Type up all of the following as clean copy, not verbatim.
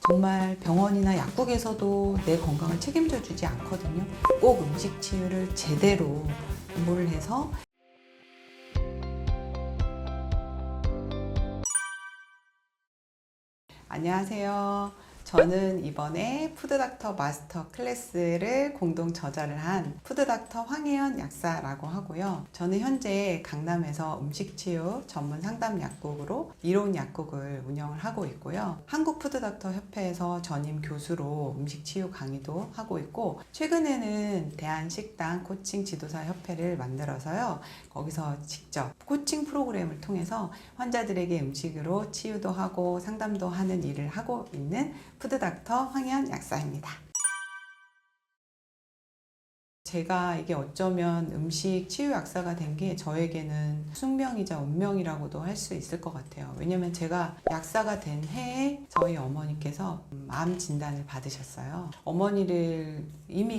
정말 병원이나 약국에서도 내 건강을 책임져 주지 않거든요. 꼭 음식 치유를 제대로 공부를 해서 안녕하세요. 저는 이번에 푸드닥터 마스터 클래스를 공동 저자를 한 푸드닥터 황혜연 약사라고 하고요. 저는 현재 강남에서 음식치유 전문 상담 약국으로 이로운 약국을 운영을 하고 있고요. 한국 푸드닥터 협회에서 전임 교수로 음식치유 강의도 하고 있고, 최근에는 대한식당 코칭 지도사 협회를 만들어서요. 거기서 직접 코칭 프로그램을 통해서 환자들에게 음식으로 치유도 하고 상담도 하는 일을 하고 있는 푸드닥터 황혜연 약사입니다. 제가 이게 어쩌면 음식 치유 약사가 된 게 저에게는 숙명이자 운명이라고도 할 수 있을 것 같아요. 왜냐면 제가 약사가 된 해에 저희 어머니께서 암 진단을 받으셨어요. 어머니를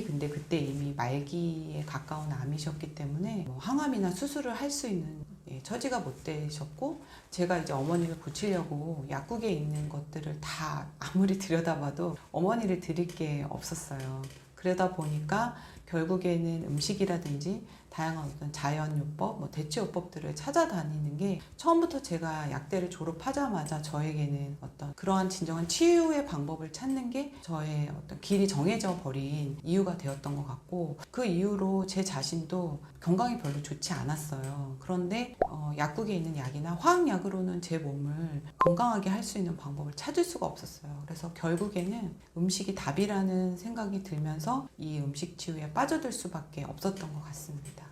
근데 그때 이미 말기에 가까운 암이셨기 때문에 항암이나 수술을 할 수 있는 처지가 못 되셨고, 제가 이제 어머니를 고치려고 약국에 있는 것들을 다 아무리 들여다봐도 어머니를 드릴 게 없었어요. 그러다 보니까 결국에는 음식이라든지 다양한 어떤 자연요법, 대체요법들을 찾아다니는 게 처음부터 제가 약대를 졸업하자마자 저에게는 어떤 그러한 진정한 치유의 방법을 찾는 게 저의 어떤 길이 정해져 버린 이유가 되었던 것 같고, 그 이후로 제 자신도 건강이 별로 좋지 않았어요. 그런데 약국에 있는 약이나 화학약으로는 제 몸을 건강하게 할 수 있는 방법을 찾을 수가 없었어요. 그래서 결국에는 음식이 답이라는 생각이 들면서 이 음식 치유에 빠져들 수밖에 없었던 것 같습니다.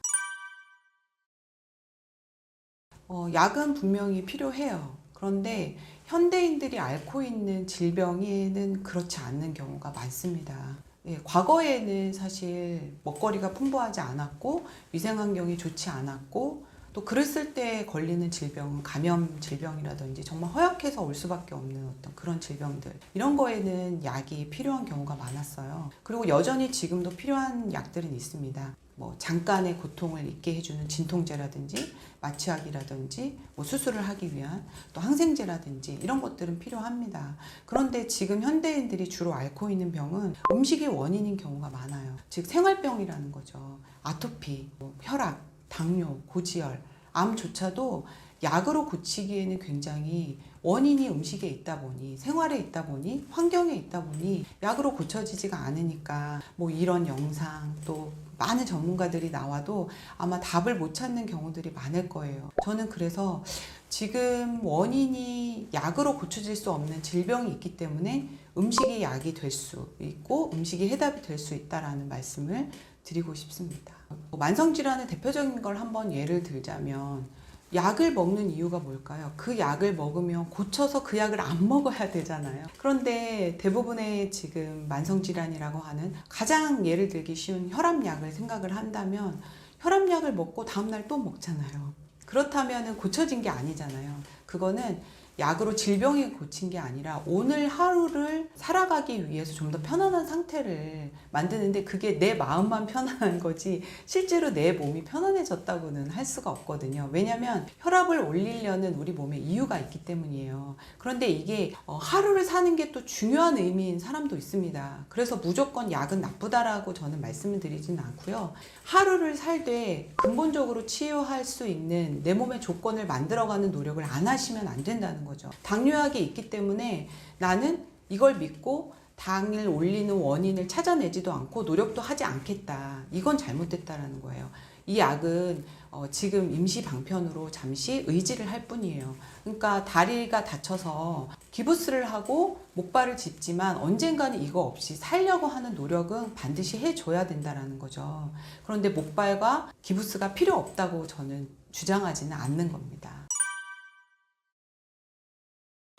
약은 분명히 필요해요. 그런데 현대인들이 앓고 있는 질병에는 그렇지 않는 경우가 많습니다. 과거에는 사실 먹거리가 풍부하지 않았고 위생환경이 좋지 않았고, 또 그랬을 때 걸리는 질병은 감염 질병이라든지 정말 허약해서 올 수밖에 없는 어떤 그런 질병들, 이런 거에는 약이 필요한 경우가 많았어요. 그리고 여전히 지금도 필요한 약들은 있습니다. 잠깐의 고통을 잊게 해주는 진통제라든지 마취약이라든지 수술을 하기 위한 또 항생제라든지 이런 것들은 필요합니다. 그런데 지금 현대인들이 주로 앓고 있는 병은 음식이 원인인 경우가 많아요. 즉 생활병이라는 거죠. 아토피, 혈압, 당뇨, 고지혈, 암조차도 약으로 고치기에는 굉장히 원인이 음식에 있다 보니, 생활에 있다 보니, 환경에 있다 보니 약으로 고쳐지지가 않으니까 이런 영상, 또 많은 전문가들이 나와도 아마 답을 못 찾는 경우들이 많을 거예요. 저는 그래서 지금 원인이 약으로 고쳐질 수 없는 질병이 있기 때문에 음식이 약이 될 수 있고 음식이 해답이 될 수 있다라는 말씀을 드리고 싶습니다. 만성질환의 대표적인 걸 한번 예를 들자면, 약을 먹는 이유가 뭘까요? 그 약을 먹으면 고쳐서 그 약을 안 먹어야 되잖아요. 그런데 대부분의 지금 만성질환이라고 하는 가장 예를 들기 쉬운 혈압약을 생각을 한다면, 혈압약을 먹고 다음날 또 먹잖아요. 그렇다면 고쳐진 게 아니잖아요. 그거는 약으로 질병이 고친 게 아니라 오늘 하루를 살아가기 위해서 좀 더 편안한 상태를 만드는데, 그게 내 마음만 편안한 거지 실제로 내 몸이 편안해졌다고는 할 수가 없거든요. 왜냐하면 혈압을 올리려는 우리 몸에 이유가 있기 때문이에요. 그런데 이게 하루를 사는 게 또 중요한 의미인 사람도 있습니다. 그래서 무조건 약은 나쁘다라고 저는 말씀을 드리진 않고요. 하루를 살되 근본적으로 치유할 수 있는 내 몸의 조건을 만들어가는 노력을 안 하시면 안 된다는 거죠. 당뇨약이 있기 때문에 나는 이걸 믿고 당을 올리는 원인을 찾아내지도 않고 노력도 하지 않겠다, 이건 잘못됐다라는 거예요. 이 약은 지금 임시 방편으로 잠시 의지를 할 뿐이에요. 그러니까 다리가 다쳐서 기부스를 하고 목발을 짚지만 언젠가는 이거 없이 살려고 하는 노력은 반드시 해줘야 된다라는 거죠. 그런데 목발과 기부스가 필요 없다고 저는 주장하지는 않는 겁니다.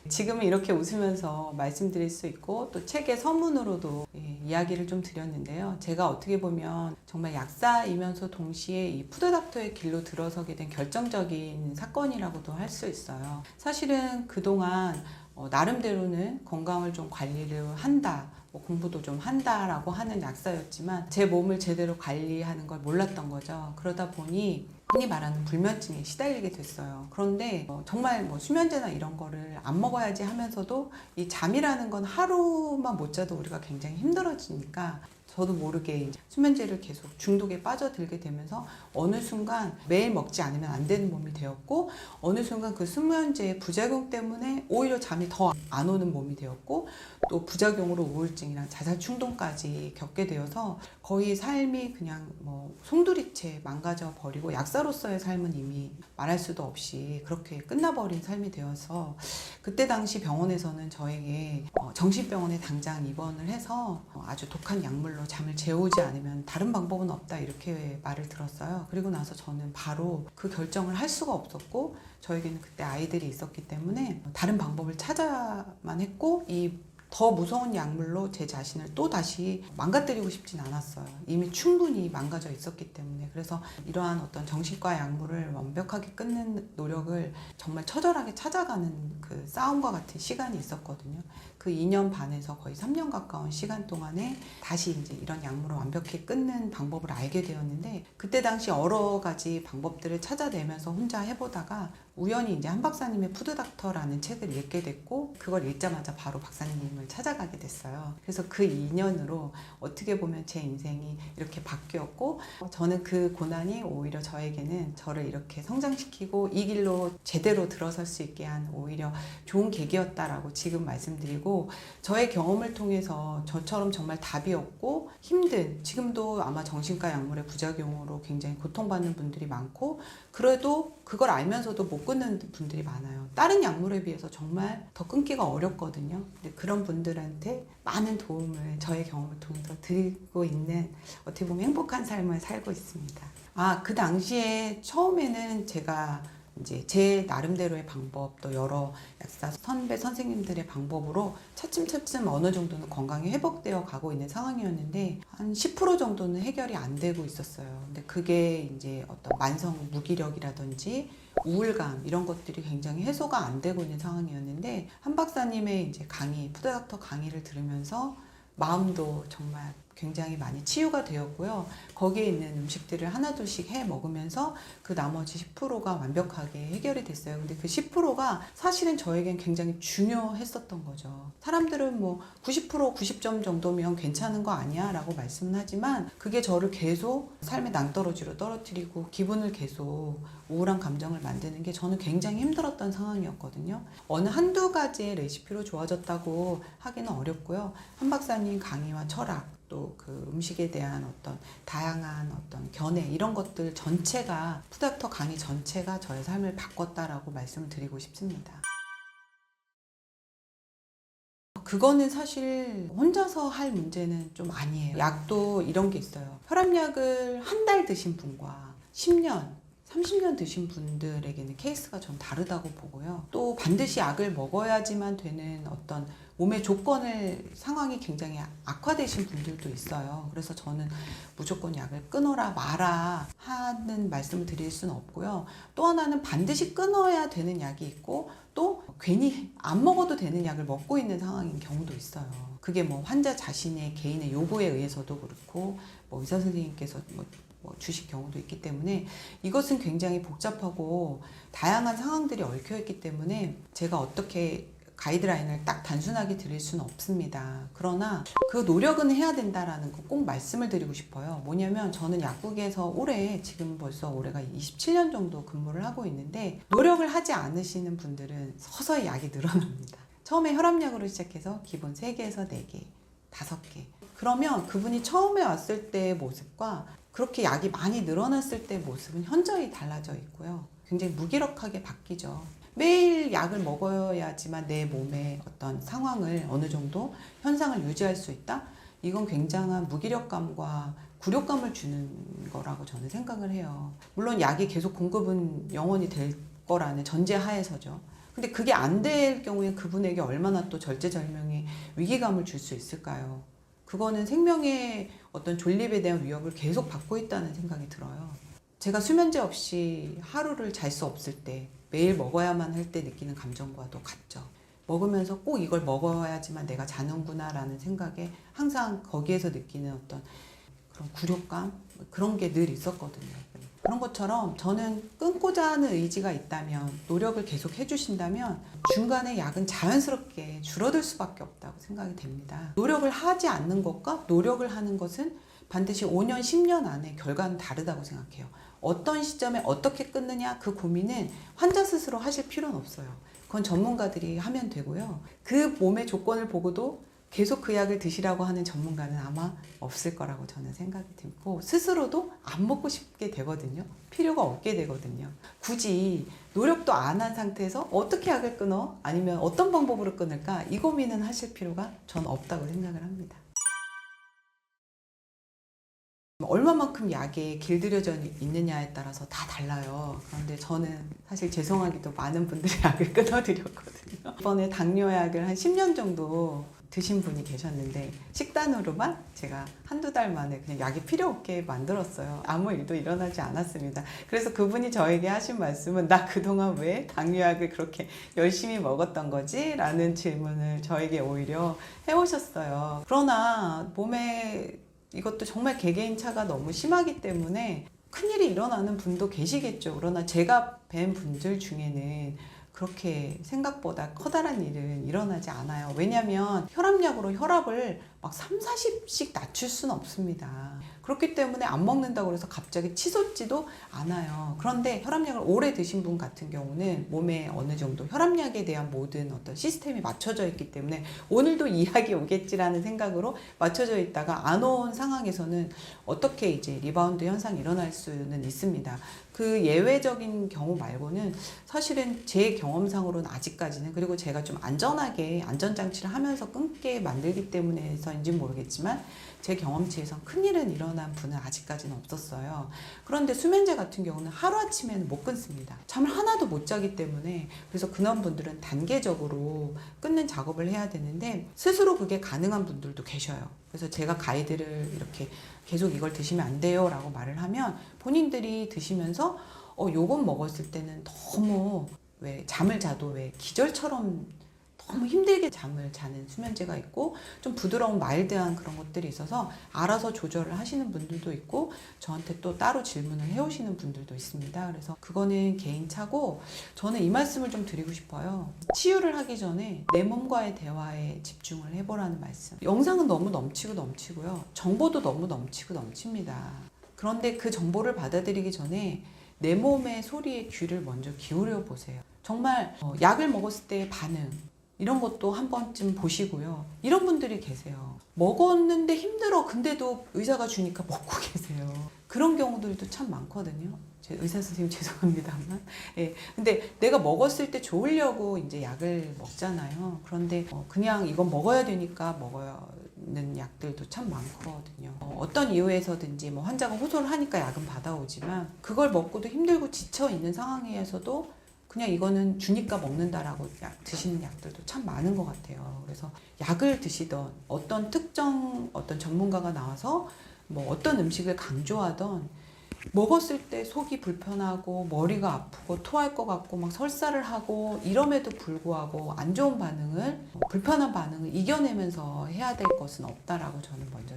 지금은 이렇게 웃으면서 말씀드릴 수 있고, 또 책의 서문으로도 이야기를 좀 드렸는데요. 제가 어떻게 보면 정말 약사이면서 동시에 이 푸드닥터의 길로 들어서게 된 결정적인 사건이라고도 할 수 있어요. 사실은 그동안 나름대로는 건강을 좀 관리를 한다, 공부도 좀 한다라고 하는 약사였지만 제 몸을 제대로 관리하는 걸 몰랐던 거죠. 그러다 보니 흔히 말하는 불면증에 시달리게 됐어요. 그런데 정말 뭐 수면제나 이런 거를 안 먹어야지 하면서도 이 잠이라는 건 하루만 못 자도 우리가 굉장히 힘들어지니까 저도 모르게 이제 수면제를 계속 중독에 빠져들게 되면서 어느 순간 매일 먹지 않으면 안 되는 몸이 되었고, 어느 순간 그 수면제의 부작용 때문에 오히려 잠이 더 안 오는 몸이 되었고, 또 부작용으로 우울증이랑 자살 충동까지 겪게 되어서 거의 삶이 그냥 뭐 송두리째 망가져 버리고, 약사로서의 삶은 이미 말할 수도 없이 그렇게 끝나버린 삶이 되어서, 그때 당시 병원에서는 저에게 정신병원에 당장 입원을 해서 아주 독한 약물로 잠을 재우지 않으면 다른 방법은 없다, 이렇게 말을 들었어요. 그리고 나서 저는 바로 그 결정을 할 수가 없었고, 저에게는 그때 아이들이 있었기 때문에 다른 방법을 찾아야만 했고, 이 더 무서운 약물로 제 자신을 또 다시 망가뜨리고 싶진 않았어요. 이미 충분히 망가져 있었기 때문에. 그래서 이러한 어떤 정신과 약물을 완벽하게 끊는 노력을 정말 처절하게 찾아가는 그 싸움과 같은 시간이 있었거든요. 그 2년 반에서 거의 3년 가까운 시간 동안에 다시 이제 이런 약물을 완벽히 끊는 방법을 알게 되었는데, 그때 당시 여러 가지 방법들을 찾아내면서 혼자 해보다가 우연히 이제 한 박사님의 푸드닥터라는 책을 읽게 됐고, 그걸 읽자마자 바로 박사님을 찾아가게 됐어요. 그래서 그 2년으로 어떻게 보면 제 인생이 이렇게 바뀌었고, 저는 그 고난이 오히려 저에게는 저를 이렇게 성장시키고 이 길로 제대로 들어설 수 있게 한 오히려 좋은 계기였다라고 지금 말씀드리고, 저의 경험을 통해서 저처럼 정말 답이 없고 힘든, 지금도 아마 정신과 약물의 부작용으로 굉장히 고통받는 분들이 많고, 그래도 그걸 알면서도 못 끊는 분들이 많아요. 다른 약물에 비해서 정말 더 끊기가 어렵거든요. 근데 그런 분들한테 많은 도움을 저의 경험을 통해서 드리고 있는, 어떻게 보면 행복한 삶을 살고 있습니다. 그 당시에 처음에는 제가 이제 제 나름대로의 방법, 또 여러 약사 선배 선생님들의 방법으로 차츰차츰 어느 정도는 건강이 회복되어 가고 있는 상황이었는데, 한 10% 정도는 해결이 안 되고 있었어요. 근데 그게 이제 어떤 만성 무기력이라든지 우울감 이런 것들이 굉장히 해소가 안 되고 있는 상황이었는데, 한 박사님의 이제 푸드닥터 강의를 들으면서 마음도 정말 굉장히 많이 치유가 되었고요. 거기에 있는 음식들을 하나둘씩 해 먹으면서 그 나머지 10%가 완벽하게 해결이 됐어요. 근데 그 10%가 사실은 저에겐 굉장히 중요했었던 거죠. 사람들은 뭐 90%, 90점 정도면 괜찮은 거 아니야? 라고 말씀은 하지만, 그게 저를 계속 삶의 낭떠러지로 떨어뜨리고 기분을 계속 우울한 감정을 만드는 게 저는 굉장히 힘들었던 상황이었거든요. 어느 한두 가지의 레시피로 좋아졌다고 하기는 어렵고요. 한 박사님 강의와 철학, 또 그 음식에 대한 어떤 다양한 어떤 견해, 이런 것들 전체가, 푸드닥터 강의 전체가 저의 삶을 바꿨다라고 말씀을 드리고 싶습니다. 그거는 사실 혼자서 할 문제는 좀 아니에요. 약도 이런 게 있어요. 혈압약을 한 달 드신 분과 10년, 30년 드신 분들에게는 케이스가 좀 다르다고 보고요. 또 반드시 약을 먹어야지만 되는 어떤 몸의 상황이 굉장히 악화되신 분들도 있어요. 그래서 저는 무조건 약을 끊어라 마라 하는 말씀을 드릴 수는 없고요. 또 하나는 반드시 끊어야 되는 약이 있고, 또 괜히 안 먹어도 되는 약을 먹고 있는 상황인 경우도 있어요. 그게 뭐 환자 자신의 개인의 요구에 의해서도 그렇고, 뭐 의사 선생님께서 뭐 주실 경우도 있기 때문에, 이것은 굉장히 복잡하고 다양한 상황들이 얽혀있기 때문에 제가 어떻게 가이드라인을 딱 단순하게 드릴 수는 없습니다. 그러나 그 노력은 해야 된다라는 거 꼭 말씀을 드리고 싶어요. 뭐냐면, 저는 약국에서 지금 벌써 올해가 27년 정도 근무를 하고 있는데, 노력을 하지 않으시는 분들은 서서히 약이 늘어납니다. 처음에 혈압약으로 시작해서 기본 3개에서 4개, 5개. 그러면 그분이 처음에 왔을 때의 모습과 그렇게 약이 많이 늘어났을 때의 모습은 현저히 달라져 있고요. 굉장히 무기력하게 바뀌죠. 매일 약을 먹어야지만 내 몸의 어떤 상황을, 어느 정도 현상을 유지할 수 있다? 이건 굉장한 무기력감과 굴욕감을 주는 거라고 저는 생각을 해요. 물론 약이 계속 공급은 영원히 될 거라는 전제 하에서죠. 근데 그게 안 될 경우에 그분에게 얼마나 또 절제절명의 위기감을 줄 수 있을까요? 그거는 생명의 어떤 존립에 대한 위협을 계속 받고 있다는 생각이 들어요. 제가 수면제 없이 하루를 잘 수 없을 때, 매일 먹어야만 할 때 느끼는 감정과도 같죠. 먹으면서 꼭 이걸 먹어야지만 내가 자는구나 라는 생각에 항상 거기에서 느끼는 어떤 그런 굴욕감, 그런 게 늘 있었거든요. 그런 것처럼 저는 끊고자 하는 의지가 있다면, 노력을 계속 해주신다면 중간에 약은 자연스럽게 줄어들 수밖에 없다고 생각이 됩니다. 노력을 하지 않는 것과 노력을 하는 것은 반드시 5년, 10년 안에 결과는 다르다고 생각해요. 어떤 시점에 어떻게 끊느냐, 그 고민은 환자 스스로 하실 필요는 없어요. 그건 전문가들이 하면 되고요. 그 몸의 조건을 보고도 계속 그 약을 드시라고 하는 전문가는 아마 없을 거라고 저는 생각이 들고, 스스로도 안 먹고 싶게 되거든요. 필요가 없게 되거든요. 굳이 노력도 안 한 상태에서 어떻게 약을 끊어? 아니면 어떤 방법으로 끊을까? 이 고민은 하실 필요가 저는 없다고 생각을 합니다. 얼마만큼 약에 길들여져 있느냐에 따라서 다 달라요. 그런데 저는 사실 죄송하게도 많은 분들이 약을 끊어드렸거든요. 이번에 당뇨약을 한 10년 정도 드신 분이 계셨는데, 식단으로만 제가 한두 달 만에 그냥 약이 필요 없게 만들었어요. 아무 일도 일어나지 않았습니다. 그래서 그분이 저에게 하신 말씀은, 나 그동안 왜 당뇨약을 그렇게 열심히 먹었던 거지? 라는 질문을 저에게 오히려 해오셨어요. 그러나 몸에 이것도 정말 개개인 차가 너무 심하기 때문에 큰일이 일어나는 분도 계시겠죠. 그러나 제가 뵌 분들 중에는 그렇게 생각보다 커다란 일은 일어나지 않아요. 왜냐하면 혈압약으로 혈압을 막 3, 40씩 낮출 수는 없습니다. 그렇기 때문에 안 먹는다고 해서 갑자기 치솟지도 않아요. 그런데 혈압약을 오래 드신 분 같은 경우는 몸에 어느 정도 혈압약에 대한 모든 어떤 시스템이 맞춰져 있기 때문에 오늘도 이 약이 오겠지라는 생각으로 맞춰져 있다가 안 온 상황에서는 어떻게 이제 리바운드 현상이 일어날 수는 있습니다. 그 예외적인 경우 말고는 사실은 제 경험상으로는 아직까지는, 그리고 제가 좀 안전하게 안전장치를 하면서 끊게 만들기 때문에서인지 모르겠지만 제 경험치에선 큰일은 일어난 분은 아직까지는 없었어요. 그런데 수면제 같은 경우는 하루아침에는 못 끊습니다. 잠을 하나도 못 자기 때문에. 그래서 그런 분들은 단계적으로 끊는 작업을 해야 되는데 스스로 그게 가능한 분들도 계셔요. 그래서 제가 가이드를 이렇게 계속 이걸 드시면 안 돼요 라고 말을 하면 본인들이 드시면서 요건 먹었을 때는 너무, 왜 잠을 자도 왜 기절처럼 너무 힘들게 잠을 자는 수면제가 있고 좀 부드러운 마일드한 그런 것들이 있어서 알아서 조절을 하시는 분들도 있고 저한테 또 따로 질문을 해오시는 분들도 있습니다. 그래서 그거는 개인차고, 저는 이 말씀을 좀 드리고 싶어요. 치유를 하기 전에 내 몸과의 대화에 집중을 해보라는 말씀. 영상은 너무 넘치고 넘치고요. 정보도 너무 넘치고 넘칩니다. 그런데 그 정보를 받아들이기 전에 내 몸의 소리에 귀를 먼저 기울여 보세요. 정말 약을 먹었을 때의 반응, 이런 것도 한 번쯤 보시고요. 이런 분들이 계세요. 먹었는데 힘들어. 근데도 의사가 주니까 먹고 계세요. 그런 경우들도 참 많거든요. 제 의사 선생님 죄송합니다만. 예. 근데 내가 먹었을 때 좋으려고 이제 약을 먹잖아요. 그런데 그냥 이건 먹어야 되니까 먹는 약들도 참 많거든요. 어떤 이유에서든지 뭐 환자가 호소를 하니까 약은 받아오지만 그걸 먹고도 힘들고 지쳐 있는 상황에서도 그냥 이거는 주니까 먹는다라고 드시는 약들도 참 많은 것 같아요. 그래서 약을 드시던 어떤 특정 어떤 전문가가 나와서 뭐 어떤 음식을 강조하던 먹었을 때 속이 불편하고 머리가 아프고 토할 것 같고 막 설사를 하고 이럼에도 불구하고 안 좋은 반응을, 불편한 반응을 이겨내면서 해야 될 것은 없다라고 저는 먼저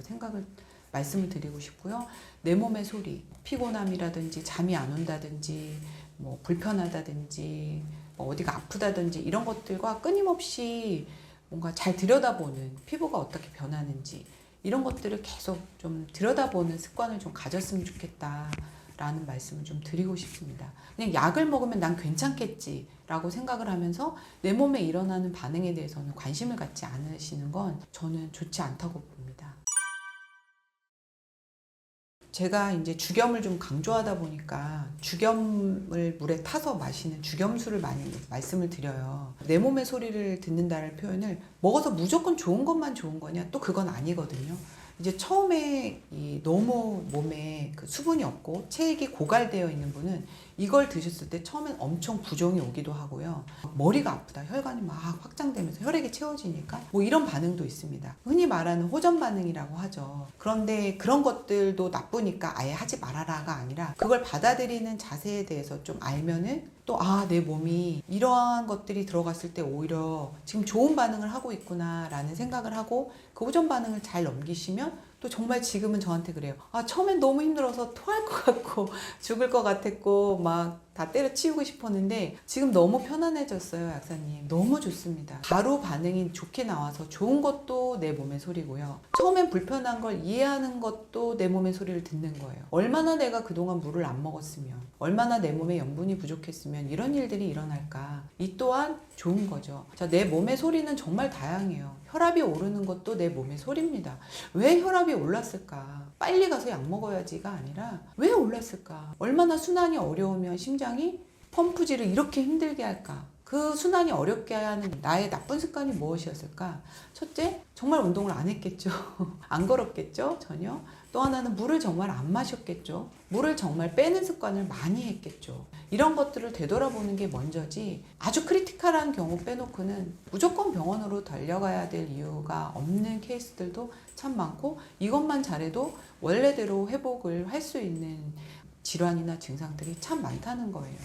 말씀을 드리고 싶고요. 내 몸의 소리, 피곤함이라든지 잠이 안 온다든지 뭐 불편하다든지 뭐 어디가 아프다든지 이런 것들과 끊임없이 뭔가 잘 들여다보는, 피부가 어떻게 변하는지 이런 것들을 계속 좀 들여다보는 습관을 좀 가졌으면 좋겠다라는 말씀을 좀 드리고 싶습니다. 그냥 약을 먹으면 난 괜찮겠지 라고 생각을 하면서 내 몸에 일어나는 반응에 대해서는 관심을 갖지 않으시는 건 저는 좋지 않다고 봅니다. 제가 이제 죽염을 좀 강조하다 보니까 죽염을 물에 타서 마시는 죽염수를 많이 말씀을 드려요. 내 몸의 소리를 듣는다는 표현을 먹어서 무조건 좋은 것만 좋은 거냐? 또 그건 아니거든요. 이제 처음에 너무 몸에 그 수분이 없고 체액이 고갈되어 있는 분은 이걸 드셨을 때 처음엔 엄청 부종이 오기도 하고요. 머리가 아프다, 혈관이 막 확장되면서 혈액이 채워지니까 뭐 이런 반응도 있습니다. 흔히 말하는 호전 반응이라고 하죠. 그런데 그런 것들도 나쁘니까 아예 하지 말아라가 아니라 그걸 받아들이는 자세에 대해서 좀 알면은 또 내 몸이 이러한 것들이 들어갔을 때 오히려 지금 좋은 반응을 하고 있구나 라는 생각을 하고 그 호전 반응을 잘 넘기시면 또 정말 지금은 저한테 그래요. 아, 처음엔 너무 힘들어서 토할 것 같고 죽을 것 같았고 막 다 때려치우고 싶었는데 지금 너무 편안해졌어요, 약사님. 너무 좋습니다. 바로 반응이 좋게 나와서 좋은 것도 내 몸의 소리고요. 처음엔 불편한 걸 이해하는 것도 내 몸의 소리를 듣는 거예요. 얼마나 내가 그동안 물을 안 먹었으면, 얼마나 내 몸에 염분이 부족했으면 이런 일들이 일어날까. 이 또한 좋은 거죠. 자, 내 몸의 소리는 정말 다양해요. 혈압이 오르는 것도 내 몸의 소리입니다. 왜 혈압이 올랐을까? 빨리 가서 약 먹어야지가 아니라 왜 올랐을까? 얼마나 순환이 어려우면 심장이 펌프질을 이렇게 힘들게 할까? 그 순환이 어렵게 하는 나의 나쁜 습관이 무엇이었을까? 첫째, 정말 운동을 안 했겠죠. 안 걸었겠죠? 전혀. 또 하나는 물을 정말 안 마셨겠죠. 물을 정말 빼는 습관을 많이 했겠죠. 이런 것들을 되돌아보는 게 먼저지, 아주 크리티컬한 경우 빼놓고는 무조건 병원으로 달려가야 될 이유가 없는 케이스들도 참 많고, 이것만 잘해도 원래대로 회복을 할 수 있는 질환이나 증상들이 참 많다는 거예요.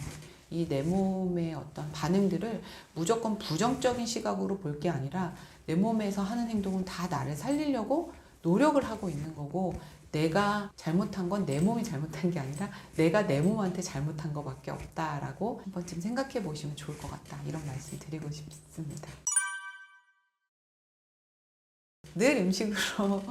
이 내 몸의 어떤 반응들을 무조건 부정적인 시각으로 볼 게 아니라 내 몸에서 하는 행동은 다 나를 살리려고 노력을 하고 있는 거고, 내가 잘못한 건 내 몸이 잘못한 게 아니라 내가 내 몸한테 잘못한 것밖에 없다라고 한 번쯤 생각해 보시면 좋을 것 같다, 이런 말씀 드리고 싶습니다. 늘 음식으로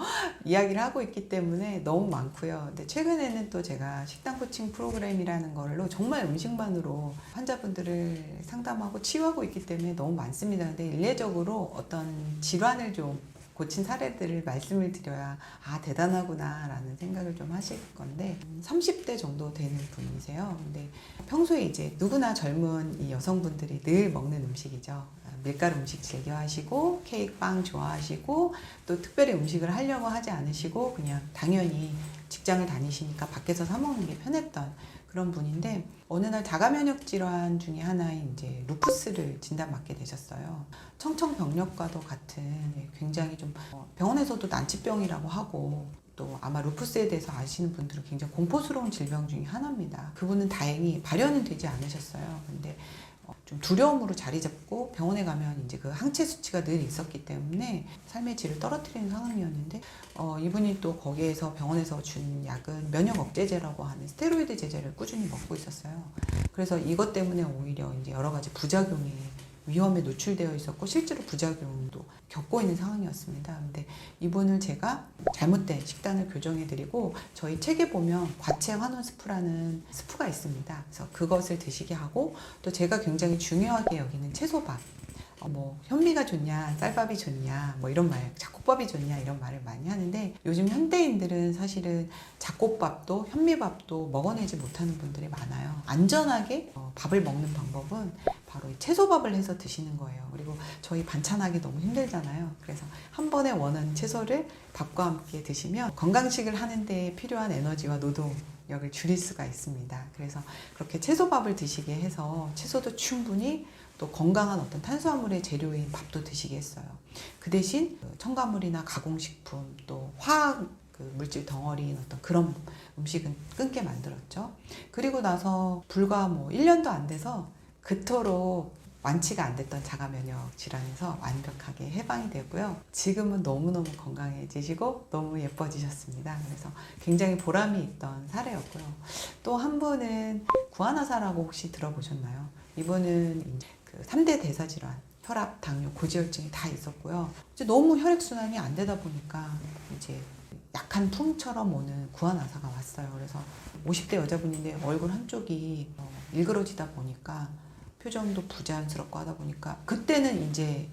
이야기를 하고 있기 때문에 너무 많고요. 근데 최근에는 또 제가 식단 코칭 프로그램이라는 걸로 정말 음식만으로 환자분들을 상담하고 치유하고 있기 때문에 너무 많습니다. 근데 일례적으로 어떤 질환을 좀 고친 사례들을 말씀을 드려야 대단하구나 라는 생각을 좀 하실 건데, 30대 정도 되는 분이세요. 근데 평소에 이제 누구나 젊은 이 여성분들이 늘 먹는 음식이죠. 밀가루 음식 즐겨 하시고 케이크 빵 좋아하시고, 또 특별히 음식을 하려고 하지 않으시고 그냥 당연히 직장을 다니시니까 밖에서 사 먹는 게 편했던 그런 분인데, 어느 날 자가면역 질환 중에 하나인 이제 루푸스를 진단받게 되셨어요. 청청병력과도 같은 굉장히 좀 병원에서도 난치병이라고 하고, 또 아마 루푸스에 대해서 아시는 분들은 굉장히 공포스러운 질병 중에 하나입니다. 그분은 다행히 발현은 되지 않으셨어요. 근데 좀 두려움으로 자리 잡고 병원에 가면 이제 그 항체 수치가 늘 있었기 때문에 삶의 질을 떨어뜨리는 상황이었는데, 이분이 또 거기에서 병원에서 준 약은 면역 억제제라고 하는 스테로이드 제제를 꾸준히 먹고 있었어요. 그래서 이것 때문에 오히려 이제 여러 가지 부작용이 위험에 노출되어 있었고 실제로 부작용도 겪고 있는 상황이었습니다. 근데 이분을 제가 잘못된 식단을 교정해드리고, 저희 책에 보면 과채 환원 스프라는 스프가 있습니다. 그래서 그것을 드시게 하고, 또 제가 굉장히 중요하게 여기는 채소밥, 뭐 현미가 좋냐 쌀밥이 좋냐 뭐 이런 말, 잡곡밥이 좋냐 이런 말을 많이 하는데, 요즘 현대인들은 사실은 잡곡밥도 현미밥도 먹어내지 못하는 분들이 많아요. 안전하게 밥을 먹는 방법은 바로 이 채소밥을 해서 드시는 거예요. 그리고 저희 반찬하기 너무 힘들잖아요. 그래서 한 번에 원하는 채소를 밥과 함께 드시면 건강식을 하는 데 필요한 에너지와 노동력을 줄일 수가 있습니다. 그래서 그렇게 채소밥을 드시게 해서 채소도 충분히, 또 건강한 어떤 탄수화물의 재료인 밥도 드시게 했어요. 그 대신 첨가물이나 가공식품, 또 화학 물질 덩어리인 어떤 그런 음식은 끊게 만들었죠. 그리고 나서 불과 1년도 안 돼서 그토록 완치가 안 됐던 자가면역 질환에서 완벽하게 해방이 되고요. 지금은 너무너무 건강해지시고 너무 예뻐지셨습니다. 그래서 굉장히 보람이 있던 사례였고요. 또 한 분은 구아나사라고 혹시 들어보셨나요? 이분은 그 3대 대사질환, 혈압, 당뇨, 고지혈증이 다 있었고요. 이제 너무 혈액순환이 안 되다 보니까 이제 약한 풍처럼 오는 구아나사가 왔어요. 그래서 50대 여자분인데 얼굴 한쪽이 일그러지다 보니까 표정도 부자연스럽고 하다 보니까, 그때는 이제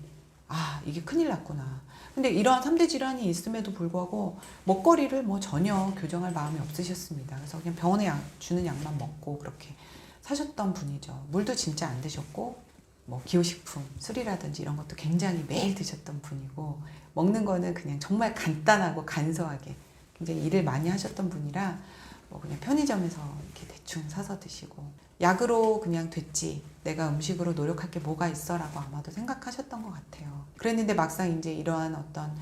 이게 큰일 났구나. 근데 이러한 3대 질환이 있음에도 불구하고 먹거리를 전혀 교정할 마음이 없으셨습니다. 그래서 그냥 병원에 주는 약만 먹고 그렇게 사셨던 분이죠. 물도 진짜 안 드셨고, 기호식품, 술이라든지 이런 것도 굉장히 매일 드셨던 분이고, 먹는 거는 그냥 정말 간단하고 간소하게 굉장히 일을 많이 하셨던 분이라 그냥 편의점에서 이렇게 대충 사서 드시고, 약으로 그냥 됐지, 내가 음식으로 노력할 게 뭐가 있어 라고 아마도 생각하셨던 것 같아요. 그랬는데 막상 이제 이러한 어떤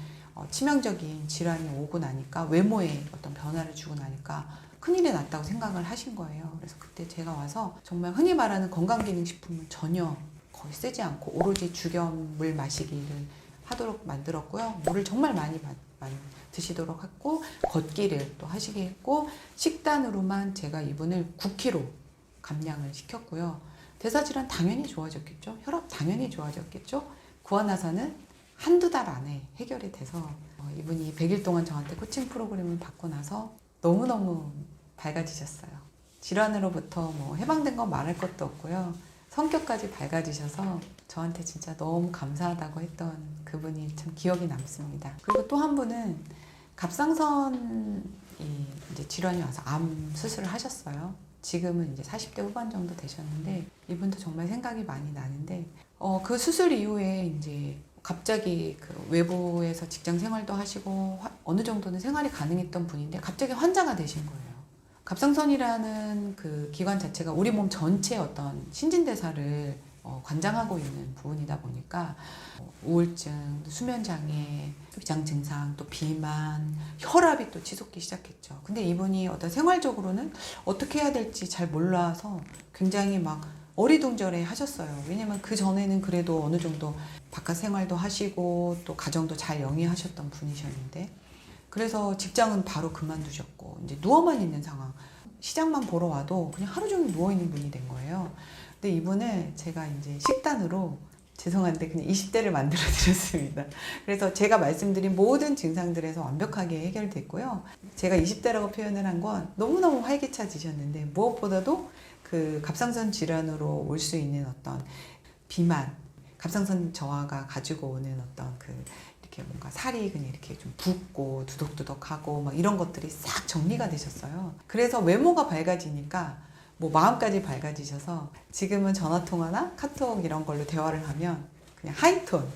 치명적인 질환이 오고 나니까, 외모에 어떤 변화를 주고 나니까 큰일이 났다고 생각을 하신 거예요. 그래서 그때 제가 와서 정말 흔히 말하는 건강기능식품을 전혀 거의 쓰지 않고 오로지 죽염물 마시기를 하도록 만들었고요. 물을 정말 많이 많이 드시도록 했고, 걷기를 또 하시게 했고, 식단으로만 제가 이분을 9kg 감량을 시켰고요. 대사질환 당연히 좋아졌겠죠. 혈압 당연히 좋아졌겠죠. 그와 나서는 한두 달 안에 해결이 돼서 이분이 100일 동안 저한테 코칭 프로그램을 받고 나서 너무너무 밝아지셨어요. 질환으로부터 뭐 해방된 건 말할 것도 없고요. 성격까지 밝아지셔서 저한테 진짜 너무 감사하다고 했던 그분이 참 기억이 남습니다. 그리고 또 한 분은 갑상선이 이제 질환이 와서 암 수술을 하셨어요. 지금은 이제 40대 후반 정도 되셨는데 이분도 정말 생각이 많이 나는데 그 수술 이후에 이제 갑자기 그 외부에서 직장 생활도 하시고 어느 정도는 생활이 가능했던 분인데 갑자기 환자가 되신 거예요. 갑상선이라는 그 기관 자체가 우리 몸 전체의 어떤 신진대사를 관장하고 있는 부분이다 보니까 우울증, 수면장애, 위장 증상, 또 비만, 혈압이 또 치솟기 시작했죠. 근데 이분이 어떤 생활적으로는 어떻게 해야 될지 잘 몰라서 굉장히 막 어리둥절해 하셨어요. 왜냐면 그 전에는 그래도 어느 정도 바깥 생활도 하시고 또 가정도 잘 영위하셨던 분이셨는데 그래서 직장은 바로 그만두셨고 이제 누워만 있는 상황. 시장만 보러 와도 그냥 하루 종일 누워 있는 분이 된 거예요. 근데 이분을 제가 이제 식단으로 죄송한데 그냥 20대를 만들어 드렸습니다. 그래서 제가 말씀드린 모든 증상들에서 완벽하게 해결됐고요. 제가 20대라고 표현을 한 건 너무너무 활기차지셨는데 무엇보다도 그 갑상선 질환으로 올 수 있는 어떤 비만, 갑상선 저하가 가지고 오는 어떤 그 이렇게 뭔가 살이 그냥 이렇게 좀 붓고 두덕두덕하고 막 이런 것들이 싹 정리가 되셨어요. 그래서 외모가 밝아지니까 뭐 마음까지 밝아지셔서 지금은 전화통화나 카톡 이런 걸로 대화를 하면 그냥 하이톤,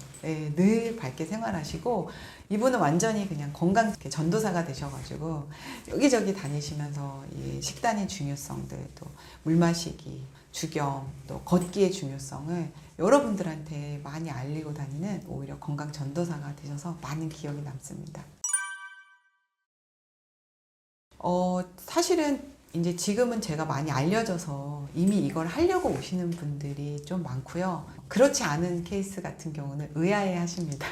늘 밝게 생활하시고 이분은 완전히 그냥 건강 전도사가 되셔가지고 여기저기 다니시면서 이 식단의 중요성들, 또 물 마시기, 주겸, 또 걷기의 중요성을 여러분들한테 많이 알리고 다니는 오히려 건강 전도사가 되셔서 많은 기억이 남습니다. 사실은 이제 지금은 제가 많이 알려져서 이미 이걸 하려고 오시는 분들이 좀 많고요. 그렇지 않은 케이스 같은 경우는 의아해 하십니다.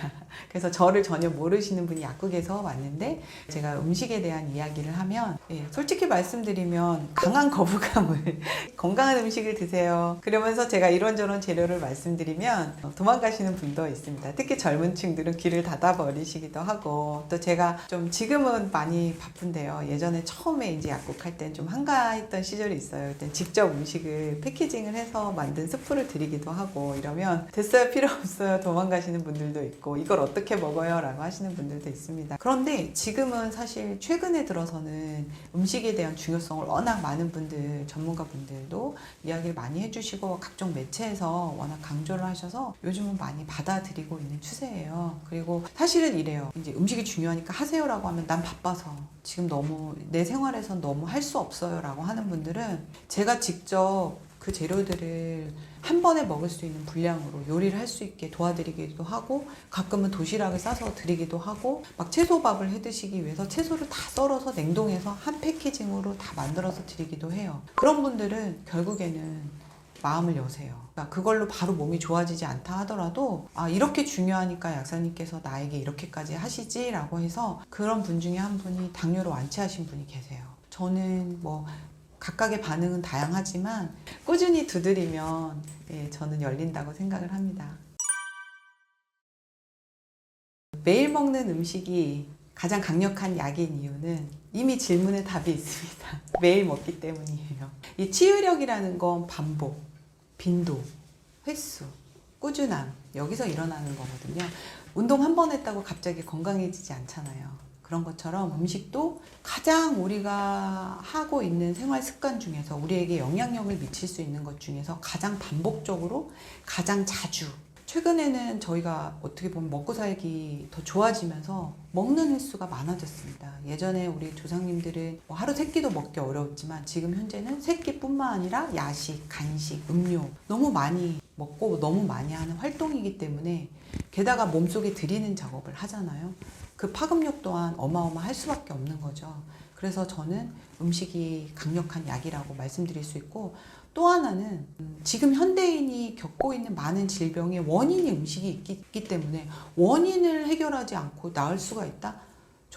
그래서 저를 전혀 모르시는 분이 약국에서 왔는데 제가 음식에 대한 이야기를 하면 솔직히 말씀드리면 강한 거부감을 건강한 음식을 드세요. 그러면서 제가 이런저런 재료를 말씀드리면 도망가시는 분도 있습니다. 특히 젊은 층들은 귀를 닫아버리시기도 하고 또 제가 좀 지금은 많이 바쁜데요. 예전에 처음에 이제 약국할 땐 좀 한가했던 시절이 있어요. 그때 직접 음식을 패키징을 해서 만든 스프를 드리기도 하고 이러면 됐어요, 필요 없어요, 도망가시는 분들도 있고 이걸 어떻게 먹어요? 라고 하시는 분들도 있습니다. 그런데 지금은 사실 최근에 들어서는 음식에 대한 중요성을 워낙 많은 분들, 전문가분들도 이야기를 많이 해주시고 각종 매체에서 워낙 강조를 하셔서 요즘은 많이 받아들이고 있는 추세예요. 그리고 사실은 이래요. 이제 음식이 중요하니까 하세요라고 하면 난 바빠서 지금 너무 내 생활에선 너무 할 수 없어요 라고 하는 분들은 제가 직접 그 재료들을 한 번에 먹을 수 있는 분량으로 요리를 할 수 있게 도와드리기도 하고 가끔은 도시락을 싸서 드리기도 하고 막 채소밥을 해 드시기 위해서 채소를 다 썰어서 냉동해서 한 패키징으로 다 만들어서 드리기도 해요. 그런 분들은 결국에는 마음을 여세요. 그러니까 그걸로 바로 몸이 좋아지지 않다 하더라도 이렇게 중요하니까 약사님께서 나에게 이렇게까지 하시지 라고 해서 그런 분 중에 한 분이 당뇨로 완치하신 분이 계세요. 저는 뭐 각각의 반응은 다양하지만 꾸준히 두드리면 저는 열린다고 생각을 합니다. 매일 먹는 음식이 가장 강력한 약인 이유는 이미 질문에 답이 있습니다. 매일 먹기 때문이에요. 이 치유력이라는 건 반복, 빈도, 횟수, 꾸준함 여기서 일어나는 거거든요. 운동 한 번 했다고 갑자기 건강해지지 않잖아요. 그런 것처럼 음식도 가장 우리가 하고 있는 생활 습관 중에서 우리에게 영향력을 미칠 수 있는 것 중에서 가장 반복적으로 가장 자주 최근에는 저희가 어떻게 보면 먹고 살기 더 좋아지면서 먹는 횟수가 많아졌습니다. 예전에 우리 조상님들은 뭐 하루 3끼도 먹기 어려웠지만 지금 현재는 3끼뿐만 아니라 야식, 간식, 음료 너무 많이 먹고 너무 많이 하는 활동이기 때문에 게다가 몸속에 들이는 작업을 하잖아요. 그 파급력 또한 어마어마할 수밖에 없는 거죠. 그래서 저는 음식이 강력한 약이라고 말씀드릴 수 있고 또 하나는 지금 현대인이 겪고 있는 많은 질병의 원인이 음식이 있기 때문에 원인을 해결하지 않고 나을 수가 있다?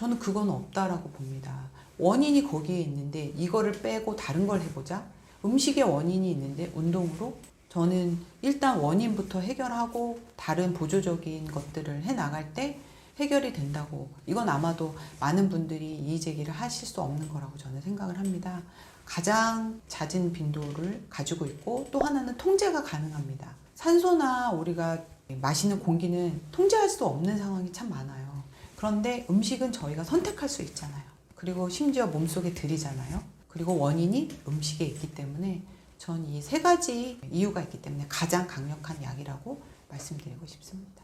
저는 그건 없다라고 봅니다. 원인이 거기에 있는데 이거를 빼고 다른 걸 해보자. 음식에 원인이 있는데 운동으로? 저는 일단 원인부터 해결하고 다른 보조적인 것들을 해나갈 때 해결이 된다고. 이건 아마도 많은 분들이 이의 제기를 하실 수 없는 거라고 저는 생각을 합니다. 가장 잦은 빈도를 가지고 있고 또 하나는 통제가 가능합니다. 산소나 우리가 마시는 공기는 통제할 수 없는 상황이 참 많아요. 그런데 음식은 저희가 선택할 수 있잖아요. 그리고 심지어 몸속에 들이잖아요. 그리고 원인이 음식에 있기 때문에 전 이 세 가지 이유가 있기 때문에 가장 강력한 약이라고 말씀드리고 싶습니다.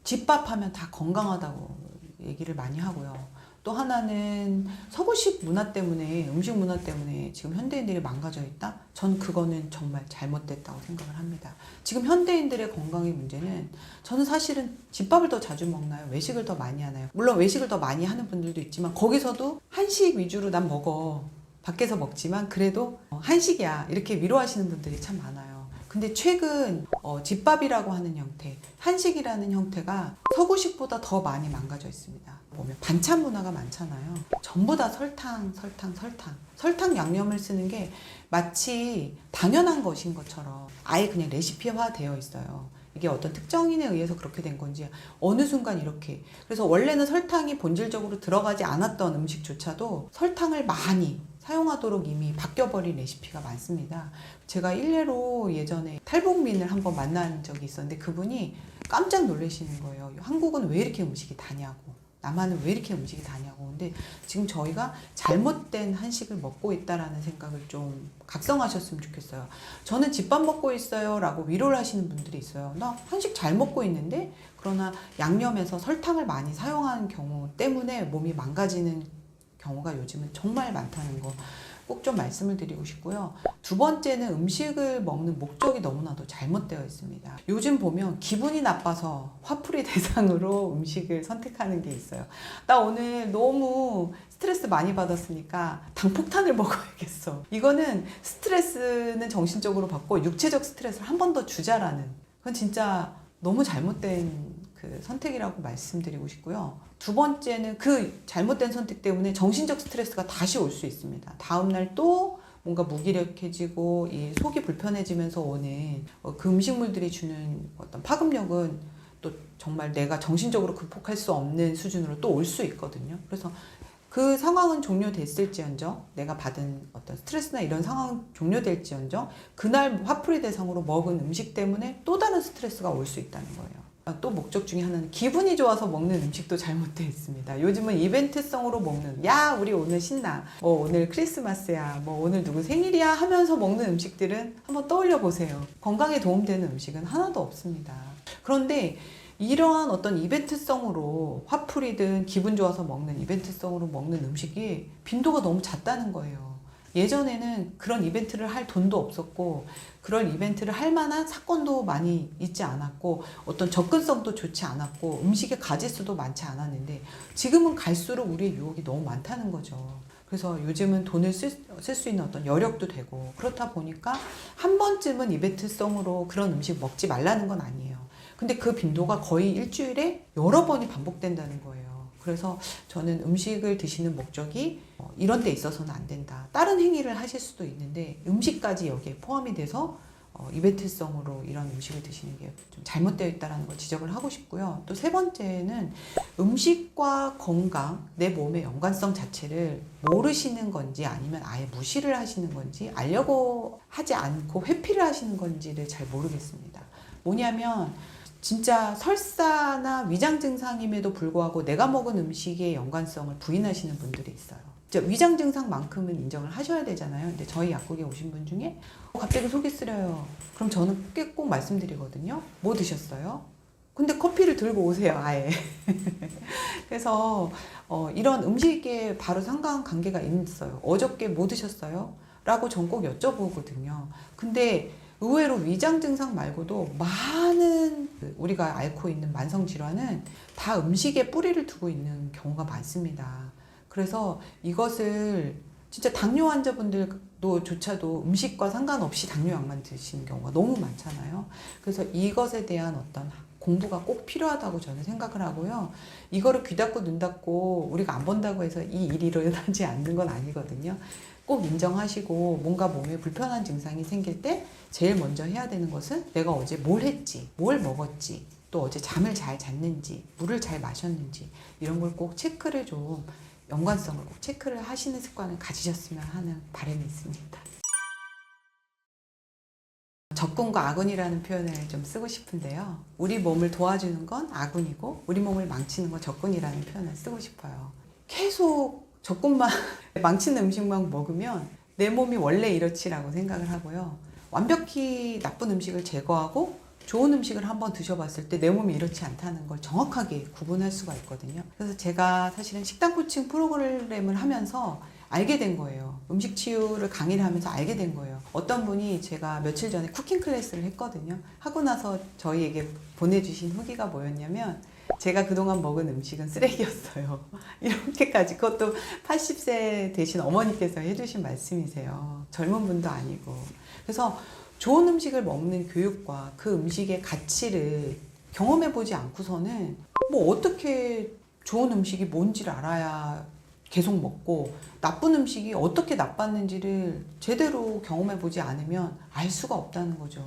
집밥하면 다 건강하다고 얘기를 많이 하고요. 또 하나는 서구식 문화 때문에, 음식 문화 때문에 지금 현대인들이 망가져 있다? 전 그거는 정말 잘못됐다고 생각을 합니다. 지금 현대인들의 건강의 문제는 저는 사실은 집밥을 더 자주 먹나요? 외식을 더 많이 하나요? 물론 외식을 더 많이 하는 분들도 있지만 거기서도 한식 위주로 난 먹어. 밖에서 먹지만 그래도 한식이야. 이렇게 위로하시는 분들이 참 많아요. 근데 최근 집밥이라고 하는 형태, 한식이라는 형태가 서구식보다 더 많이 망가져 있습니다. 보면 반찬 문화가 많잖아요. 전부 다 설탕. 설탕 양념을 쓰는 게 마치 당연한 것인 것처럼 아예 그냥 레시피화 되어 있어요. 이게 어떤 특정인에 의해서 그렇게 된 건지 어느 순간 이렇게. 그래서 원래는 설탕이 본질적으로 들어가지 않았던 음식조차도 설탕을 많이 사용하도록 이미 바뀌어버린 레시피가 많습니다. 제가 일례로 예전에 탈북민을 한번 만난 적이 있었는데 그분이 깜짝 놀라시는 거예요. 한국은 왜 이렇게 음식이 다냐고. 남한은 왜 이렇게 음식이 다냐고. 근데 지금 저희가 잘못된 한식을 먹고 있다라는 생각을 좀 각성하셨으면 좋겠어요. 저는 집밥 먹고 있어요 라고 위로를 하시는 분들이 있어요. 나 한식 잘 먹고 있는데, 그러나 양념에서 설탕을 많이 사용하는 경우 때문에 몸이 망가지는 경우가 요즘은 정말 많다는 거 꼭 좀 말씀을 드리고 싶고요. 두 번째는 음식을 먹는 목적이 너무나도 잘못되어 있습니다. 요즘 보면 기분이 나빠서 화풀이 대상으로 음식을 선택하는 게 있어요. 나 오늘 너무 스트레스 많이 받았으니까 당폭탄을 먹어야겠어. 이거는 스트레스는 정신적으로 받고 육체적 스트레스를 한 번 더 주자라는, 그건 진짜 너무 잘못된 그 선택이라고 말씀드리고 싶고요. 두 번째는 그 잘못된 선택 때문에 정신적 스트레스가 다시 올 수 있습니다. 다음날 또 뭔가 무기력해지고 이 속이 불편해지면서 오는 그 음식물들이 주는 어떤 파급력은 또 정말 내가 정신적으로 극복할 수 없는 수준으로 또 올 수 있거든요. 그래서 그 상황은 종료됐을지언정, 내가 받은 어떤 스트레스나 이런 상황 종료될지언정 그날 화풀이 대상으로 먹은 음식 때문에 또 다른 스트레스가 올 수 있다는 거예요. 또 목적 중에 하나는 기분이 좋아서 먹는 음식도 잘못되어 있습니다. 요즘은 이벤트성으로 먹는, 야 우리 오늘 신나, 오늘 크리스마스야, 오늘 누구 생일이야 하면서 먹는 음식들은 한번 떠올려 보세요. 건강에 도움되는 음식은 하나도 없습니다. 그런데 이러한 어떤 이벤트성으로 화풀이든 기분 좋아서 먹는 이벤트성으로 먹는 음식이 빈도가 너무 잦다는 거예요. 예전에는 그런 이벤트를 할 돈도 없었고 그런 이벤트를 할 만한 사건도 많이 있지 않았고 어떤 접근성도 좋지 않았고 음식의 가짓수도 많지 않았는데 지금은 갈수록 우리의 유혹이 너무 많다는 거죠. 그래서 요즘은 돈을 쓸 수 있는 어떤 여력도 되고 그렇다 보니까 한 번쯤은 이벤트성으로 그런 음식 먹지 말라는 건 아니에요. 근데 그 빈도가 거의 일주일에 여러 번이 반복된다는 거예요. 그래서 저는 음식을 드시는 목적이 이런 데 있어서는 안 된다. 다른 행위를 하실 수도 있는데 음식까지 여기에 포함이 돼서 이벤트성으로 이런 음식을 드시는 게 좀 잘못되어 있다는 걸 지적을 하고 싶고요. 또 세 번째는 음식과 건강, 내 몸의 연관성 자체를 모르시는 건지 아니면 아예 무시를 하시는 건지 알려고 하지 않고 회피를 하시는 건지를 잘 모르겠습니다. 뭐냐면 진짜 설사나 위장 증상임에도 불구하고 내가 먹은 음식의 연관성을 부인하시는 분들이 있어요. 위장 증상만큼은 인정을 하셔야 되잖아요. 근데 저희 약국에 오신 분 중에 갑자기 속이 쓰려요. 그럼 저는 꼭 말씀드리거든요. 뭐 드셨어요? 근데 커피를 들고 오세요, 아예. 그래서 이런 음식에 바로 상관관계가 있어요. 어저께 뭐 드셨어요? 라고 전 꼭 여쭤보거든요. 근데 의외로 위장 증상 말고도 많은 우리가 앓고 있는 만성 질환은 다 음식에 뿌리를 두고 있는 경우가 많습니다. 그래서 이것을 진짜 당뇨 환자분들도 조차도 음식과 상관없이 당뇨약만 드시는 경우가 너무 많잖아요. 그래서 이것에 대한 어떤 공부가 꼭 필요하다고 저는 생각을 하고요. 이거를 귀 닫고 눈 닫고 우리가 안 본다고 해서 이 일이 일어나지 않는 건 아니거든요. 꼭 인정하시고 뭔가 몸에 불편한 증상이 생길 때 제일 먼저 해야 되는 것은 내가 어제 뭘 했지, 뭘 먹었지, 또 어제 잠을 잘 잤는지, 물을 잘 마셨는지 이런 걸 꼭 체크를 좀 연관성을 꼭 체크를 하시는 습관을 가지셨으면 하는 바람이 있습니다. 적군과 아군이라는 표현을 좀 쓰고 싶은데요. 우리 몸을 도와주는 건 아군이고 우리 몸을 망치는 건 적군이라는 표현을 쓰고 싶어요. 계속 적군만 망치는 음식만 먹으면 내 몸이 원래 이렇지라고 생각을 하고요. 완벽히 나쁜 음식을 제거하고 좋은 음식을 한번 드셔봤을 때 내 몸이 이렇지 않다는 걸 정확하게 구분할 수가 있거든요. 그래서 제가 사실은 식단 코칭 프로그램을 하면서 알게 된 거예요. 음식 치유를 강의를 하면서 알게 된 거예요. 어떤 분이 제가 며칠 전에 쿠킹 클래스를 했거든요. 하고 나서 저희에게 보내주신 후기가 뭐였냐면 제가 그동안 먹은 음식은 쓰레기였어요. 이렇게까지, 그것도 80세 되신 어머니께서 해주신 말씀이세요. 젊은 분도 아니고. 그래서 좋은 음식을 먹는 교육과 그 음식의 가치를 경험해보지 않고서는 뭐 어떻게 좋은 음식이 뭔지를 알아야 계속 먹고 나쁜 음식이 어떻게 나빴는지를 제대로 경험해보지 않으면 알 수가 없다는 거죠.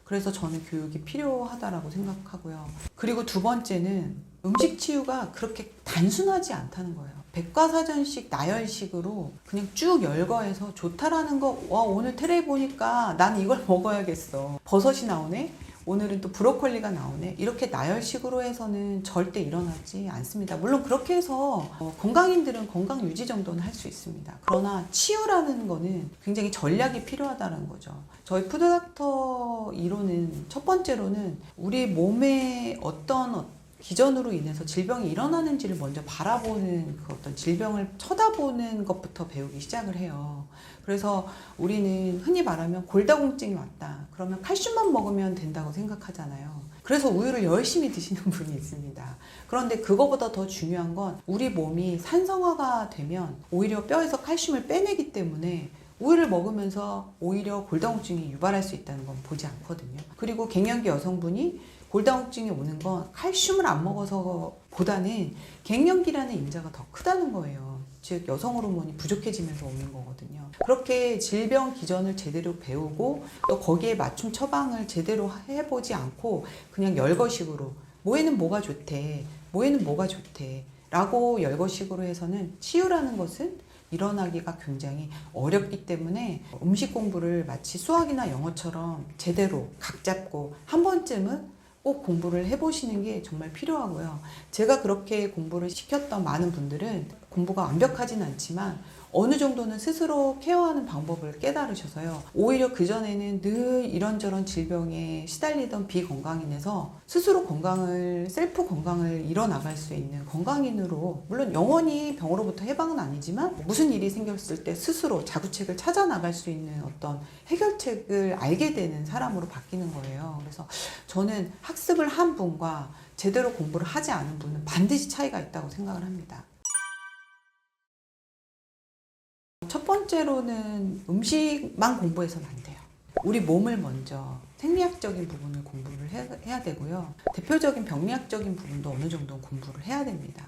그래서 저는 교육이 필요하다라고 생각하고요. 그리고 두 번째는 음식 치유가 그렇게 단순하지 않다는 거예요. 백과사전식 나열식으로 그냥 쭉 열거해서 좋다라는 거, 와 오늘 트레이 보니까 난 이걸 먹어야겠어. 버섯이 나오네? 오늘은 또 브로콜리가 나오네. 이렇게 나열식으로 해서는 절대 일어나지 않습니다. 물론 그렇게 해서 건강인들은 건강 유지 정도는 할 수 있습니다. 그러나 치유라는 거는 굉장히 전략이 필요하다는 거죠. 저희 푸드닥터 이론은 첫 번째로는 우리 몸에 어떤 기전으로 인해서 질병이 일어나는지를 먼저 바라보는 그 어떤 질병을 쳐다보는 것부터 배우기 시작을 해요. 그래서 우리는 흔히 말하면 골다공증이 왔다. 그러면 칼슘만 먹으면 된다고 생각하잖아요. 그래서 우유를 열심히 드시는 분이 있습니다. 그런데 그거보다 더 중요한 건 우리 몸이 산성화가 되면 오히려 뼈에서 칼슘을 빼내기 때문에 우유를 먹으면서 오히려 골다공증이 유발할 수 있다는 건 보지 않거든요. 그리고 갱년기 여성분이 골다공증이 오는 건 칼슘을 안 먹어서 보다는 갱년기라는 임자가 더 크다는 거예요. 즉 여성 호르몬이 부족해지면서 오는 거거든요. 그렇게 질병 기전을 제대로 배우고 또 거기에 맞춤 처방을 제대로 해보지 않고 그냥 열거식으로 뭐에는 뭐가 좋대, 뭐에는 뭐가 좋대 라고 열거식으로 해서는 치유라는 것은 일어나기가 굉장히 어렵기 때문에 음식 공부를 마치 수학이나 영어처럼 제대로 각 잡고 한 번쯤은 꼭 공부를 해보시는 게 정말 필요하고요. 제가 그렇게 공부를 시켰던 많은 분들은 공부가 완벽하진 않지만 어느 정도는 스스로 케어하는 방법을 깨달으셔서요. 오히려 그전에는 늘 이런저런 질병에 시달리던 비건강인에서 스스로 건강을, 셀프 건강을 이뤄나갈 수 있는 건강인으로, 물론 영원히 병으로부터 해방은 아니지만 무슨 일이 생겼을 때 스스로 자구책을 찾아 나갈 수 있는 어떤 해결책을 알게 되는 사람으로 바뀌는 거예요. 그래서 저는 학습을 한 분과 제대로 공부를 하지 않은 분은 반드시 차이가 있다고 생각을 합니다. 첫 번째로는 음식만 공부해서는 안 돼요. 우리 몸을 먼저 생리학적인 부분을 공부를 해야 되고요. 대표적인 병리학적인 부분도 어느 정도 공부를 해야 됩니다.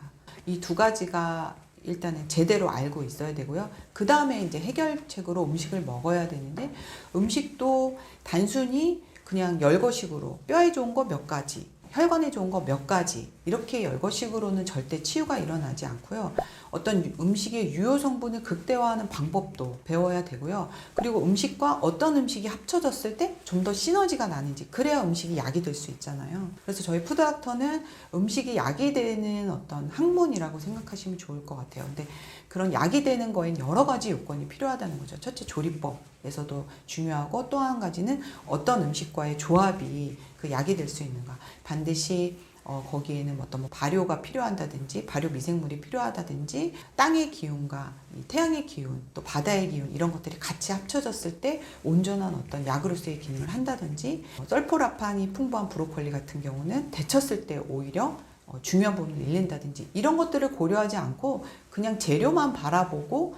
이 두 가지가 일단은 제대로 알고 있어야 되고요. 그 다음에 이제 해결책으로 음식을 먹어야 되는데 음식도 단순히 그냥 열거식으로 뼈에 좋은 거 몇 가지, 혈관에 좋은 거 몇 가지 이렇게 열거식으로는 절대 치유가 일어나지 않고요. 어떤 음식의 유효 성분을 극대화하는 방법도 배워야 되고요. 그리고 음식과 어떤 음식이 합쳐졌을 때 좀 더 시너지가 나는지, 그래야 음식이 약이 될 수 있잖아요. 그래서 저희 푸드닥터는 음식이 약이 되는 어떤 학문이라고 생각하시면 좋을 것 같아요. 근데 그런 약이 되는 거엔 여러 가지 요건이 필요하다는 거죠. 첫째, 조리법에서도 중요하고 또 한 가지는 어떤 음식과의 조합이 그 약이 될 수 있는가. 반드시 거기에는 어떤 발효가 필요한다든지 발효 미생물이 필요하다든지 땅의 기운과 태양의 기운 또 바다의 기운 이런 것들이 같이 합쳐졌을 때 온전한 어떤 약으로서의 기능을 한다든지 설포라판이 풍부한 브로콜리 같은 경우는 데쳤을 때 오히려 중요한 부분을 잃는다든지 이런 것들을 고려하지 않고 그냥 재료만 바라보고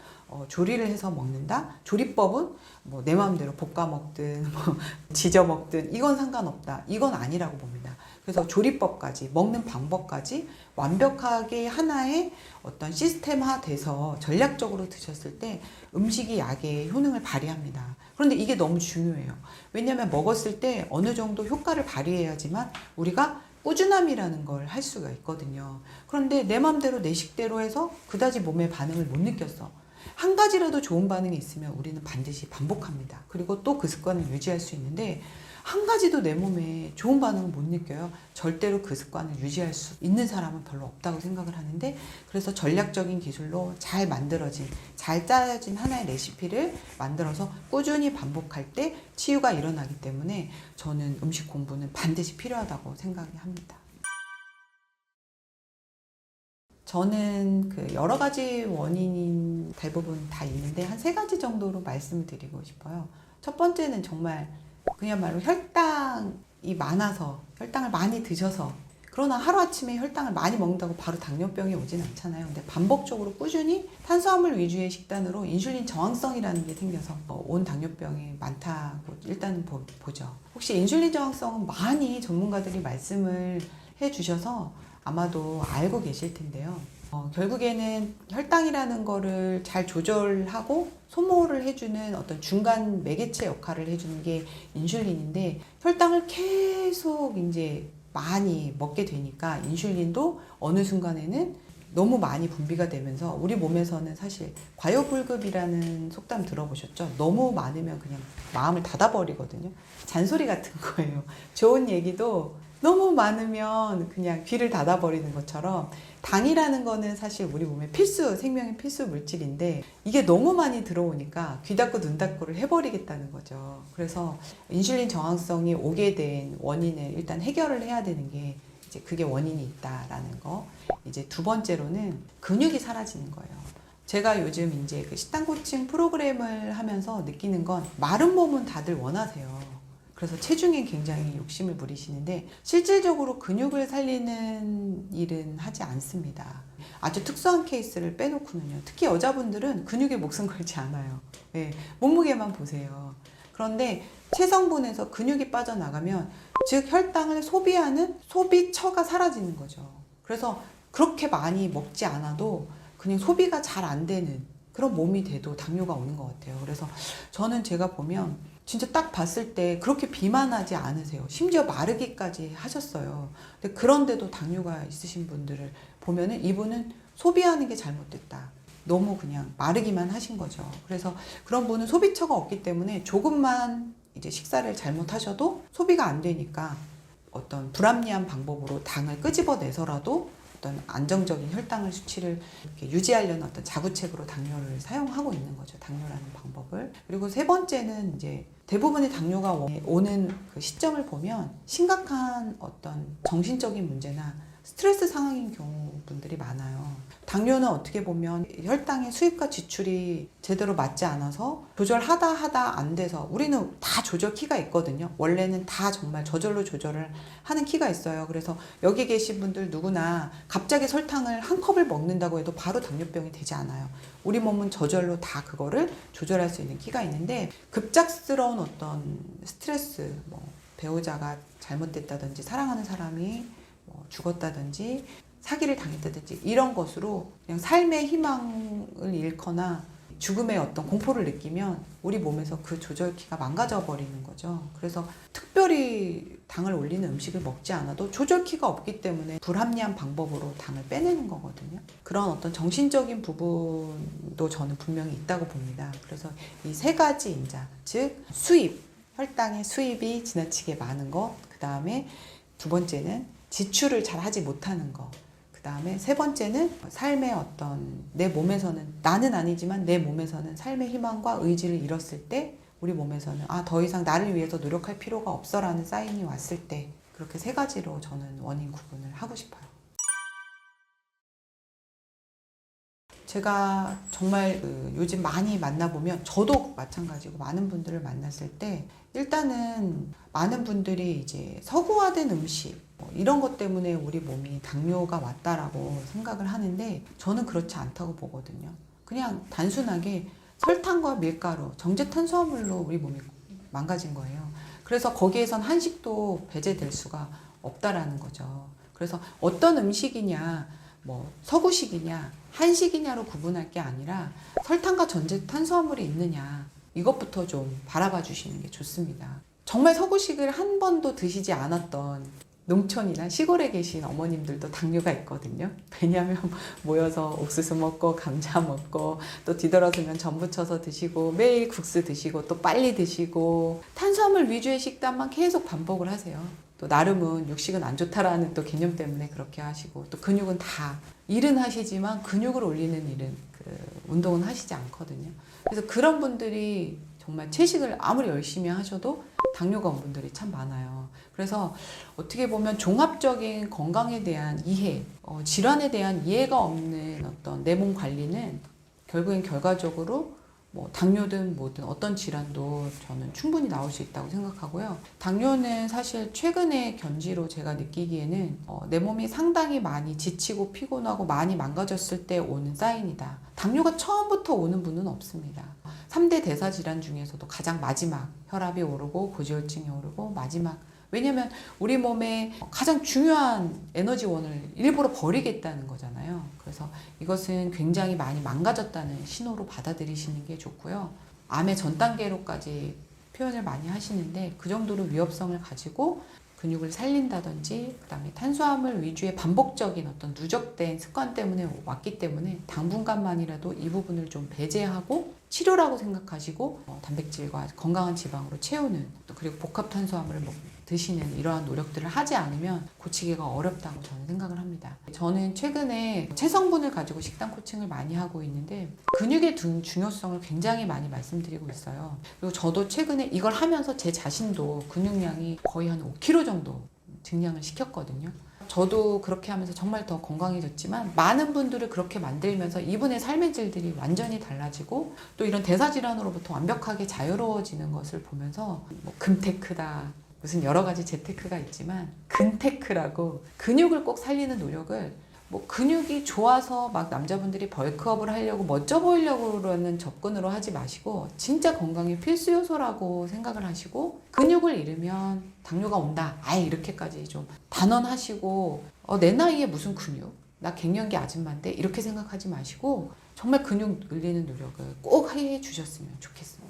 조리를 해서 먹는다? 조리법은 뭐 내 마음대로 볶아 먹든 뭐 지져 먹든 이건 상관없다. 이건 아니라고 봅니다. 그래서 조리법까지 먹는 방법까지 완벽하게 하나의 어떤 시스템화 돼서 전략적으로 드셨을 때 음식이 약의 효능을 발휘합니다. 그런데 이게 너무 중요해요. 왜냐하면 먹었을 때 어느 정도 효과를 발휘해야지만 우리가 꾸준함이라는 걸 할 수가 있거든요. 그런데 내 맘대로 내 식대로 해서 그다지 몸의 반응을 못 느꼈어. 한 가지라도 좋은 반응이 있으면 우리는 반드시 반복합니다. 그리고 또 그 습관을 유지할 수 있는데 한 가지도 내 몸에 좋은 반응을 못 느껴요. 절대로 그 습관을 유지할 수 있는 사람은 별로 없다고 생각을 하는데, 그래서 전략적인 기술로 잘 만들어진, 잘 짜여진 하나의 레시피를 만들어서 꾸준히 반복할 때 치유가 일어나기 때문에 저는 음식 공부는 반드시 필요하다고 생각이 합니다. 저는 그 여러 가지 원인이 대부분 다 있는데 한 3가지 정도로 말씀을 드리고 싶어요. 첫 번째는 정말 그야말로 혈당이 많아서, 혈당을 많이 드셔서, 그러나 하루아침에 혈당을 많이 먹는다고 바로 당뇨병이 오진 않잖아요. 근데 반복적으로 꾸준히 탄수화물 위주의 식단으로 인슐린 저항성이라는 게 생겨서 온 당뇨병이 많다고 일단은 보죠. 혹시 인슐린 저항성은 많이 전문가들이 말씀을 해주셔서 아마도 알고 계실 텐데요. 결국에는 혈당이라는 거를 잘 조절하고 소모를 해주는 어떤 중간 매개체 역할을 해주는 게 인슐린인데, 혈당을 계속 이제 많이 먹게 되니까 인슐린도 어느 순간에는 너무 많이 분비가 되면서 우리 몸에서는 사실 과요불급이라는 속담 들어보셨죠? 너무 많으면 그냥 마음을 닫아버리거든요. 잔소리 같은 거예요. 좋은 얘기도 너무 많으면 그냥 귀를 닫아버리는 것처럼 당이라는 거는 사실 우리 몸의 필수, 생명의 필수 물질인데 이게 너무 많이 들어오니까 귀 닫고 눈 닫고를 해버리겠다는 거죠. 그래서 인슐린 저항성이 오게 된 원인을 일단 해결을 해야 되는 게 이제 그게 원인이 있다라는 거. 이제 두 번째로는 근육이 사라지는 거예요. 제가 요즘 이제 그 식단 코칭 프로그램을 하면서 느끼는 건 마른 몸은 다들 원하세요. 그래서 체중에 굉장히 욕심을 부리시는데 실질적으로 근육을 살리는 일은 하지 않습니다. 아주 특수한 케이스를 빼놓고는요. 특히 여자분들은 근육에 목숨 걸지 않아요. 네, 몸무게만 보세요. 그런데 체성분에서 근육이 빠져나가면, 즉 혈당을 소비하는 소비처가 사라지는 거죠. 그래서 그렇게 많이 먹지 않아도 그냥 소비가 잘 안 되는 그런 몸이 돼도 당뇨가 오는 것 같아요. 그래서 저는 제가 보면 진짜 딱 봤을 때 그렇게 비만하지 않으세요. 심지어 마르기까지 하셨어요. 근데 그런데도 당뇨가 있으신 분들을 보면은 이분은 소비하는 게 잘못됐다. 너무 그냥 마르기만 하신 거죠. 그래서 그런 분은 소비처가 없기 때문에 조금만 이제 식사를 잘못하셔도 소비가 안 되니까 어떤 불합리한 방법으로 당을 끄집어내서라도 어떤 안정적인 혈당을 수치를 이렇게 유지하려는 어떤 자구책으로 당뇨를 사용하고 있는 거죠. 당뇨라는 방법을. 그리고 세 번째는 이제 대부분의 당뇨가 오는 그 시점을 보면 심각한 어떤 정신적인 문제나 스트레스 상황인 경우분들이 많아요. 당뇨는 어떻게 보면 혈당의 수입과 지출이 제대로 맞지 않아서 조절하다 안 돼서, 우리는 다 조절 키가 있거든요. 원래는 다 정말 저절로 조절을 하는 키가 있어요. 그래서 여기 계신 분들 누구나 갑자기 설탕을 한 컵을 먹는다고 해도 바로 당뇨병이 되지 않아요. 우리 몸은 저절로 다 그거를 조절할 수 있는 키가 있는데, 급작스러운 어떤 스트레스, 뭐 배우자가 잘못됐다든지 사랑하는 사람이 죽었다든지 사기를 당했다든지 이런 것으로 그냥 삶의 희망을 잃거나 죽음의 어떤 공포를 느끼면 우리 몸에서 그 조절키가 망가져 버리는 거죠. 그래서 특별히 당을 올리는 음식을 먹지 않아도 조절키가 없기 때문에 불합리한 방법으로 당을 빼내는 거거든요. 그런 어떤 정신적인 부분도 저는 분명히 있다고 봅니다. 그래서 이 3가지 인자, 즉 수입, 혈당의 수입이 지나치게 많은 것, 그 다음에 두 번째는 지출을 잘 하지 못하는 것, 그 다음에 세 번째는 삶의 어떤 내 몸에서는, 나는 아니지만 내 몸에서는 삶의 희망과 의지를 잃었을 때 우리 몸에서는 더 이상 나를 위해서 노력할 필요가 없어 라는 사인이 왔을 때, 그렇게 3가지로 저는 원인 구분을 하고 싶어요. 제가 정말 요즘 많이 만나보면, 저도 마찬가지고 많은 분들을 만났을 때 일단은 많은 분들이 이제 서구화된 음식 이런 것 때문에 우리 몸이 당뇨가 왔다라고 생각을 하는데 저는 그렇지 않다고 보거든요. 그냥 단순하게 설탕과 밀가루, 정제 탄수화물로 우리 몸이 망가진 거예요. 그래서 거기에선 한식도 배제될 수가 없다라는 거죠. 그래서 어떤 음식이냐, 뭐 서구식이냐, 한식이냐로 구분할 게 아니라 설탕과 전제 탄수화물이 있느냐, 이것부터 좀 바라봐 주시는 게 좋습니다. 정말 서구식을 한 번도 드시지 않았던 농촌이나 시골에 계신 어머님들도 당뇨가 있거든요. 왜냐하면 모여서 옥수수 먹고 감자 먹고 또 뒤돌아서면 전부 쳐서 드시고 매일 국수 드시고 또 빨리 드시고 탄수화물 위주의 식단만 계속 반복을 하세요. 또 나름은 육식은 안 좋다라는 또 개념 때문에 그렇게 하시고 또 근육은 다 일은 하시지만 근육을 올리는 일은 운동은 하시지 않거든요. 그래서 그런 분들이 정말 채식을 아무리 열심히 하셔도 당뇨가 온 분들이 참 많아요. 그래서 어떻게 보면 종합적인 건강에 대한 이해, 질환에 대한 이해가 없는 어떤 내 몸 관리는 결국엔 결과적으로 뭐 당뇨든 뭐든 어떤 질환도 저는 충분히 나올 수 있다고 생각하고요. 당뇨는 사실 최근의 견지로 제가 느끼기에는 내 몸이 상당히 많이 지치고 피곤하고 많이 망가졌을 때 오는 사인이다. 당뇨가 처음부터 오는 분은 없습니다. 3대 대사 질환 중에서도 가장 마지막 혈압이 오르고 고지혈증이 오르고 마지막, 왜냐면 우리 몸의 가장 중요한 에너지원을 일부러 버리겠다는 거잖아요. 그래서 이것은 굉장히 많이 망가졌다는 신호로 받아들이시는 게 좋고요. 암의 전 단계로까지 표현을 많이 하시는데 그 정도로 위협성을 가지고 근육을 살린다든지 그다음에 탄수화물 위주의 반복적인 어떤 누적된 습관 때문에 왔기 때문에 당분간만이라도 이 부분을 좀 배제하고 치료라고 생각하시고 단백질과 건강한 지방으로 채우는 또 그리고 복합 탄수화물을 드시는 이러한 노력들을 하지 않으면 고치기가 어렵다고 저는 생각을 합니다. 저는 최근에 체성분을 가지고 식단 코칭을 많이 하고 있는데 근육의 중요성을 굉장히 많이 말씀드리고 있어요. 그리고 저도 최근에 이걸 하면서 제 자신도 근육량이 거의 한 5kg 정도 증량을 시켰거든요. 저도 그렇게 하면서 정말 더 건강해졌지만 많은 분들을 그렇게 만들면서 이분의 삶의 질들이 완전히 달라지고 또 이런 대사질환으로부터 완벽하게 자유로워지는 것을 보면서 뭐 금테크다, 무슨 여러 가지 재테크가 있지만 근테크라고 근육을 꼭 살리는 노력을 뭐 근육이 좋아서 막 남자분들이 벌크업을 하려고 멋져 보이려고 그러는 접근으로 하지 마시고 진짜 건강의 필수 요소라고 생각을 하시고 근육을 잃으면 당뇨가 온다. 아예 이렇게까지 좀 단언하시고 내 나이에 무슨 근육? 나 갱년기 아줌마인데 이렇게 생각하지 마시고 정말 근육 늘리는 노력을 꼭 해 주셨으면 좋겠습니다.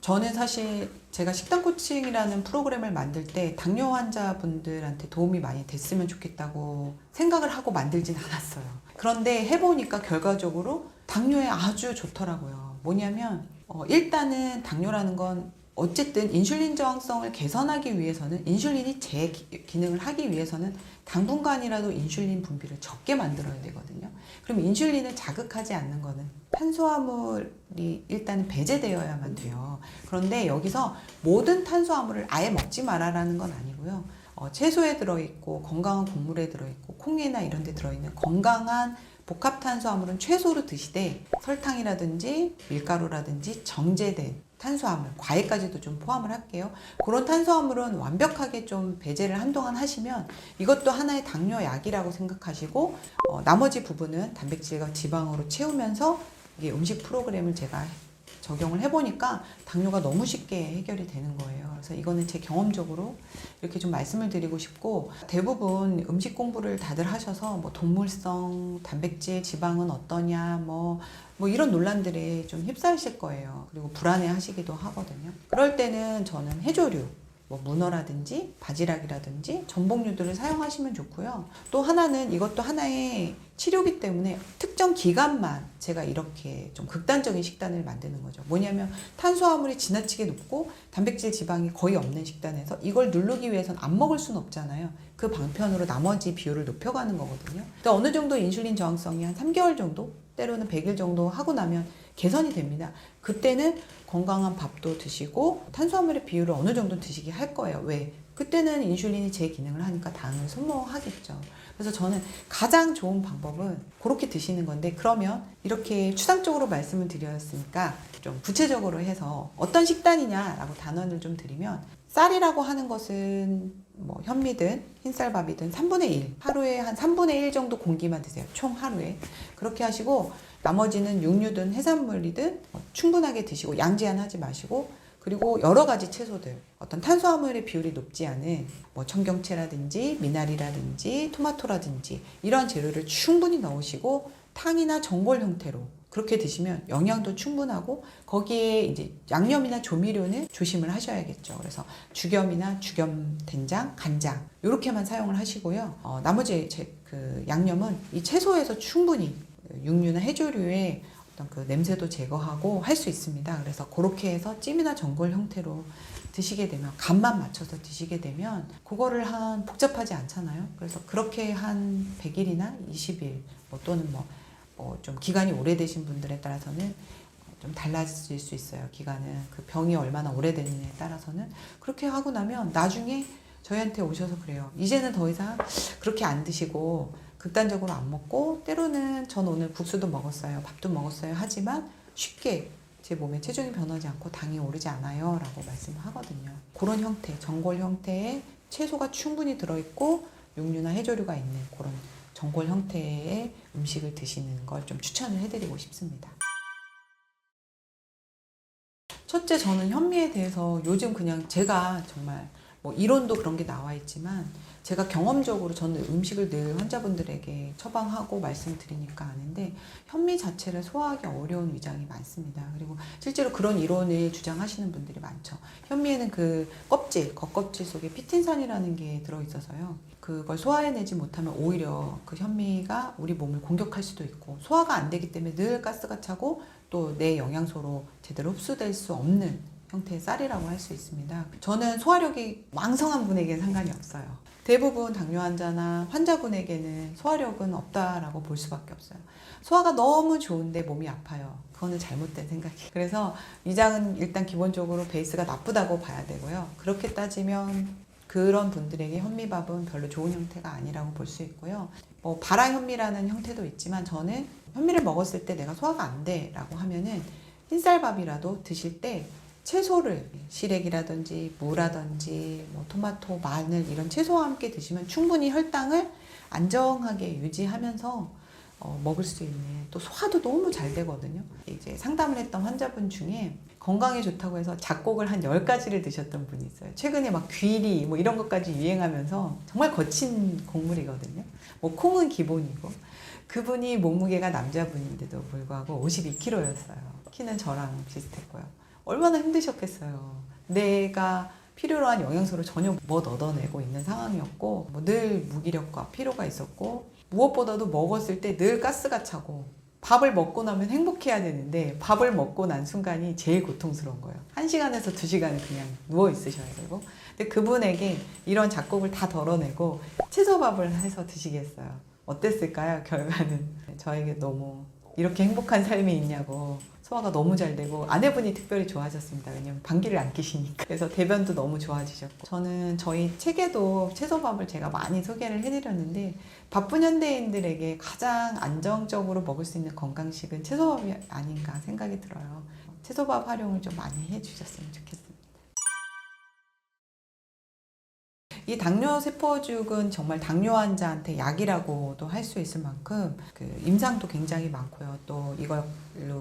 저는 사실 제가 식단 코칭이라는 프로그램을 만들 때 당뇨 환자분들한테 도움이 많이 됐으면 좋겠다고 생각을 하고 만들진 않았어요. 그런데 해보니까 결과적으로 당뇨에 아주 좋더라고요. 뭐냐면 일단은 당뇨라는 건 어쨌든 인슐린 저항성을 개선하기 위해서는 인슐린이 제 기능을 하기 위해서는 당분간이라도 인슐린 분비를 적게 만들어야 되거든요. 그럼 인슐린을 자극하지 않는 거는 탄수화물이 일단은 배제되어야만 돼요. 그런데 여기서 모든 탄수화물을 아예 먹지 말아라는 건 아니고요. 채소에 들어있고 건강한 곡물에 들어있고 콩이나 이런 데 들어있는 건강한 복합 탄수화물은 최소로 드시되 설탕이라든지 밀가루라든지 정제된 탄수화물, 과일까지도 좀 포함을 할게요. 그런 탄수화물은 완벽하게 좀 배제를 한동안 하시면 이것도 하나의 당뇨약이라고 생각하시고 나머지 부분은 단백질과 지방으로 채우면서 이게 음식 프로그램을 제가 적용을 해보니까 당뇨가 너무 쉽게 해결이 되는 거예요. 그래서 이거는 제 경험적으로 이렇게 좀 말씀을 드리고 싶고 대부분 음식 공부를 다들 하셔서 뭐 동물성, 단백질, 지방은 어떠냐 뭐 이런 논란들에 좀 휩싸이실 거예요. 그리고 불안해 하시기도 하거든요. 그럴 때는 저는 해조류, 뭐 문어라든지 바지락이라든지 전복류들을 사용하시면 좋고요. 또 하나는 이것도 하나의 치료기 때문에 특정 기간만 제가 이렇게 좀 극단적인 식단을 만드는 거죠. 뭐냐면 탄수화물이 지나치게 높고 단백질 지방이 거의 없는 식단에서 이걸 누르기 위해서는 안 먹을 수는 없잖아요. 그 방편으로 나머지 비율을 높여가는 거거든요. 그러니까 어느 정도 인슐린 저항성이 한 3개월 정도 때로는 100일 정도 하고 나면 개선이 됩니다. 그때는 건강한 밥도 드시고 탄수화물의 비율을 어느 정도 드시게 할 거예요. 왜? 그때는 인슐린이 제 기능을 하니까 당을 소모하겠죠. 그래서 저는 가장 좋은 방법은 그렇게 드시는 건데, 그러면 이렇게 추상적으로 말씀을 드렸으니까 좀 구체적으로 해서 어떤 식단이냐라고 단언을 좀 드리면, 쌀이라고 하는 것은 뭐 현미든 흰쌀밥이든 3분의 1, 하루에 한 3분의 1 정도 공기만 드세요. 총 하루에. 그렇게 하시고 나머지는 육류든 해산물이든 충분하게 드시고 양 제한하지 마시고, 그리고 여러 가지 채소들, 어떤 탄수화물의 비율이 높지 않은 뭐 청경채라든지 미나리라든지 토마토라든지 이런 재료를 충분히 넣으시고 탕이나 전골 형태로 그렇게 드시면 영양도 충분하고, 거기에 이제 양념이나 조미료는 조심을 하셔야겠죠. 그래서 죽염이나 죽염 된장, 간장 이렇게만 사용을 하시고요. 나머지 그 양념은 이 채소에서 충분히 육류나 해조류의 어떤 그 냄새도 제거하고 할 수 있습니다. 그래서 그렇게 해서 찜이나 전골 형태로 드시게 되면, 간만 맞춰서 드시게 되면 그거를 한 복잡하지 않잖아요. 그래서 그렇게 한 100일이나 20일 또는 좀 기간이 오래되신 분들에 따라서는 좀 달라질 수 있어요. 기간은 그 병이 얼마나 오래되느냐에 따라서는. 그렇게 하고 나면 나중에 저희한테 오셔서 그래요. 이제는 더 이상 그렇게 안 드시고 극단적으로 안 먹고, 때로는 전 오늘 국수도 먹었어요, 밥도 먹었어요 하지만 쉽게 제 몸에 체중이 변하지 않고 당이 오르지 않아요 라고 말씀을 하거든요. 그런 형태, 전골 형태의 채소가 충분히 들어있고 육류나 해조류가 있는 그런 전골 형태의 음식을 드시는 걸 좀 추천을 해드리고 싶습니다. 첫째, 저는 현미에 대해서 요즘 그냥 제가 정말 이론도 그런 게 나와 있지만, 제가 경험적으로 저는 음식을 늘 환자분들에게 처방하고 말씀드리니까 아는데, 현미 자체를 소화하기 어려운 위장이 많습니다. 그리고 실제로 그런 이론을 주장하시는 분들이 많죠. 현미에는 그 껍질, 겉껍질 속에 피틴산이라는 게 들어있어서요. 그걸 소화해내지 못하면 오히려 그 현미가 우리 몸을 공격할 수도 있고, 소화가 안 되기 때문에 늘 가스가 차고 또 내 영양소로 제대로 흡수될 수 없는 형태의 쌀이라고 할 수 있습니다. 저는 소화력이 왕성한 분에게는 상관이 없어요. 대부분 당뇨 환자나 환자분에게는 소화력은 없다라고 볼 수밖에 없어요. 소화가 너무 좋은데 몸이 아파요. 그거는 잘못된 생각이에요. 그래서 위장은 일단 기본적으로 베이스가 나쁘다고 봐야 되고요. 그렇게 따지면 그런 분들에게 현미밥은 별로 좋은 형태가 아니라고 볼 수 있고요. 발화현미라는 형태도 있지만, 저는 현미를 먹었을 때 내가 소화가 안 돼 라고 하면은 흰쌀밥이라도 드실 때 채소를, 시래기라든지 무라든지 토마토, 마늘 이런 채소와 함께 드시면 충분히 혈당을 안정하게 유지하면서 먹을 수 있는, 또 소화도 너무 잘 되거든요. 이제 상담을 했던 환자분 중에 건강에 좋다고 해서 잡곡을 한 10가지를 드셨던 분이 있어요. 최근에 막 귀리 이런 것까지 유행하면서 정말 거친 곡물이거든요. 콩은 기본이고, 그분이 몸무게가 남자분인데도 불구하고 52kg였어요. 키는 저랑 비슷했고요. 얼마나 힘드셨겠어요. 내가 필요로 한 영양소를 전혀 못 얻어내고 있는 상황이었고, 늘 무기력과 피로가 있었고, 무엇보다도 먹었을 때 늘 가스가 차고, 밥을 먹고 나면 행복해야 되는데 밥을 먹고 난 순간이 제일 고통스러운 거예요. 1시간에서 2시간을 그냥 누워 있으셔야 되고. 근데 그분에게 이런 잡곡을 다 덜어내고 채소밥을 해서 드시겠어요. 어땠을까요? 결과는 저에게 너무 이렇게 행복한 삶이 있냐고, 소화가 너무 잘 되고, 아내분이 특별히 좋아하셨습니다. 왜냐면 방귀를 안 뀌시니까. 그래서 대변도 너무 좋아지셨고. 저는 저희 책에도 채소밥을 제가 많이 소개를 해드렸는데, 바쁜 현대인들에게 가장 안정적으로 먹을 수 있는 건강식은 채소밥이 아닌가 생각이 들어요. 채소밥 활용을 좀 많이 해주셨으면 좋겠습니다. 이 당뇨세포죽은 정말 당뇨 환자한테 약이라고도 할 수 있을 만큼 그 임상도 굉장히 많고요. 또 이걸로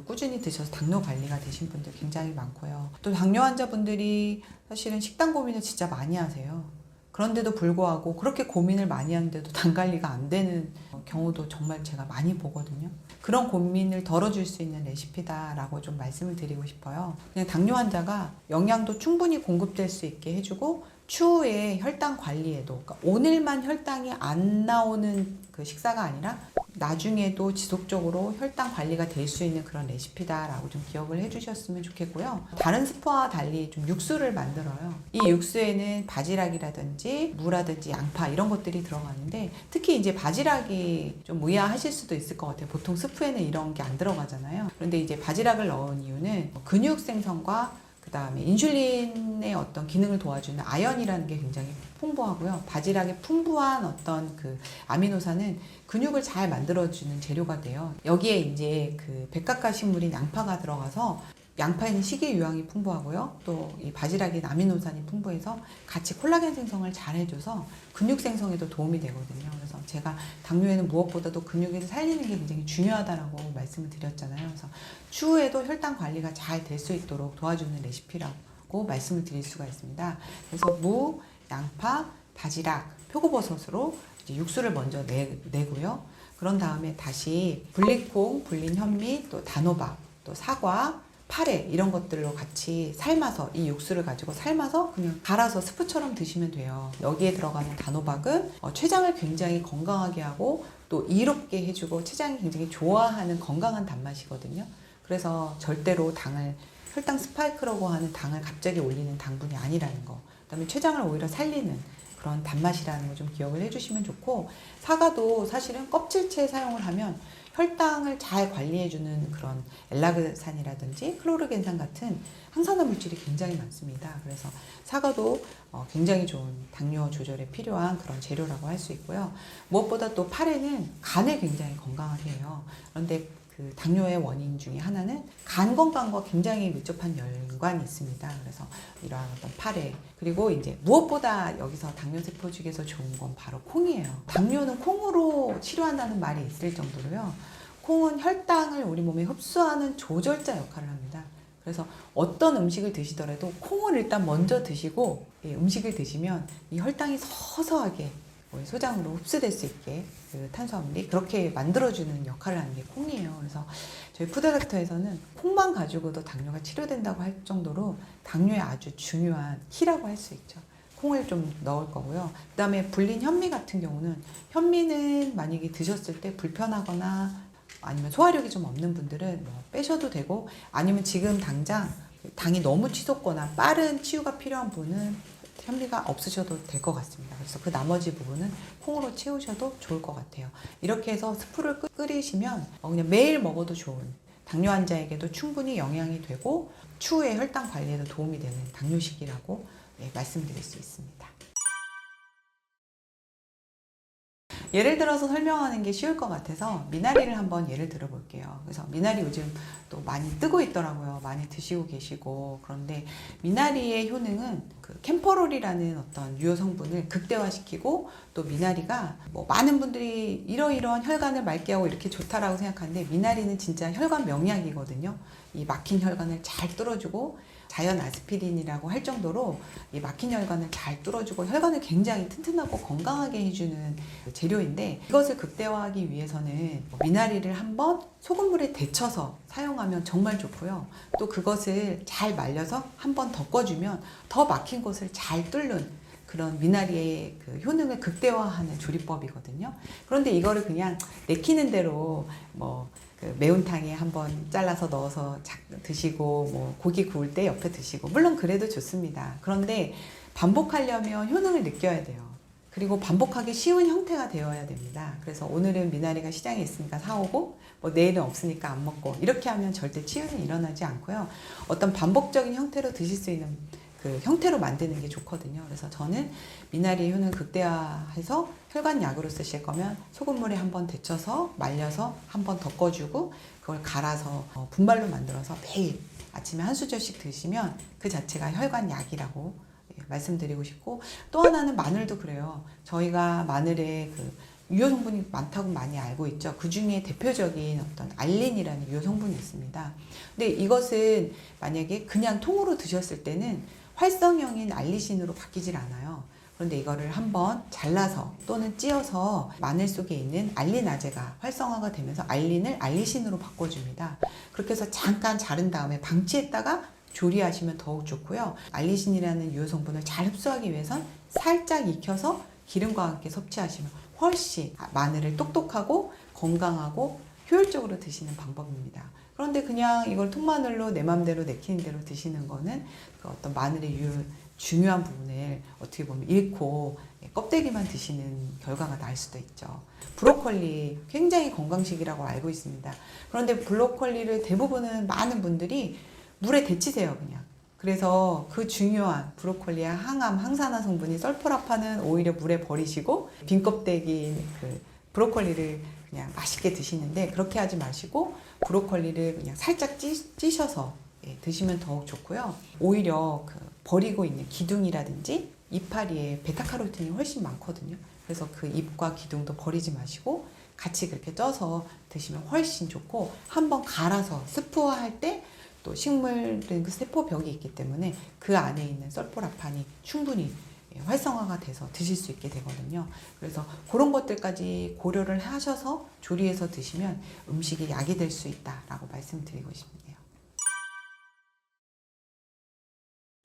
꾸준히 드셔서 당뇨 관리가 되신 분들 굉장히 많고요. 또 당뇨 환자분들이 사실은 식단 고민을 진짜 많이 하세요. 그런데도 불구하고 그렇게 고민을 많이 하는데도 당 관리가 안 되는 경우도 정말 제가 많이 보거든요. 그런 고민을 덜어줄 수 있는 레시피다라고 좀 말씀을 드리고 싶어요. 그냥 당뇨 환자가 영양도 충분히 공급될 수 있게 해주고, 추후에 혈당 관리에도, 그러니까 오늘만 혈당이 안 나오는 그 식사가 아니라 나중에도 지속적으로 혈당 관리가 될 수 있는 그런 레시피다라고 좀 기억을 해주셨으면 좋겠고요. 다른 스프와 달리 좀 육수를 만들어요. 이 육수에는 바지락이라든지 무라든지 양파 이런 것들이 들어가는데, 특히 이제 바지락이 좀 의아하실 수도 있을 것 같아요. 보통 스프에는 이런 게 안 들어가잖아요. 그런데 이제 바지락을 넣은 이유는 근육 생성과 그 그다음에 인슐린의 어떤 기능을 도와주는 아연이라는 게 굉장히 풍부하고요. 바지락의 풍부한 어떤 그 아미노산은 근육을 잘 만들어주는 재료가 돼요. 여기에 이제 그 백각과 식물인 양파가 들어가서 양파에는 식이유황이 풍부하고요. 또 이 바지락인 아미노산이 풍부해서 같이 콜라겐 생성을 잘 해줘서 근육 생성에도 도움이 되거든요. 그래서 제가 당뇨에는 무엇보다도 근육을 살리는 게 굉장히 중요하다라고 말씀을 드렸잖아요. 그래서 추후에도 혈당 관리가 잘 될 수 있도록 도와주는 레시피라고 말씀을 드릴 수가 있습니다. 그래서 무, 양파, 바지락, 표고버섯으로 이제 육수를 먼저 내고요. 그런 다음에 다시 불리콩, 불린 현미, 또 단호박, 또 사과, 파래 이런 것들로 같이 삶아서 이 육수를 가지고 삶아서 그냥 갈아서 스프처럼 드시면 돼요. 여기에 들어가는 단호박은 췌장을 굉장히 건강하게 하고 또 이롭게 해주고 췌장이 굉장히 좋아하는 건강한 단맛이거든요. 그래서 절대로 당을 혈당 스파이크라고 하는 당을 갑자기 올리는 당분이 아니라는 거. 그다음에 췌장을 오히려 살리는 그런 단맛이라는 거 좀 기억을 해주시면 좋고, 사과도 사실은 껍질째 사용을 하면 혈당을 잘 관리해주는 그런 엘라그산이라든지 클로르겐산 같은 항산화 물질이 굉장히 많습니다. 그래서 사과도 굉장히 좋은 당뇨 조절에 필요한 그런 재료라고 할 수 있고요. 무엇보다 또 파래는 간을 굉장히 건강하게 해요. 그런데 그 당뇨의 원인 중에 하나는 간 건강과 굉장히 밀접한 연관이 있습니다. 그래서 이러한 어떤 파래, 그리고 이제 무엇보다 여기서 당뇨세포 중에서 좋은 건 바로 콩이에요. 당뇨는 콩으로 치료한다는 말이 있을 정도로요. 콩은 혈당을 우리 몸에 흡수하는 조절자 역할을 합니다. 그래서 어떤 음식을 드시더라도 콩을 일단 먼저 드시고 음식을 드시면 이 혈당이 서서하게 소장으로 흡수될 수 있게 그 탄수화물이 그렇게 만들어주는 역할을 하는 게 콩이에요. 그래서 저희 푸드닥터에서는 콩만 가지고도 당뇨가 치료된다고 할 정도로 당뇨에 아주 중요한 키라고 할 수 있죠. 콩을 좀 넣을 거고요. 그 다음에 불린 현미 같은 경우는, 현미는 만약에 드셨을 때 불편하거나 아니면 소화력이 좀 없는 분들은 뭐 빼셔도 되고, 아니면 지금 당장 당이 너무 치솟거나 빠른 치유가 필요한 분은 현미가 없으셔도 될 것 같습니다. 그래서 그 나머지 부분은 콩으로 채우셔도 좋을 것 같아요. 이렇게 해서 스프를 끓이시면 그냥 매일 먹어도 좋은, 당뇨 환자에게도 충분히 영향이 되고 추후에 혈당 관리에도 도움이 되는 당뇨식이라고 말씀드릴 수 있습니다. 예를 들어서 설명하는 게 쉬울 것 같아서 미나리를 한번 예를 들어 볼게요. 그래서 미나리 요즘 또 많이 뜨고 있더라고요. 많이 드시고 계시고. 그런데 미나리의 효능은 그 캠퍼롤이라는 어떤 유효 성분을 극대화시키고, 또 미나리가 뭐 많은 분들이 이러이러한 혈관을 맑게 하고 이렇게 좋다라고 생각하는데, 미나리는 진짜 혈관 명약이거든요. 이 막힌 혈관을 잘 뚫어주고, 자연 아스피린이라고 할 정도로 이 막힌 혈관을 잘 뚫어주고 혈관을 굉장히 튼튼하고 건강하게 해주는 재료인데, 이것을 극대화하기 위해서는 미나리를 한번 소금물에 데쳐서 사용하면 정말 좋고요. 또 그것을 잘 말려서 한번 덮어주면 더 막힌 곳을 잘 뚫는 그런 미나리의 그 효능을 극대화하는 조리법이거든요. 그런데 이거를 그냥 내키는 대로 뭐 그 매운탕에 한번 잘라서 넣어서 드시고, 뭐 고기 구울 때 옆에 드시고, 물론 그래도 좋습니다. 그런데 반복하려면 효능을 느껴야 돼요. 그리고 반복하기 쉬운 형태가 되어야 됩니다. 그래서 오늘은 미나리가 시장에 있으니까 사오고, 뭐 내일은 없으니까 안 먹고, 이렇게 하면 절대 치유는 일어나지 않고요. 어떤 반복적인 형태로 드실 수 있는 그 형태로 만드는 게 좋거든요. 그래서 저는 미나리의 효능 극대화해서 혈관약으로 쓰실 거면 소금물에 한번 데쳐서 말려서 한번 덮어주고, 그걸 갈아서 분말로 만들어서 매일 아침에 한 수저씩 드시면 그 자체가 혈관약이라고 말씀드리고 싶고, 또 하나는 마늘도 그래요. 저희가 마늘에 그 유효 성분이 많다고 많이 알고 있죠. 그 중에 대표적인 어떤 알린이라는 유효 성분이 있습니다. 근데 이것은 만약에 그냥 통으로 드셨을 때는 활성형인 알리신으로 바뀌질 않아요. 그런데 이거를 한번 잘라서 또는 찧어서 마늘 속에 있는 알리나제가 활성화가 되면서 알린을 알리신으로 바꿔줍니다. 그렇게 해서 잠깐 자른 다음에 방치했다가 조리하시면 더욱 좋고요. 알리신이라는 유효 성분을 잘 흡수하기 위해선 살짝 익혀서 기름과 함께 섭취하시면 훨씬 마늘을 똑똑하고 건강하고 효율적으로 드시는 방법입니다. 그런데 그냥 이걸 통마늘로 내 맘대로 내키는 대로 드시는 거는 그 어떤 마늘의 중요한 부분을 어떻게 보면 잃고 껍데기만 드시는 결과가 날 수도 있죠. 브로콜리 굉장히 건강식이라고 알고 있습니다. 그런데 브로콜리를 대부분은 많은 분들이 물에 데치세요. 그래서 그 중요한 브로콜리의 항암, 항산화 성분이 설포라판은 오히려 물에 버리시고 빈 껍데기 그 브로콜리를 그냥 맛있게 드시는데 그렇게 하지 마시고 브로콜리를 그냥 살짝 찌셔서 드시면 더욱 좋고요. 오히려 그 버리고 있는 기둥이라든지 이파리에 베타카로틴이 훨씬 많거든요. 그래서 그 잎과 기둥도 버리지 마시고 같이 그렇게 쪄서 드시면 훨씬 좋고 한번 갈아서 스프화할 때 또 식물은 그 세포벽이 있기 때문에 그 안에 있는 설포라판이 충분히 활성화가 돼서 드실 수 있게 되거든요. 그래서 그런 것들까지 고려를 하셔서 조리해서 드시면 음식이 약이 될 수 있다라고 말씀드리고 싶네요.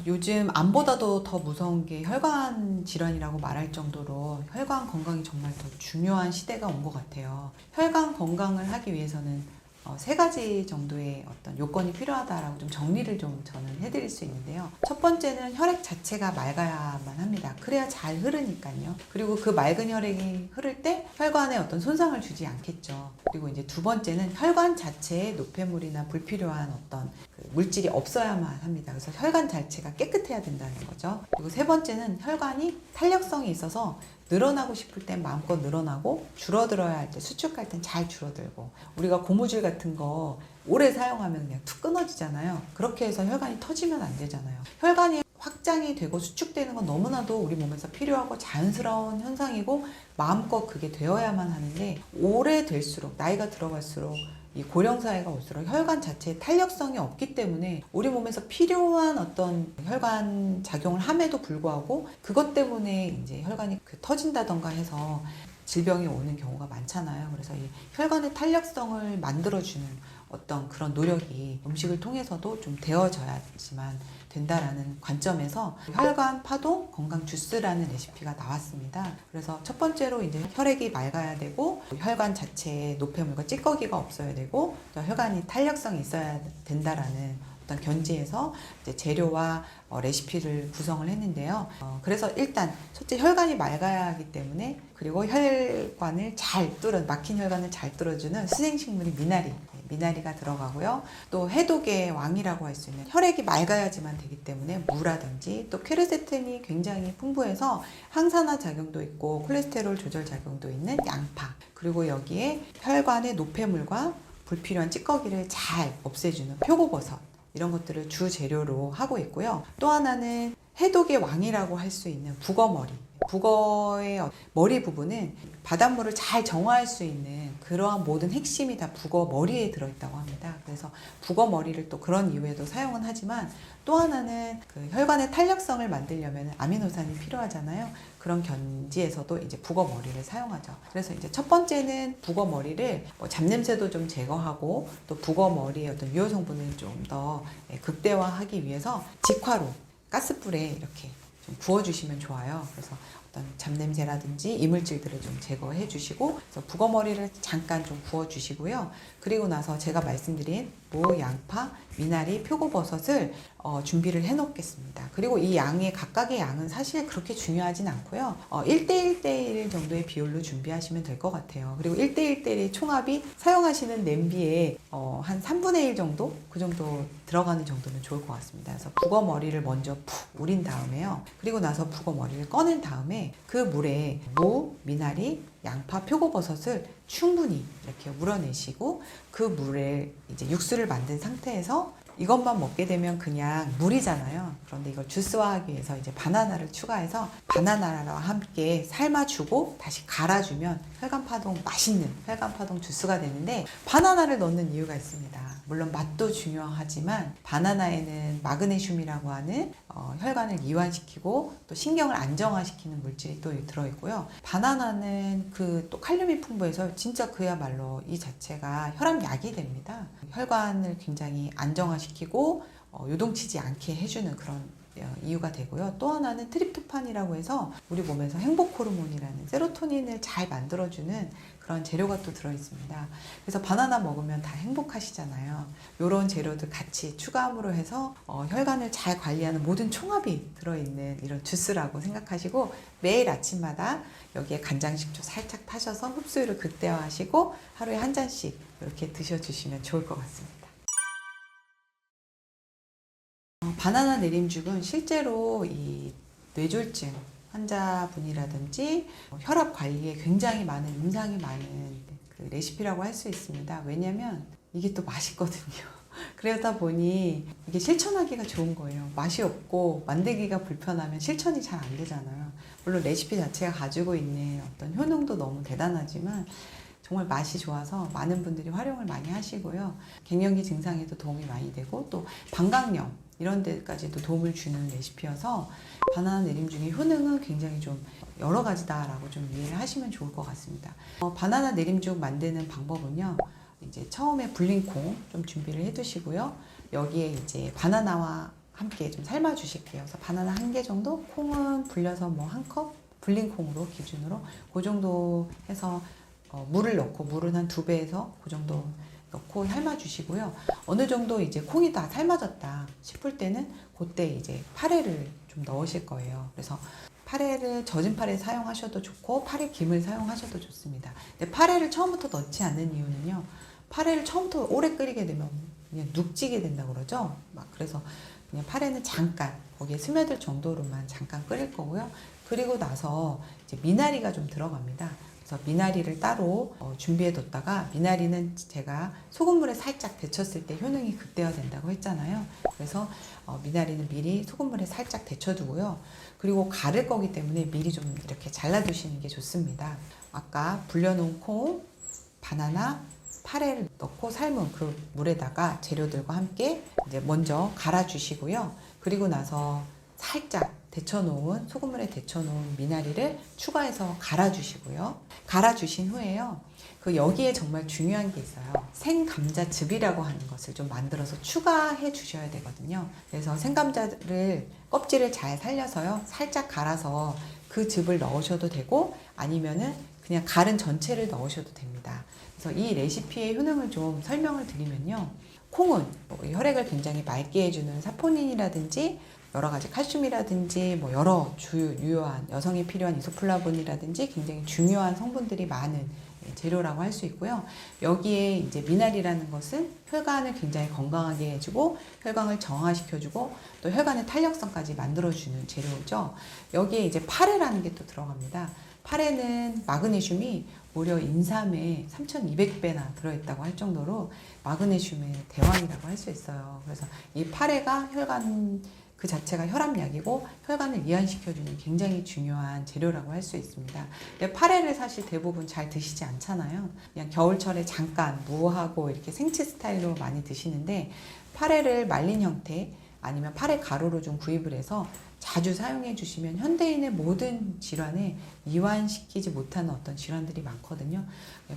요즘 암보다도 더 무서운 게 혈관 질환이라고 말할 정도로 혈관 건강이 정말 더 중요한 시대가 온 것 같아요. 혈관 건강을 하기 위해서는 3가지 정도의 어떤 요건이 필요하다라고 좀 정리를 좀 저는 해드릴 수 있는데요. 첫 번째는 혈액 자체가 맑아야만 합니다. 그래야 잘 흐르니까요. 그리고 그 맑은 혈액이 흐를 때 혈관에 어떤 손상을 주지 않겠죠. 그리고 이제 두 번째는 혈관 자체에 노폐물이나 불필요한 어떤 그 물질이 없어야만 합니다. 그래서 혈관 자체가 깨끗해야 된다는 거죠. 그리고 세 번째는 혈관이 탄력성이 있어서 늘어나고 싶을 땐 마음껏 늘어나고 줄어들어야 할 때 수축할 땐 잘 줄어들고 우리가 고무줄 같은 거 오래 사용하면 그냥 툭 끊어지잖아요. 그렇게 해서 혈관이 터지면 안 되잖아요. 혈관이 확장이 되고 수축되는 건 너무나도 우리 몸에서 필요하고 자연스러운 현상이고 마음껏 그게 되어야만 하는데 오래될수록 나이가 들어갈수록 이 고령사회가 올수록 혈관 자체에 탄력성이 없기 때문에 우리 몸에서 필요한 어떤 혈관 작용을 함에도 불구하고 그것 때문에 이제 혈관이 터진다던가 해서 질병이 오는 경우가 많잖아요. 그래서 이 혈관의 탄력성을 만들어주는 어떤 그런 노력이 음식을 통해서도 좀 되어져야지만 된다라는 관점에서 혈관 파동 건강 주스라는 레시피가 나왔습니다. 그래서 첫 번째로 이제 혈액이 맑아야 되고 혈관 자체에 노폐물과 찌꺼기가 없어야 되고 또 혈관이 탄력성이 있어야 된다라는 어떤 견지에서 이제 재료와 레시피를 구성을 했는데요. 그래서 일단 첫째 혈관이 맑아야 하기 때문에 그리고 혈관을 잘 뚫은 막힌 혈관을 잘 뚫어주는 수생식물이 미나리가 들어가고요. 또 해독의 왕이라고 할 수 있는 혈액이 맑아야지만 되기 때문에 무라든지 또 퀘르세틴이 굉장히 풍부해서 항산화 작용도 있고 콜레스테롤 조절 작용도 있는 양파 그리고 여기에 혈관의 노폐물과 불필요한 찌꺼기를 잘 없애주는 표고버섯 이런 것들을 주 재료로 하고 있고요. 또 하나는 해독의 왕이라고 할 수 있는 북어머리. 북어의 머리 부분은 바닷물을 잘 정화할 수 있는 그러한 모든 핵심이 다 북어 머리에 들어있다고 합니다. 그래서 북어 머리를 또 그런 이유에도 사용은 하지만 또 하나는 그 혈관의 탄력성을 만들려면 아미노산이 필요하잖아요. 그런 견지에서도 이제 북어 머리를 사용하죠. 그래서 이제 첫 번째는 북어 머리를 잡냄새도 좀 제거하고 또 북어 머리의 어떤 유효 성분을 좀 더 극대화하기 위해서 직화로 가스불에 이렇게 좀 구워주시면 좋아요. 그래서 어떤 잡냄새라든지 이물질들을 좀 제거해 주시고 그래서 북어머리를 잠깐 좀 구워 주시고요. 그리고 나서 제가 말씀드린 무, 양파, 미나리, 표고버섯을 준비를 해 놓겠습니다. 그리고 이 양의 각각의 양은 사실 그렇게 중요하진 않고요. 1대1대1 정도의 비율로 준비하시면 될 것 같아요. 그리고 1대1대1의 총합이 사용하시는 냄비에 한 3분의 1 정도? 그 정도 들어가는 정도면 좋을 것 같습니다. 그래서 북어머리를 먼저 푹 우린 다음에요. 그리고 나서 북어머리를 꺼낸 다음에 그 물에 무, 미나리, 양파, 표고버섯을 충분히 이렇게 우러내시고 그 물에 이제 육수를 만든 상태에서 이것만 먹게 되면 그냥 물이잖아요. 그런데 이걸 주스화하기 위해서 이제 바나나를 추가해서 바나나와 함께 삶아주고 다시 갈아주면 혈관파동 맛있는 혈관파동 주스가 되는데 바나나를 넣는 이유가 있습니다. 물론 맛도 중요하지만 바나나에는 마그네슘이라고 하는 혈관을 이완시키고 또 신경을 안정화시키는 물질이 또 들어있고요. 바나나는 그 또 칼륨이 풍부해서 진짜 그야말로 이 자체가 혈압약이 됩니다. 혈관을 굉장히 안정화시키고 요동치지 않게 해주는 그런 이유가 되고요. 또 하나는 트립토판이라고 해서 우리 몸에서 행복 호르몬이라는 세로토닌을 잘 만들어주는 그런 재료가 또 들어있습니다. 그래서 바나나 먹으면 다 행복하시잖아요. 이런 재료들 같이 추가함으로 해서 혈관을 잘 관리하는 모든 총합이 들어있는 이런 주스라고 생각하시고 매일 아침마다 여기에 간장식초 살짝 타셔서 흡수율을 극대화하시고 하루에 한 잔씩 이렇게 드셔주시면 좋을 것 같습니다. 바나나 내림죽은 실제로 이 뇌졸중 환자분이라든지 혈압 관리에 굉장히 많은 임상이 많은 그 레시피라고 할 수 있습니다. 왜냐면 이게 또 맛있거든요. 그러다 보니 이게 실천하기가 좋은 거예요. 맛이 없고 만들기가 불편하면 실천이 잘 안 되잖아요. 물론 레시피 자체가 가지고 있는 어떤 효능도 너무 대단하지만 정말 맛이 좋아서 많은 분들이 활용을 많이 하시고요. 갱년기 증상에도 도움이 많이 되고 또 방광염 이런 데까지도 도움을 주는 레시피여서 바나나 내림죽의 효능은 굉장히 좀 여러 가지다라고 좀 이해를 하시면 좋을 것 같습니다. 바나나 내림죽 만드는 방법은요. 이제 처음에 불린 콩 좀 준비를 해 두시고요. 여기에 이제 바나나와 함께 좀 삶아 주실게요. 그래서 바나나 1개 정도, 콩은 불려서 뭐 1컵, 불린 콩으로 기준으로 그 정도 해서 물을 넣고, 물은 한 2배에서 그 정도 넣고 삶아 주시고요. 어느 정도 이제 콩이 다 삶아졌다 싶을 때는 그때 이제 파래를 좀 넣으실 거예요. 그래서 파래를 젖은 파래 사용하셔도 좋고 파래 김을 사용하셔도 좋습니다. 근데 파래를 처음부터 넣지 않는 이유는요. 파래를 처음부터 오래 끓이게 되면 그냥 눅지게 된다고 그러죠. 막 그래서 그냥 파래는 잠깐 거기에 스며들 정도로만 잠깐 끓일 거고요. 그리고 나서 이제 미나리가 좀 들어갑니다. 그래서 미나리를 따로 준비해 뒀다가, 미나리는 제가 소금물에 살짝 데쳤을 때 효능이 극대화된다고 했잖아요. 그래서 미나리는 미리 소금물에 살짝 데쳐두고요. 그리고 가를 거기 때문에 미리 좀 이렇게 잘라두시는 게 좋습니다. 아까 불려놓은 콩, 바나나, 파래를 넣고 삶은 그 물에다가 재료들과 함께 이제 먼저 갈아주시고요. 그리고 나서 살짝 데쳐놓은, 소금물에 데쳐놓은 미나리를 추가해서 갈아주시고요. 갈아주신 후에요. 그 여기에 정말 중요한 게 있어요. 생감자즙이라고 하는 것을 좀 만들어서 추가해 주셔야 되거든요. 그래서 생감자를 껍질을 잘 살려서요. 살짝 갈아서 그 즙을 넣으셔도 되고 아니면은 그냥 갈은 전체를 넣으셔도 됩니다. 그래서 이 레시피의 효능을 좀 설명을 드리면요. 콩은 혈액을 굉장히 맑게 해주는 사포닌이라든지 여러 가지 칼슘이라든지 뭐 여러 유효한 여성이 필요한 이소플라본이라든지 굉장히 중요한 성분들이 많은 재료라고 할 수 있고요. 여기에 이제 미나리라는 것은 혈관을 굉장히 건강하게 해주고 혈관을 정화시켜주고 또 혈관의 탄력성까지 만들어주는 재료죠. 여기에 이제 파래라는 게 또 들어갑니다. 파래는 마그네슘이 무려 인삼에 3200배나 들어있다고 할 정도로 마그네슘의 대왕이라고 할 수 있어요. 그래서 이 파래가 혈관 그 자체가 혈압약이고 혈관을 이완시켜주는 굉장히 중요한 재료라고 할 수 있습니다. 근데 파래를 사실 대부분 잘 드시지 않잖아요. 그냥 겨울철에 잠깐 무하고 이렇게 생채 스타일로 많이 드시는데 파래를 말린 형태 아니면 파래 가루로 좀 구입을 해서 자주 사용해 주시면 현대인의 모든 질환에 이완시키지 못하는 어떤 질환들이 많거든요.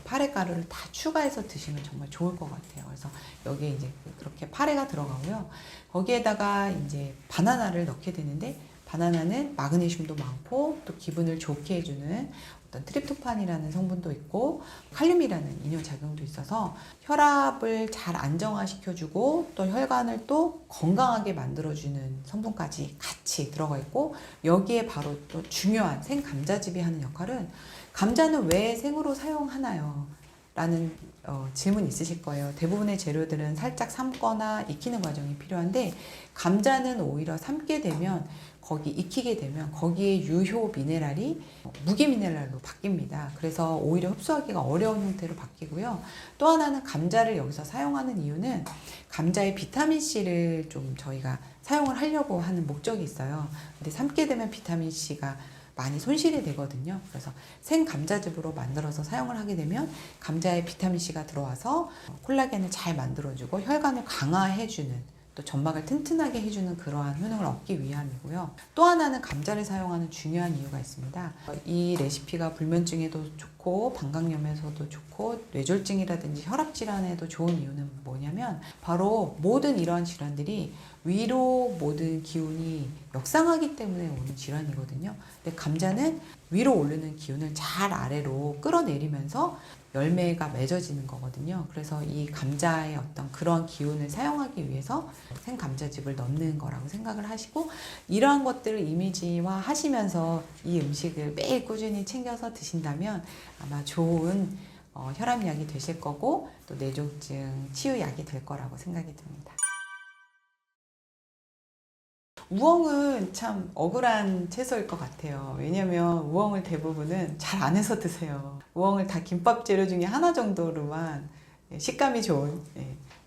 파래 가루를 다 추가해서 드시면 정말 좋을 것 같아요. 그래서 여기에 이제 그렇게 파래가 들어가고요. 거기에다가 이제 바나나를 넣게 되는데 바나나는 마그네슘도 많고 또 기분을 좋게 해주는 어떤 트립토판이라는 성분도 있고 칼륨이라는 이뇨작용도 있어서 혈압을 잘 안정화시켜주고 또 혈관을 또 건강하게 만들어주는 성분까지 같이 들어가 있고 여기에 바로 또 중요한 생감자즙이 하는 역할은 감자는 왜 생으로 사용하나요? 라는 질문 있으실 거예요. 대부분의 재료들은 살짝 삶거나 익히는 과정이 필요한데 감자는 오히려 삶게 되면 익히게 되면 거기에 유효 미네랄이 무기 미네랄로 바뀝니다. 그래서 오히려 흡수하기가 어려운 형태로 바뀌고요. 또 하나는 감자를 여기서 사용하는 이유는 감자의 비타민C를 좀 저희가 사용을 하려고 하는 목적이 있어요. 근데 삶게 되면 비타민C가 많이 손실이 되거든요. 그래서 생감자즙으로 만들어서 사용을 하게 되면 감자에 비타민C가 들어와서 콜라겐을 잘 만들어주고 혈관을 강화해주는 또 점막을 튼튼하게 해주는 그러한 효능을 얻기 위함이고요. 또 하나는 감자를 사용하는 중요한 이유가 있습니다. 이 레시피가 불면증에도 좋고 방광염에서도 좋고 뇌졸중이라든지 혈압질환에도 좋은 이유는 뭐냐면 바로 모든 이러한 질환들이 위로 모든 기운이 역상하기 때문에 오는 질환이거든요. 근데 감자는 위로 오르는 기운을 잘 아래로 끌어내리면서 열매가 맺어지는 거거든요. 그래서 이 감자의 어떤 그런 기운을 사용하기 위해서 생감자즙을 넣는 거라고 생각을 하시고 이러한 것들을 이미지화 하시면서 이 음식을 매일 꾸준히 챙겨서 드신다면 아마 좋은 혈압약이 되실 거고 또 뇌졸중 치유약이 될 거라고 생각이 듭니다. 우엉은 참 억울한 채소일 것 같아요. 왜냐면 우엉을 대부분은 잘 안 해서 드세요. 우엉을 다 김밥 재료 중에 하나 정도로만 식감이 좋은,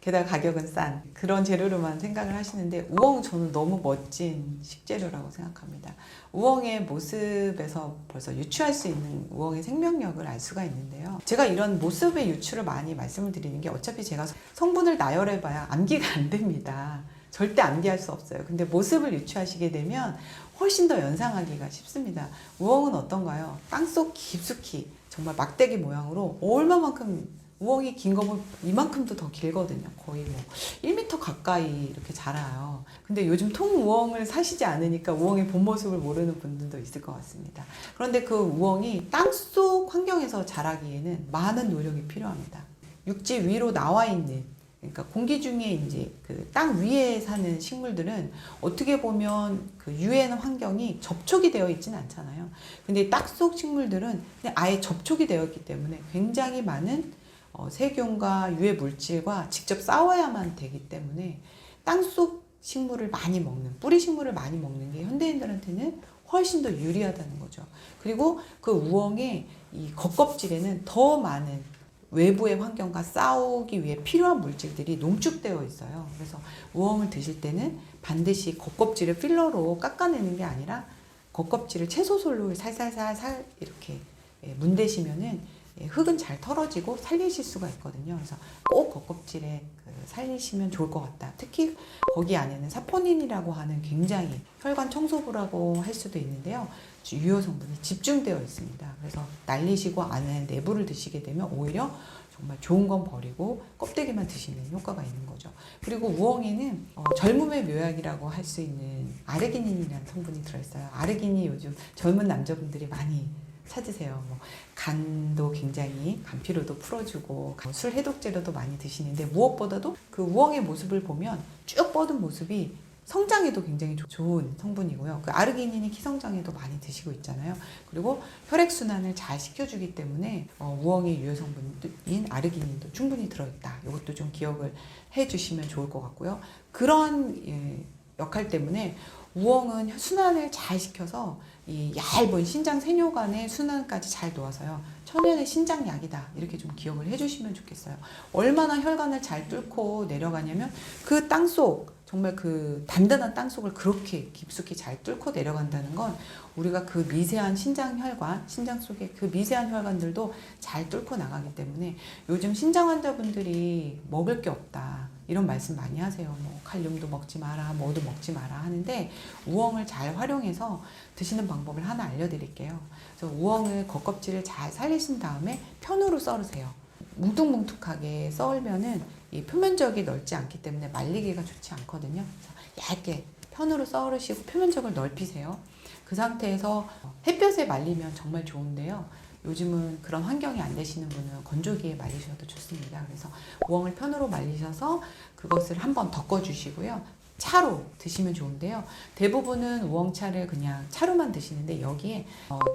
게다가 가격은 싼 그런 재료로만 생각을 하시는데, 우엉 저는 너무 멋진 식재료라고 생각합니다. 우엉의 모습에서 벌써 유추할 수 있는 우엉의 생명력을 알 수가 있는데요. 제가 이런 모습의 유추를 많이 말씀을 드리는 게, 어차피 제가 성분을 나열해봐야 암기가 안 됩니다. 절대 암기할 수 없어요. 근데 모습을 유추하시게 되면 훨씬 더 연상하기가 쉽습니다. 우엉은 어떤가요? 땅속 깊숙이 정말 막대기 모양으로, 얼마만큼 우엉이 긴 거 보면 이만큼도 더 길거든요. 거의 뭐 1m 가까이 이렇게 자라요. 근데 요즘 통우엉을 사시지 않으니까 우엉의 본 모습을 모르는 분들도 있을 것 같습니다. 그런데 그 우엉이 땅속 환경에서 자라기에는 많은 노력이 필요합니다. 육지 위로 나와 있는, 그러니까 공기 중에 이제 그 땅 위에 사는 식물들은 어떻게 보면 그 유해한 환경이 접촉이 되어 있지는 않잖아요. 근데 땅속 식물들은 그냥 아예 접촉이 되어 있기 때문에 굉장히 많은 세균과 유해 물질과 직접 싸워야만 되기 때문에 땅속 식물을 많이 먹는, 뿌리 식물을 많이 먹는 게 현대인들한테는 훨씬 더 유리하다는 거죠. 그리고 그 우엉의 이 겉껍질에는 더 많은 외부의 환경과 싸우기 위해 필요한 물질들이 농축되어 있어요. 그래서 우엉을 드실 때는 반드시 겉껍질을 필러로 깎아내는 게 아니라 겉껍질을 채소솔로 살살살살 이렇게 문대시면은 흙은 잘 털어지고 살리실 수가 있거든요. 그래서 꼭 겉껍질에 살리시면 좋을 것 같다. 특히 거기 안에는 사포닌이라고 하는 굉장히 혈관 청소부라고 할 수도 있는데요. 유효 성분이 집중되어 있습니다. 그래서 날리시고 안에 내부를 드시게 되면 오히려 정말 좋은 건 버리고 껍데기만 드시는 효과가 있는 거죠. 그리고 우엉에는 젊음의 묘약이라고 할 수 있는 아르기닌이라는 성분이 들어있어요. 아르기닌이 요즘 젊은 남자분들이 많이 찾으세요. 뭐 간도 굉장히, 간피로도 풀어주고 술 해독제로도 많이 드시는데, 무엇보다도 그 우엉의 모습을 보면 쭉 뻗은 모습이 성장에도 굉장히 좋은 성분이고요. 그 아르기닌이 키 성장에도 많이 드시고 있잖아요. 그리고 혈액순환을 잘 시켜주기 때문에 우엉의 유효 성분인 아르기닌도 충분히 들어있다. 이것도 좀 기억을 해주시면 좋을 것 같고요. 그런 역할 때문에 우엉은 순환을 잘 시켜서 이 얇은 신장 세뇨관의 순환까지 잘 도와서요, 천연의 신장약이다, 이렇게 좀 기억을 해주시면 좋겠어요. 얼마나 혈관을 잘 뚫고 내려가냐면, 그 땅속, 정말 그 단단한 땅속을 그렇게 깊숙이 잘 뚫고 내려간다는 건, 우리가 그 미세한 신장 혈관, 신장 속의 그 미세한 혈관들도 잘 뚫고 나가기 때문에 요즘 신장 환자분들이 먹을 게 없다, 이런 말씀 많이 하세요. 뭐 칼륨도 먹지 마라, 뭐도 먹지 마라 하는데, 우엉을 잘 활용해서 드시는 방법을 하나 알려드릴게요. 그래서 우엉을 겉껍질을 잘 살리신 다음에 편으로 썰으세요. 뭉툭뭉툭하게 썰면은 이 표면적이 넓지 않기 때문에 말리기가 좋지 않거든요. 그래서 얇게 편으로 썰으시고 표면적을 넓히세요. 그 상태에서 햇볕에 말리면 정말 좋은데요. 요즘은 그런 환경이 안 되시는 분은 건조기에 말리셔도 좋습니다. 그래서 우엉을 편으로 말리셔서 그것을 한번 덮어주시고요. 차로 드시면 좋은데요. 대부분은 우엉차를 그냥 차로만 드시는데, 여기에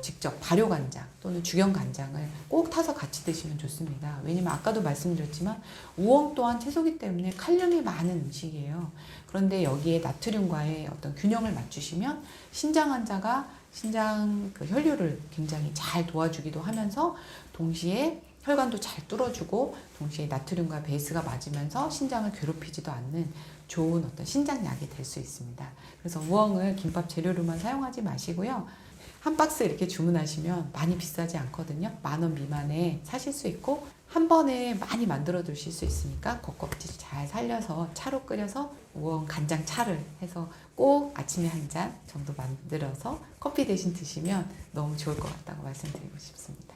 직접 발효간장 또는 죽연간장을 꼭 타서 같이 드시면 좋습니다. 왜냐면 아까도 말씀드렸지만 우엉 또한 채소기 때문에 칼륨이 많은 음식이에요. 그런데 여기에 나트륨과의 어떤 균형을 맞추시면 신장 환자가 신장 그 혈류를 굉장히 잘 도와주기도 하면서, 동시에 혈관도 잘 뚫어주고, 동시에 나트륨과 베이스가 맞으면서 신장을 괴롭히지도 않는 좋은 어떤 신장약이 될 수 있습니다. 그래서 우엉을 김밥 재료로만 사용하지 마시고요. 한 박스 이렇게 주문하시면 많이 비싸지 않거든요. 10,000원 미만에 사실 수 있고, 한 번에 많이 만들어 두실 수 있으니까 겉껍질 잘 살려서 차로 끓여서 우엉 간장 차를 해서 꼭 아침에 한 잔 정도 만들어서 커피 대신 드시면 너무 좋을 것 같다고 말씀드리고 싶습니다.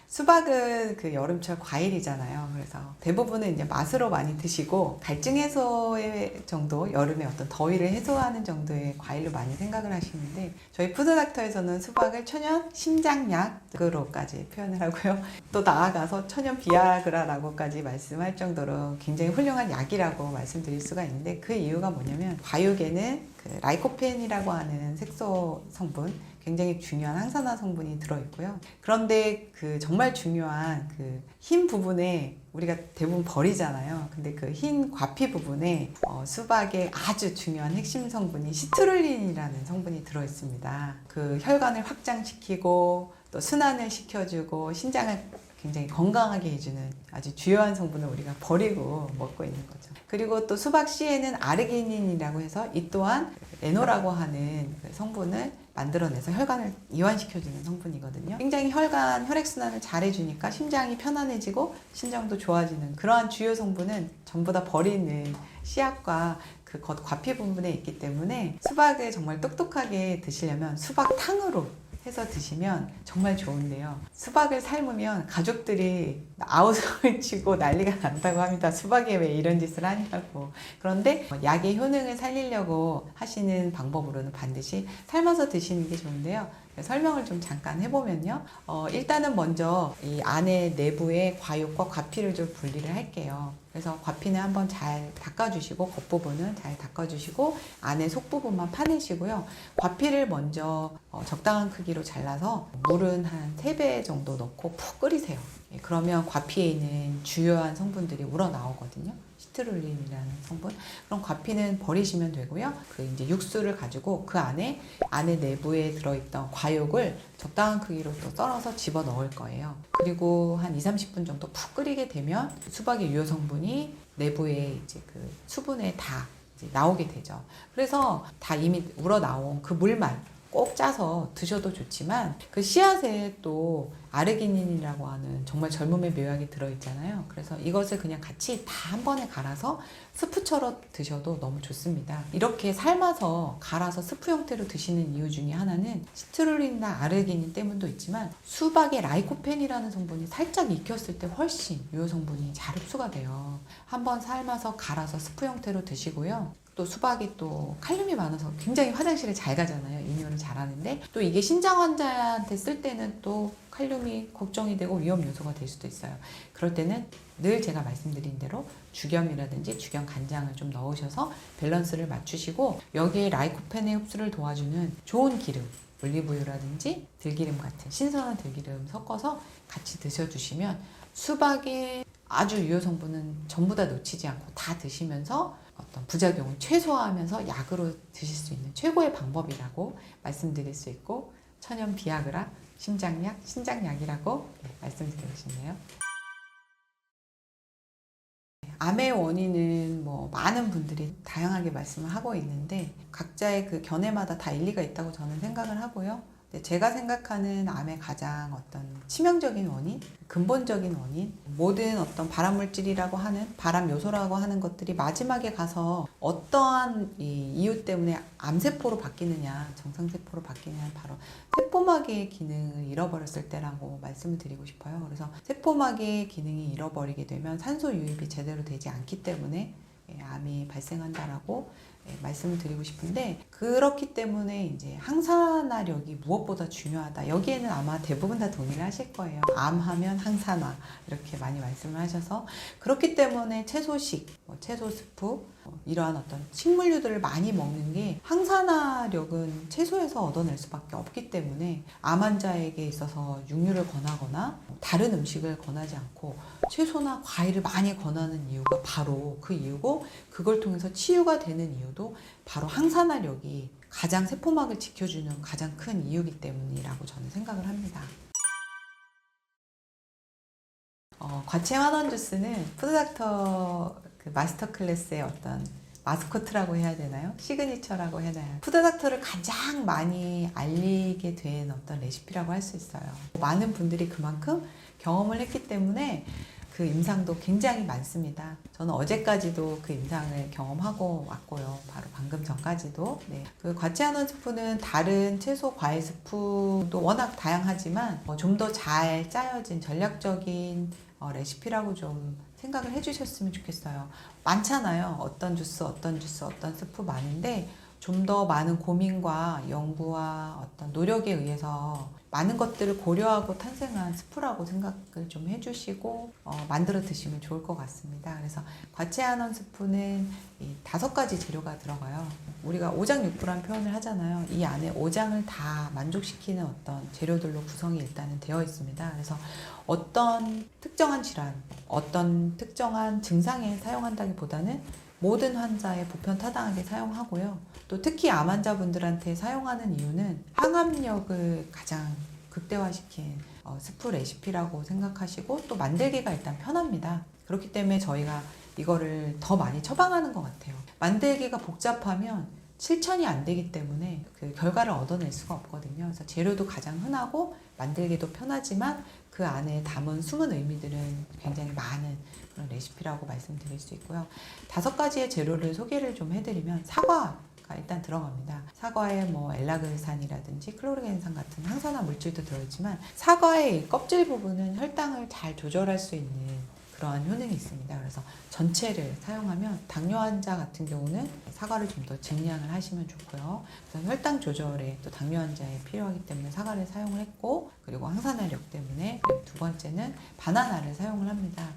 수박은 그 여름철 과일이잖아요. 그래서 대부분은 이제 맛으로 많이 드시고, 갈증 해소의 정도, 여름에 어떤 더위를 해소하는 정도의 과일로 많이 생각을 하시는데, 저희 푸드닥터에서는 수박을 천연 심장약으로까지 표현을 하고요. 또 나아가서 천연 비아그라라고까지 말씀할 정도로 굉장히 훌륭한 약이라고 말씀드릴 수가 있는데, 그 이유가 뭐냐면, 과육에는 그 라이코펜이라고 하는 색소 성분, 굉장히 중요한 항산화 성분이 들어있고요. 그런데 그 정말 중요한 그 흰 부분에 우리가 대부분 버리잖아요. 근데 그 흰 과피 부분에 수박의 아주 중요한 핵심 성분이 시트룰린이라는 성분이 들어있습니다. 그 혈관을 확장시키고 또 순환을 시켜주고 신장을 굉장히 건강하게 해주는 아주 주요한 성분을 우리가 버리고 먹고 있는 거죠. 그리고 또 수박 씨에는 아르기닌이라고 해서 이 또한 레노라고 하는 그 성분을 만들어내서 혈관을 이완시켜주는 성분이거든요. 굉장히 혈액순환을 잘 해주니까 심장이 편안해지고 심장도 좋아지는 그러한 주요 성분은 전부 다 버리는 씨앗과 그 과피 부분에 있기 때문에 수박을 정말 똑똑하게 드시려면 수박탕으로 해서 드시면 정말 좋은데요. 수박을 삶으면 가족들이 아우성을 치고 난리가 난다고 합니다. 수박에 왜 이런 짓을 하냐고. 그런데 약의 효능을 살리려고 하시는 방법으로는 반드시 삶아서 드시는 게 좋은데요. 설명을 좀 잠깐 해보면요. 일단은 먼저 이 안에 내부의 과육과 과피를 좀 분리를 할게요. 그래서 과피는 한번 잘 닦아주시고 겉부분은 잘 닦아주시고 안에 속부분만 파내시고요. 과피를 먼저 적당한 크기로 잘라서 물은 한 3배 정도 넣고 푹 끓이세요. 그러면 과피에 있는 주요한 성분들이 우러나오거든요. 시트룰린이라는 성분. 그럼 과피는 버리시면 되고요. 그 이제 육수를 가지고 그 안에 내부에 들어있던 과육을 적당한 크기로 또 썰어서 집어 넣을 거예요. 그리고 한 2-30분 정도 푹 끓이게 되면 수박의 유효 성분이 내부에 이제 그 수분에 다 이제 나오게 되죠. 그래서 다 이미 우러나온 그 물만 꼭 짜서 드셔도 좋지만 그 씨앗에 또 아르기닌이라고 하는 정말 젊음의 묘약이 들어있잖아요. 그래서 이것을 그냥 같이 다 한 번에 갈아서 스프처럼 드셔도 너무 좋습니다. 이렇게 삶아서 갈아서 스프 형태로 드시는 이유 중에 하나는 시트룰린이나 아르기닌 때문도 있지만 수박의 라이코펜이라는 성분이 살짝 익혔을 때 훨씬 유효 성분이 잘 흡수가 돼요. 한번 삶아서 갈아서 스프 형태로 드시고요. 또 수박이 또 칼륨이 많아서 굉장히 화장실에 잘 가잖아요. 이뇨를 잘 하는데 또 이게 신장 환자한테 쓸 때는 또 칼륨이 걱정이 되고 위험 요소가 될 수도 있어요. 그럴 때는 늘 제가 말씀드린 대로 죽염이라든지 죽염 간장을 좀 넣으셔서 밸런스를 맞추시고 여기에 라이코펜의 흡수를 도와주는 좋은 기름 올리브유라든지 들기름 같은 신선한 들기름 섞어서 같이 드셔주시면 수박의 아주 유효 성분은 전부 다 놓치지 않고 다 드시면서 어떤 부작용을 최소화하면서 약으로 드실 수 있는 최고의 방법이라고 말씀드릴 수 있고 천연 비아그라, 심장약, 신장약이라고 말씀드리고 싶네요. 암의 원인은 뭐 많은 분들이 다양하게 말씀을 하고 있는데 각자의 그 견해마다 다 일리가 있다고 저는 생각을 하고요. 제가 생각하는 암의 가장 어떤 치명적인 원인, 근본적인 원인, 모든 어떤 발암물질이라고 하는 발암 요소라고 하는 것들이 마지막에 가서 어떠한 이유 때문에 암세포로 바뀌느냐, 정상세포로 바뀌느냐 바로 세포막의 기능을 잃어버렸을 때라고 말씀을 드리고 싶어요. 그래서 세포막의 기능이 잃어버리게 되면 산소 유입이 제대로 되지 않기 때문에 암이 발생한다라고 말씀을 드리고 싶은데 그렇기 때문에 이제 항산화력이 무엇보다 중요하다. 여기에는 아마 대부분 다 동의를 하실 거예요. 암하면 항산화 이렇게 많이 말씀을 하셔서 그렇기 때문에 채소식, 채소 스프 이러한 어떤 식물류들을 많이 먹는 게 항산화력은 채소에서 얻어낼 수밖에 없기 때문에 암 환자에게 있어서 육류를 권하거나 다른 음식을 권하지 않고 채소나 과일을 많이 권하는 이유가 바로 그 이유고 그걸 통해서 치유가 되는 이유도 바로 항산화력이 가장 세포막을 지켜주는 가장 큰 이유이기 때문이라고 저는 생각을 합니다. 과채 만원 주스는 푸드닥터 그 마스터 클래스의 어떤 마스코트라고 해야 되나요? 시그니처라고 해야 되나요? 푸드닥터를 가장 많이 알리게 된 어떤 레시피라고 할 수 있어요. 많은 분들이 그만큼 경험을 했기 때문에 그 임상도 굉장히 많습니다. 저는 어제까지도 그 임상을 경험하고 왔고요. 바로 방금 전까지도. 네. 그 과채아논 스프는 다른 채소 과일 스프도 워낙 다양하지만 좀 더 잘 짜여진 전략적인 레시피라고 좀 생각을 해주셨으면 좋겠어요. 많잖아요. 어떤 주스, 어떤 스프 많은데 좀 더 많은 고민과 연구와 어떤 노력에 의해서 많은 것들을 고려하고 탄생한 스프라고 생각을 좀 해주시고 만들어 드시면 좋을 것 같습니다. 그래서 과채한원 스프는 이 5가지 재료가 들어가요. 우리가 오장육부란 표현을 하잖아요. 이 안에 오장을 다 만족시키는 어떤 재료들로 구성이 일단은 되어 있습니다. 그래서 어떤 특정한 질환, 어떤 특정한 증상에 사용한다기보다는 모든 환자에 보편타당하게 사용하고요. 또 특히 암 환자분들한테 사용하는 이유는 항암력을 가장 극대화시킨 스프 레시피라고 생각하시고 또 만들기가 일단 편합니다. 그렇기 때문에 저희가 이거를 더 많이 처방하는 것 같아요. 만들기가 복잡하면 실천이 안 되기 때문에 그 결과를 얻어낼 수가 없거든요. 그래서 재료도 가장 흔하고 만들기도 편하지만 그 안에 담은 숨은 의미들은 굉장히 많은 그런 레시피라고 말씀드릴 수 있고요. 5가지의 재료를 소개를 좀 해드리면 사과가 일단 들어갑니다. 사과에 뭐 엘라글산이라든지 클로르겐산 같은 항산화 물질도 들어있지만 사과의 껍질 부분은 혈당을 잘 조절할 수 있는 그러한 효능이 있습니다. 그래서 전체를 사용하면 당뇨 환자 같은 경우는 사과를 좀 더 증량을 하시면 좋고요. 그래서 혈당 조절에 또 당뇨 환자에 필요하기 때문에 사과를 사용을 했고, 그리고 항산화력 때문에, 그리고 2번째는 바나나를 사용을 합니다.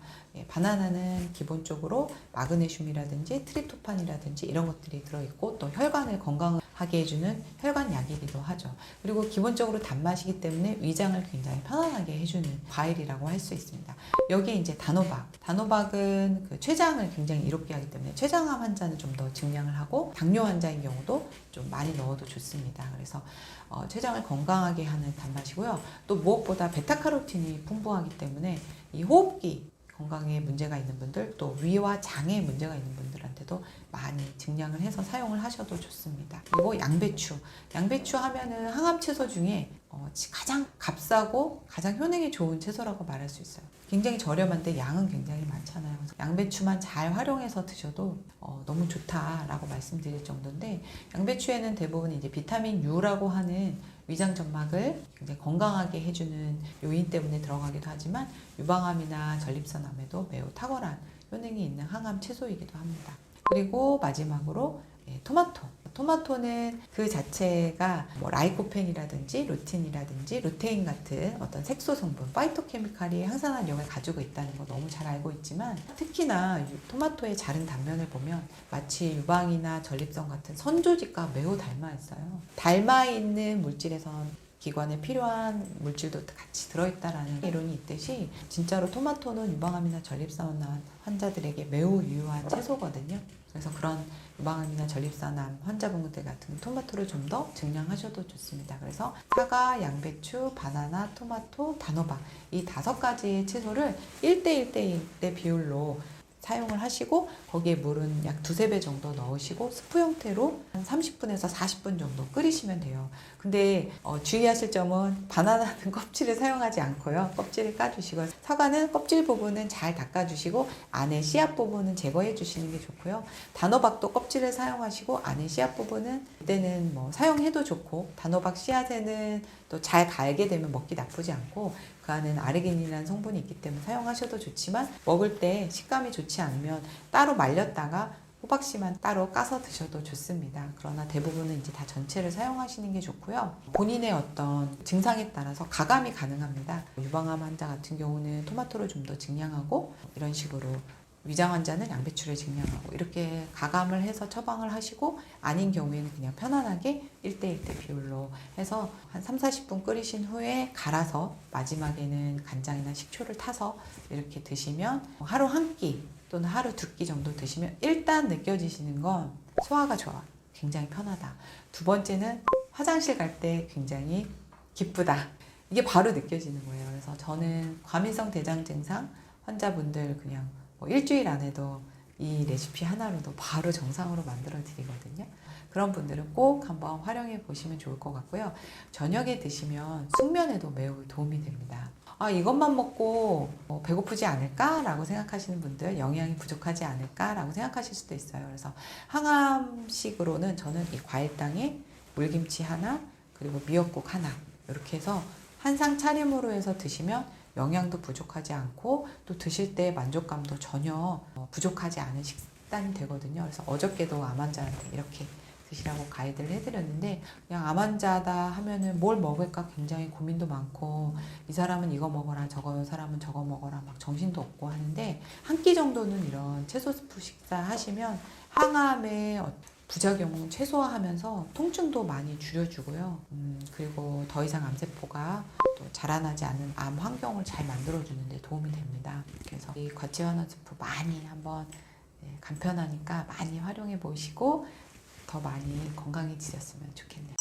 바나나는 기본적으로 마그네슘이라든지 트립토판이라든지 이런 것들이 들어있고 또 혈관을 건강하게 해주는 혈관약이기도 하죠. 그리고 기본적으로 단맛이기 때문에 위장을 굉장히 편안하게 해주는 과일이라고 할 수 있습니다. 여기에 이제 단호박은 그 췌장을 굉장히 이롭게 하기 때문에 췌장암 환자는 좀 더 증량을 하고 당뇨 환자인 경우도 좀 많이 넣어도 좋습니다. 그래서 췌장을 건강하게 하는 단맛이고요. 또 무엇보다 베타카로틴이 풍부하기 때문에 이 호흡기 건강에 문제가 있는 분들, 또 위와 장에 문제가 있는 분들한테도 많이 증량을 해서 사용을 하셔도 좋습니다. 그리고 양배추 하면은 항암 채소 중에 가장 값싸고 가장 효능이 좋은 채소라고 말할 수 있어요. 굉장히 저렴한데 양은 굉장히 많잖아요. 그래서 양배추만 잘 활용해서 드셔도 너무 좋다라고 말씀드릴 정도인데, 양배추에는 대부분 이제 비타민 U라고 하는 위장 점막을 굉장히 건강하게 해주는 요인 때문에 들어가기도 하지만 유방암이나 전립선암에도 매우 탁월한 효능이 있는 항암 채소이기도 합니다. 그리고 마지막으로 토마토는 그 자체가 뭐 라이코펜이라든지 루틴이라든지 루테인 같은 어떤 색소 성분, 파이토케미칼이 항산화력을 가지고 있다는 거 너무 잘 알고 있지만, 특히나 토마토의 자른 단면을 보면 마치 유방이나 전립선 같은 선조직과 매우 닮아 있어요. 닮아 있는 물질에선 기관에 필요한 물질도 같이 들어있다라는 이론이 있듯이 진짜로 토마토는 유방암이나 전립선암 환자들에게 매우 유효한 채소거든요. 그래서 그런 유방암이나 전립선암 환자분들 같은 토마토를 좀 더 증량하셔도 좋습니다. 그래서 사과, 양배추, 바나나, 토마토, 단호박 이 5가지의 채소를 1대1대1대 비율로 사용을 하시고 거기에 물은 약 2~3배 정도 넣으시고 스프 형태로 한 30분에서 40분 정도 끓이시면 돼요. 근데 주의하실 점은 바나나는 껍질을 사용하지 않고요. 껍질을 까주시고, 사과는 껍질 부분은 잘 닦아주시고 안에 씨앗 부분은 제거해 주시는 게 좋고요. 단호박도 껍질을 사용하시고 안에 씨앗 부분은 이때는 뭐 사용해도 좋고, 단호박 씨앗에는 또 잘 갈게 되면 먹기 나쁘지 않고 그 안에는 아르기닌이라는 성분이 있기 때문에 사용하셔도 좋지만, 먹을 때 식감이 좋지 않으면 따로 말렸다가 호박씨만 따로 까서 드셔도 좋습니다. 그러나 대부분은 이제 다 전체를 사용하시는 게 좋고요. 본인의 어떤 증상에 따라서 가감이 가능합니다. 유방암 환자 같은 경우는 토마토를 좀 더 증량하고, 이런 식으로 위장 환자는 양배추를 증량하고, 이렇게 가감을 해서 처방을 하시고, 아닌 경우에는 그냥 편안하게 1대1대 비율로 해서 한 30~40분 끓이신 후에 갈아서 마지막에는 간장이나 식초를 타서 이렇게 드시면 하루 한 끼 또는 하루 2끼 정도 드시면 일단 느껴지시는 건 소화가 좋아, 굉장히 편하다. 2번째는 화장실 갈 때 굉장히 기쁘다, 이게 바로 느껴지는 거예요. 그래서 저는 과민성 대장 증상 환자분들 그냥 뭐 일주일 안에도 이 레시피 하나로도 바로 정상으로 만들어 드리거든요. 그런 분들은 꼭 한번 활용해 보시면 좋을 것 같고요. 저녁에 드시면 숙면에도 매우 도움이 됩니다. 이것만 먹고 배고프지 않을까? 라고 생각하시는 분들, 영양이 부족하지 않을까? 라고 생각하실 수도 있어요. 그래서 항암식으로는 저는 이 과일당에 물김치 하나, 그리고 미역국 하나, 이렇게 해서 한 상 차림으로 해서 드시면 영양도 부족하지 않고 또 드실 때 만족감도 전혀 부족하지 않은 식단이 되거든요. 그래서 어저께도 암 환자한테 이렇게 드시라고 가이드를 해드렸는데, 그냥 암 환자다 하면은 뭘 먹을까 굉장히 고민도 많고, 이 사람은 이거 먹어라, 저거 사람은 저거 먹어라, 막 정신도 없고 하는데, 한 끼 정도는 이런 채소 스프 식사 하시면 항암의 부작용은 최소화하면서 통증도 많이 줄여주고요. 그리고 더 이상 암세포가 또 자라나지 않는 암 환경을 잘 만들어주는데 도움이 됩니다. 그래서 이 과치환원 스프 많이 한번 간편하니까 많이 활용해 보시고 더 많이 건강해지셨으면 좋겠네요.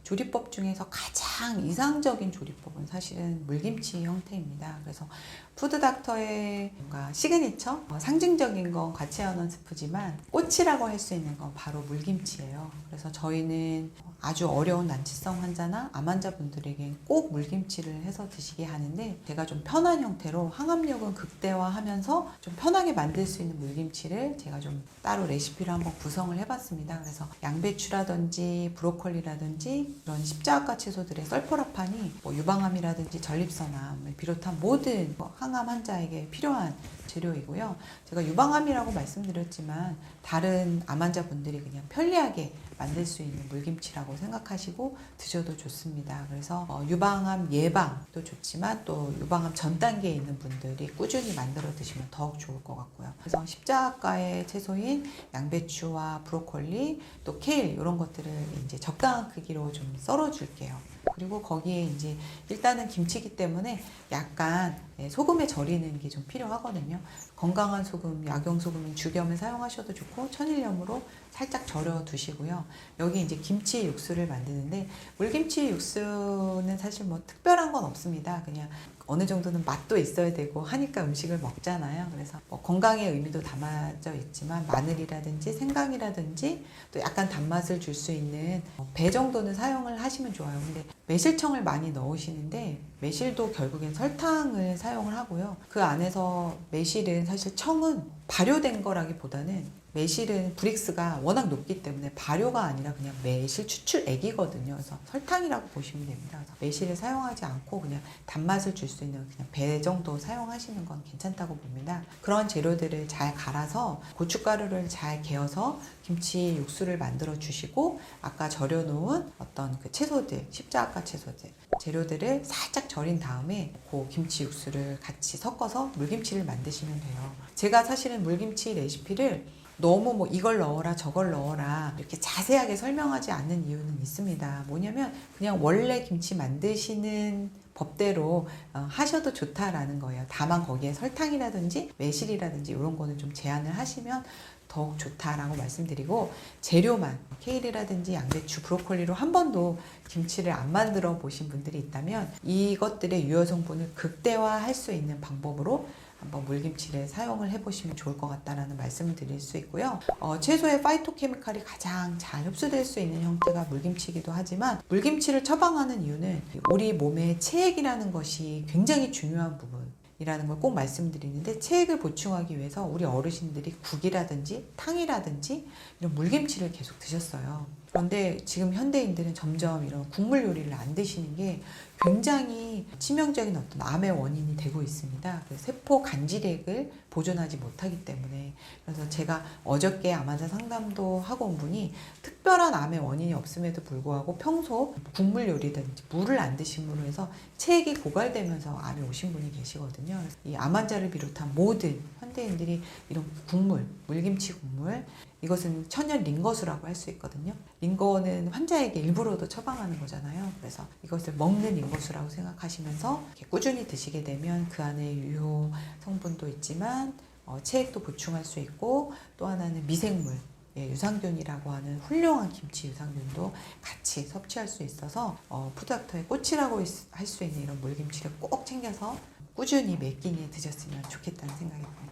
조리법 중에서 가장 이상적인 조리법은 사실은 물김치 형태입니다. 그래서 푸드닥터의 뭔가 시그니처, 상징적인 건 과치환원 스프지만 꽃이라고 할 수 있는 건 바로 물김치예요. 그래서 저희는 아주 어려운 난치성 환자나 암 환자분들에게 꼭 물김치를 해서 드시게 하는데, 제가 좀 편한 형태로 항암력은 극대화하면서 좀 편하게 만들 수 있는 물김치를 제가 좀 따로 레시피를 한번 구성을 해봤습니다. 그래서 양배추라든지 브로콜리라든지 이런 십자가 채소들의 썰포라판이 유방암이라든지 전립선암을 비롯한 모든 항암 환자에게 필요한 재료이고요. 제가 유방암이라고 말씀드렸지만 다른 암 환자분들이 그냥 편리하게 만들 수 있는 물김치라고 생각하시고 드셔도 좋습니다. 그래서 유방암 예방도 좋지만 또 유방암 전 단계에 있는 분들이 꾸준히 만들어 드시면 더욱 좋을 것 같고요. 그래서 십자가의 채소인 양배추와 브로콜리 또 케일 이런 것들을 이제 적당한 크기로 좀 썰어 줄게요. 그리고 거기에 이제 일단은 김치기 때문에 약간 소금에 절이는 게 좀 필요하거든요. 건강한 소금, 약용소금인 죽염을 사용하셔도 좋고 천일염으로 살짝 절여 두시고요. 여기 이제 김치 육수를 만드는데, 물김치 육수는 사실 뭐 특별한 건 없습니다. 그냥 어느 정도는 맛도 있어야 되고 하니까 음식을 먹잖아요. 그래서 뭐 건강의 의미도 담아져 있지만 마늘이라든지 생강이라든지 또 약간 단맛을 줄 수 있는 배 정도는 사용을 하시면 좋아요. 근데 매실청을 많이 넣으시는데 매실도 결국엔 설탕을 사용을 하고요. 그 안에서 매실은 사실 청은 발효된 거라기보다는 매실은 브릭스가 워낙 높기 때문에 발효가 아니라 그냥 매실 추출액이거든요. 그래서 설탕이라고 보시면 됩니다. 그래서 매실을 사용하지 않고 그냥 단맛을 줄 수 있는 그냥 배 정도 사용하시는 건 괜찮다고 봅니다. 그런 재료들을 잘 갈아서 고춧가루를 잘 개어서 김치 육수를 만들어 주시고, 아까 절여 놓은 어떤 그 채소들, 십자가 채소들 재료들을 살짝 절인 다음에 그 김치 육수를 같이 섞어서 물김치를 만드시면 돼요. 제가 사실은 물김치 레시피를 너무 뭐 이걸 넣어라 저걸 넣어라 이렇게 자세하게 설명하지 않는 이유는 있습니다. 뭐냐면 그냥 원래 김치 만드시는 법대로 하셔도 좋다라는 거예요. 다만 거기에 설탕이라든지 매실이라든지 이런 거는 좀 제한을 하시면 더욱 좋다라고 말씀드리고, 재료만 케일이라든지 양배추, 브로콜리로 한 번도 김치를 안 만들어 보신 분들이 있다면 이것들의 유효 성분을 극대화할 수 있는 방법으로 한번 물김치를 사용을 해보시면 좋을 것 같다라는 말씀을 드릴 수 있고요. 채소의 파이토케미칼이 가장 잘 흡수될 수 있는 형태가 물김치이기도 하지만, 물김치를 처방하는 이유는 우리 몸의 체액이라는 것이 굉장히 중요한 부분이라는 걸 꼭 말씀드리는데, 체액을 보충하기 위해서 우리 어르신들이 국이라든지 탕이라든지 이런 물김치를 계속 드셨어요. 그런데 지금 현대인들은 점점 이런 국물 요리를 안 드시는 게 굉장히 치명적인 어떤 암의 원인이 되고 있습니다. 그 세포 간질액을 보존하지 못하기 때문에. 그래서 제가 어저께 암 환자 상담도 하고 온 분이 특별한 암의 원인이 없음에도 불구하고 평소 국물 요리든지 물을 안 드심으로 해서 체액이 고갈되면서 암이 오신 분이 계시거든요. 이 암 환자를 비롯한 모든 현대인들이 이런 국물, 물김치 국물, 이것은 천연 링거수라고 할 수 있거든요. 링거는 환자에게 일부러도 처방하는 거잖아요. 그래서 이것을 먹는 링거수라고 생각하시면서 이렇게 꾸준히 드시게 되면 그 안에 유효 성분도 있지만 체액도 보충할 수 있고, 또 하나는 미생물, 유산균이라고 하는 훌륭한 김치 유산균도 같이 섭취할 수 있어서 푸드닥터의 꽃이라고 할 수 있는 이런 물김치를 꼭 챙겨서 꾸준히 매 끼니 드셨으면 좋겠다는 생각이 듭니다.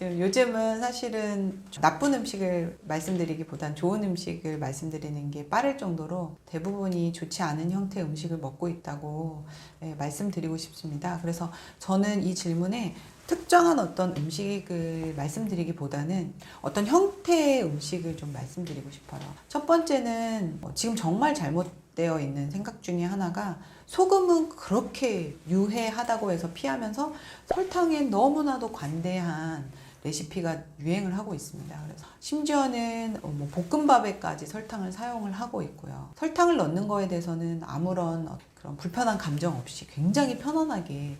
요즘은 사실은 나쁜 음식을 말씀드리기보단 좋은 음식을 말씀드리는 게 빠를 정도로 대부분이 좋지 않은 형태의 음식을 먹고 있다고 말씀드리고 싶습니다. 그래서 저는 이 질문에 특정한 어떤 음식을 말씀드리기보다는 어떤 형태의 음식을 좀 말씀드리고 싶어요. 첫 번째는 지금 정말 잘못되어 있는 생각 중에 하나가, 소금은 그렇게 유해하다고 해서 피하면서 설탕에 너무나도 관대한 레시피가 유행을 하고 있습니다. 그래서 심지어는 뭐 볶음밥에까지 설탕을 사용을 하고 있고요. 설탕을 넣는 거에 대해서는 아무런 그런 불편한 감정 없이 굉장히 편안하게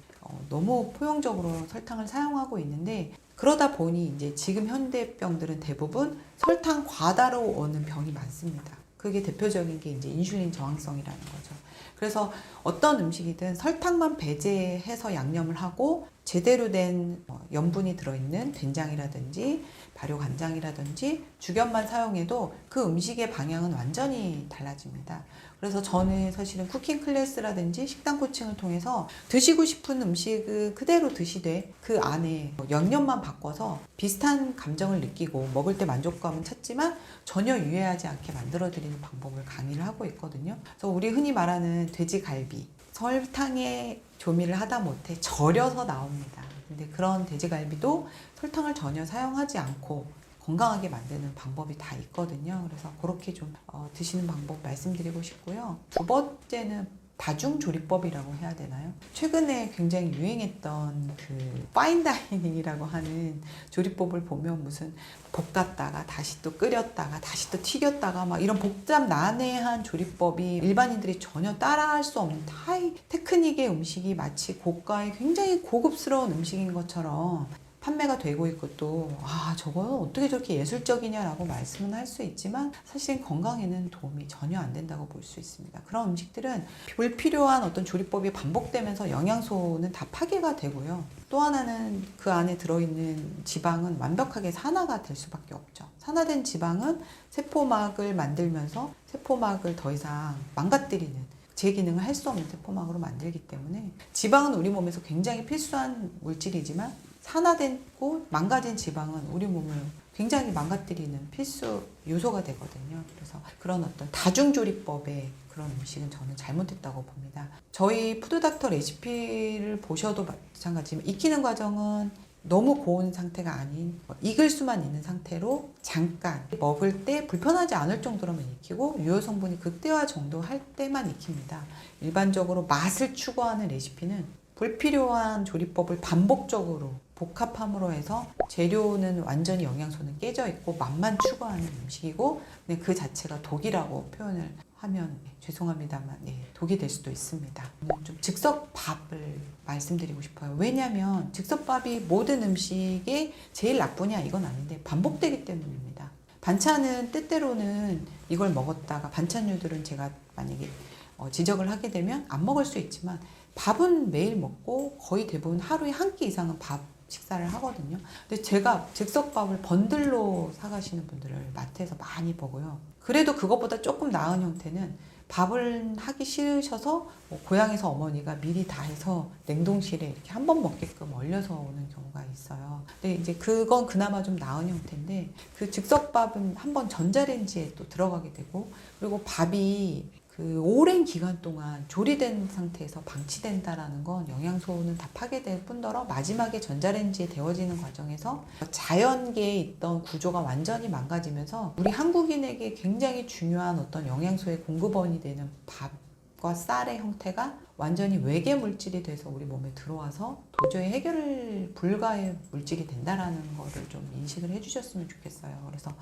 너무 포용적으로 설탕을 사용하고 있는데, 그러다 보니 이제 지금 현대병들은 대부분 설탕 과다로 오는 병이 많습니다. 그게 대표적인 게 이제 인슐린 저항성이라는 거죠. 그래서 어떤 음식이든 설탕만 배제해서 양념을 하고 제대로 된 염분이 들어있는 된장이라든지 발효간장이라든지 죽연만 사용해도 그 음식의 방향은 완전히 달라집니다. 그래서 저는 사실은 쿠킹 클래스라든지 식단 코칭을 통해서 드시고 싶은 음식을 그대로 드시되 그 안에 양념만 바꿔서 비슷한 감정을 느끼고 먹을 때 만족감은 찾지만 전혀 유해하지 않게 만들어드리는 방법을 강의를 하고 있거든요. 그래서 우리 흔히 말하는 돼지갈비, 설탕에 조미를 하다 못해 절여서 나옵니다. 근데 그런 돼지갈비도 설탕을 전혀 사용하지 않고 건강하게 만드는 방법이 다 있거든요. 그래서 그렇게 좀 드시는 방법 말씀드리고 싶고요. 두 번째는 다중조리법이라고 해야 되나요? 최근에 굉장히 유행했던 그 파인다이닝이라고 하는 조리법을 보면 무슨 볶았다가 다시 또 끓였다가 다시 또 튀겼다가 막 이런 복잡 난해한 조리법이 일반인들이 전혀 따라할 수 없는 하이 테크닉의 음식이 마치 고가의 굉장히 고급스러운 음식인 것처럼 판매가 되고 있고, 또 저거는 어떻게 저렇게 예술적이냐라고 말씀은 할 수 있지만 사실 건강에는 도움이 전혀 안 된다고 볼 수 있습니다. 그런 음식들은 불필요한 어떤 조리법이 반복되면서 영양소는 다 파괴가 되고요. 또 하나는 그 안에 들어있는 지방은 완벽하게 산화가 될 수밖에 없죠. 산화된 지방은 세포막을 만들면서 세포막을 더 이상 망가뜨리는, 제 기능을 할 수 없는 세포막으로 만들기 때문에 지방은 우리 몸에서 굉장히 필수한 물질이지만 산화되고 망가진 지방은 우리 몸을 굉장히 망가뜨리는 필수 요소가 되거든요. 그래서 그런 어떤 다중조리법의 그런 음식은 저는 잘못됐다고 봅니다. 저희 푸드닥터 레시피를 보셔도 마찬가지지만 익히는 과정은 너무 고운 상태가 아닌 익을 수만 있는 상태로 잠깐 먹을 때 불편하지 않을 정도로만 익히고 유효 성분이 극대화 정도 할 때만 익힙니다. 일반적으로 맛을 추구하는 레시피는 불필요한 조리법을 반복적으로 복합함으로 해서 재료는 완전히 영양소는 깨져 있고 맛만 추구하는 음식이고 그 자체가 독이라고 표현을 하면 죄송합니다만 독이 될 수도 있습니다. 좀 즉석밥을 말씀드리고 싶어요. 왜냐하면 즉석밥이 모든 음식에 제일 나쁘냐 이건 아닌데 반복되기 때문입니다. 반찬은 때때로는 이걸 먹었다가 반찬류들은 제가 만약에 지적을 하게 되면 안 먹을 수 있지만 밥은 매일 먹고 거의 대부분 하루에 한 끼 이상은 밥 식사를 하거든요. 근데 제가 즉석밥을 번들로 사가시는 분들을 마트에서 많이 보고요. 그래도 그것보다 조금 나은 형태는 밥을 하기 싫으셔서 고향에서 어머니가 미리 다 해서 냉동실에 이렇게 한 번 먹게끔 얼려서 오는 경우가 있어요. 근데 이제 그건 그나마 좀 나은 형태인데, 그 즉석밥은 한 번 전자레인지에 또 들어가게 되고, 그리고 밥이 그 오랜 기간 동안 조리된 상태에서 방치된다라는 건 영양소는 다 파괴될 뿐더러 마지막에 전자레인지에 데워지는 과정에서 자연계에 있던 구조가 완전히 망가지면서 우리 한국인에게 굉장히 중요한 어떤 영양소의 공급원이 되는 밥과 쌀의 형태가 완전히 외계 물질이 돼서 우리 몸에 들어와서 도저히 해결 불가의 물질이 된다라는 거를 좀 인식을 해주셨으면 좋겠어요. 그래서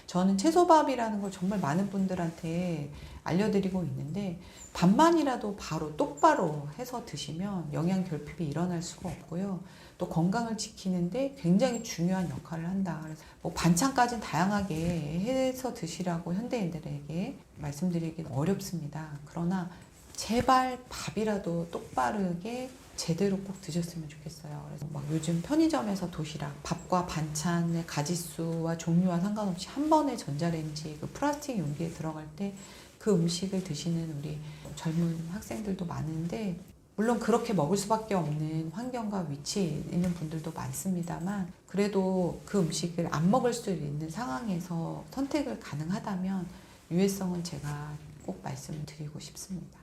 저는 채소밥이라는 걸 정말 많은 분들한테 알려드리고 있는데, 밥만이라도 바로 똑바로 해서 드시면 영양 결핍이 일어날 수가 없고요. 또 건강을 지키는데 굉장히 중요한 역할을 한다. 그래서 반찬까지는 다양하게 해서 드시라고 현대인들에게 말씀드리기는 어렵습니다. 그러나 제발 밥이라도 똑바르게 제대로 꼭 드셨으면 좋겠어요. 그래서 요즘 편의점에서 도시락, 밥과 반찬의 가짓수와 종류와 상관없이 한 번에 전자레인지 그 플라스틱 용기에 들어갈 때 그 음식을 드시는 우리 젊은 학생들도 많은데, 물론 그렇게 먹을 수밖에 없는 환경과 위치에 있는 분들도 많습니다만, 그래도 그 음식을 안 먹을 수 있는 상황에서 선택을 가능하다면 유해성은 제가 꼭 말씀을 드리고 싶습니다.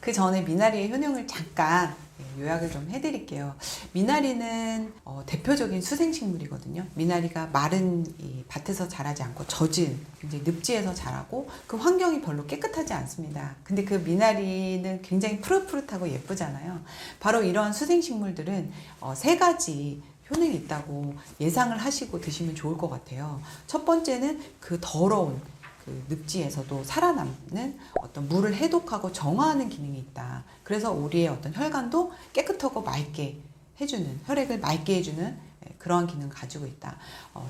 그 전에 미나리의 효능을 잠깐 요약을 좀 해드릴게요. 미나리는 대표적인 수생식물이거든요. 미나리가 마른 이 밭에서 자라지 않고 젖은 굉장히 늪지에서 자라고 그 환경이 별로 깨끗하지 않습니다. 근데 그 미나리는 굉장히 푸릇푸릇하고 예쁘잖아요. 바로 이런 수생식물들은 세 가지 효능이 있다고 예상을 하시고 드시면 좋을 것 같아요. 첫 번째는 그 더러운 그 늪지에서도 살아남는 어떤 물을 해독하고 정화하는 기능이 있다. 그래서 우리의 어떤 혈관도 깨끗하고 맑게 해주는, 혈액을 맑게 해주는 그러한 기능을 가지고 있다.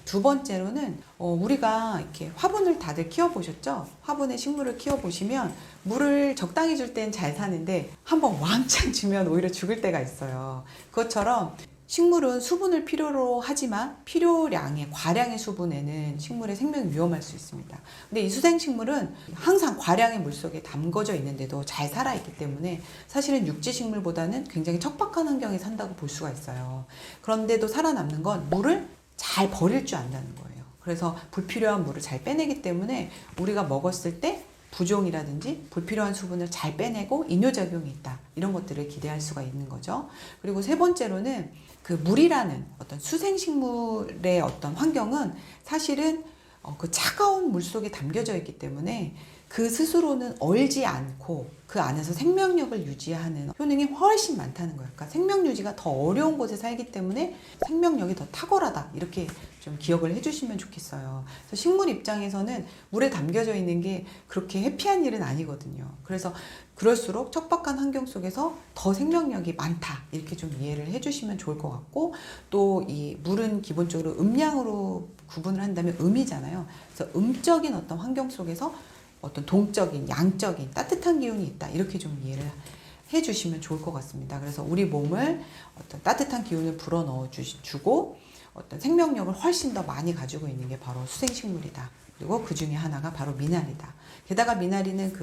두 번째로는 우리가 이렇게 화분을 다들 키워보셨죠? 화분에 식물을 키워보시면 물을 적당히 줄 땐 잘 사는데 한번 왕창 주면 오히려 죽을 때가 있어요. 그것처럼 식물은 수분을 필요로 하지만 필요량의 과량의 수분에는 식물의 생명이 위험할 수 있습니다. 근데 이 수생식물은 항상 과량의 물속에 담궈져 있는데도 잘 살아있기 때문에 사실은 육지식물보다는 굉장히 척박한 환경에 산다고 볼 수가 있어요. 그런데도 살아남는 건 물을 잘 버릴 줄 안다는 거예요. 그래서 불필요한 물을 잘 빼내기 때문에 우리가 먹었을 때 부종이라든지 불필요한 수분을 잘 빼내고 이뇨작용이 있다. 이런 것들을 기대할 수가 있는 거죠. 그리고 세 번째로는 그 물이라는 어떤 수생식물의 어떤 환경은 사실은 그 차가운 물 속에 담겨져 있기 때문에 그 스스로는 얼지 않고 그 안에서 생명력을 유지하는 효능이 훨씬 많다는 거예요. 그러니까 생명 유지가 더 어려운 곳에 살기 때문에 생명력이 더 탁월하다. 이렇게 좀 기억을 해주시면 좋겠어요. 그래서 식물 입장에서는 물에 담겨져 있는 게 그렇게 해피한 일은 아니거든요. 그래서 그럴수록 척박한 환경 속에서 더 생명력이 많다. 이렇게 좀 이해를 해주시면 좋을 것 같고, 또 이 물은 기본적으로 음양으로 구분을 한다면 음이잖아요. 그래서 음적인 어떤 환경 속에서 어떤 동적인, 양적인 따뜻한 기운이 있다. 이렇게 좀 이해를 해주시면 좋을 것 같습니다. 그래서 우리 몸을 어떤 따뜻한 기운을 불어넣어 주고 어떤 생명력을 훨씬 더 많이 가지고 있는 게 바로 수생식물이다. 그리고 그 중에 하나가 바로 미나리다. 게다가 미나리는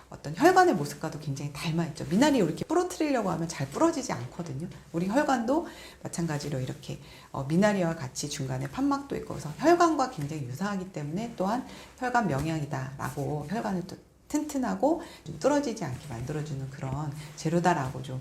어떤 혈관의 모습과도 굉장히 닮아있죠. 미나리 이렇게 부러뜨리려고 하면 잘 부러지지 않거든요. 우리 혈관도 마찬가지로 이렇게 미나리와 같이 중간에 판막도 있고 그래서 혈관과 굉장히 유사하기 때문에 또한 혈관 명약이다라고 혈관을 또 튼튼하고 좀 뚫어지지 않게 만들어주는 그런 재료다라고 좀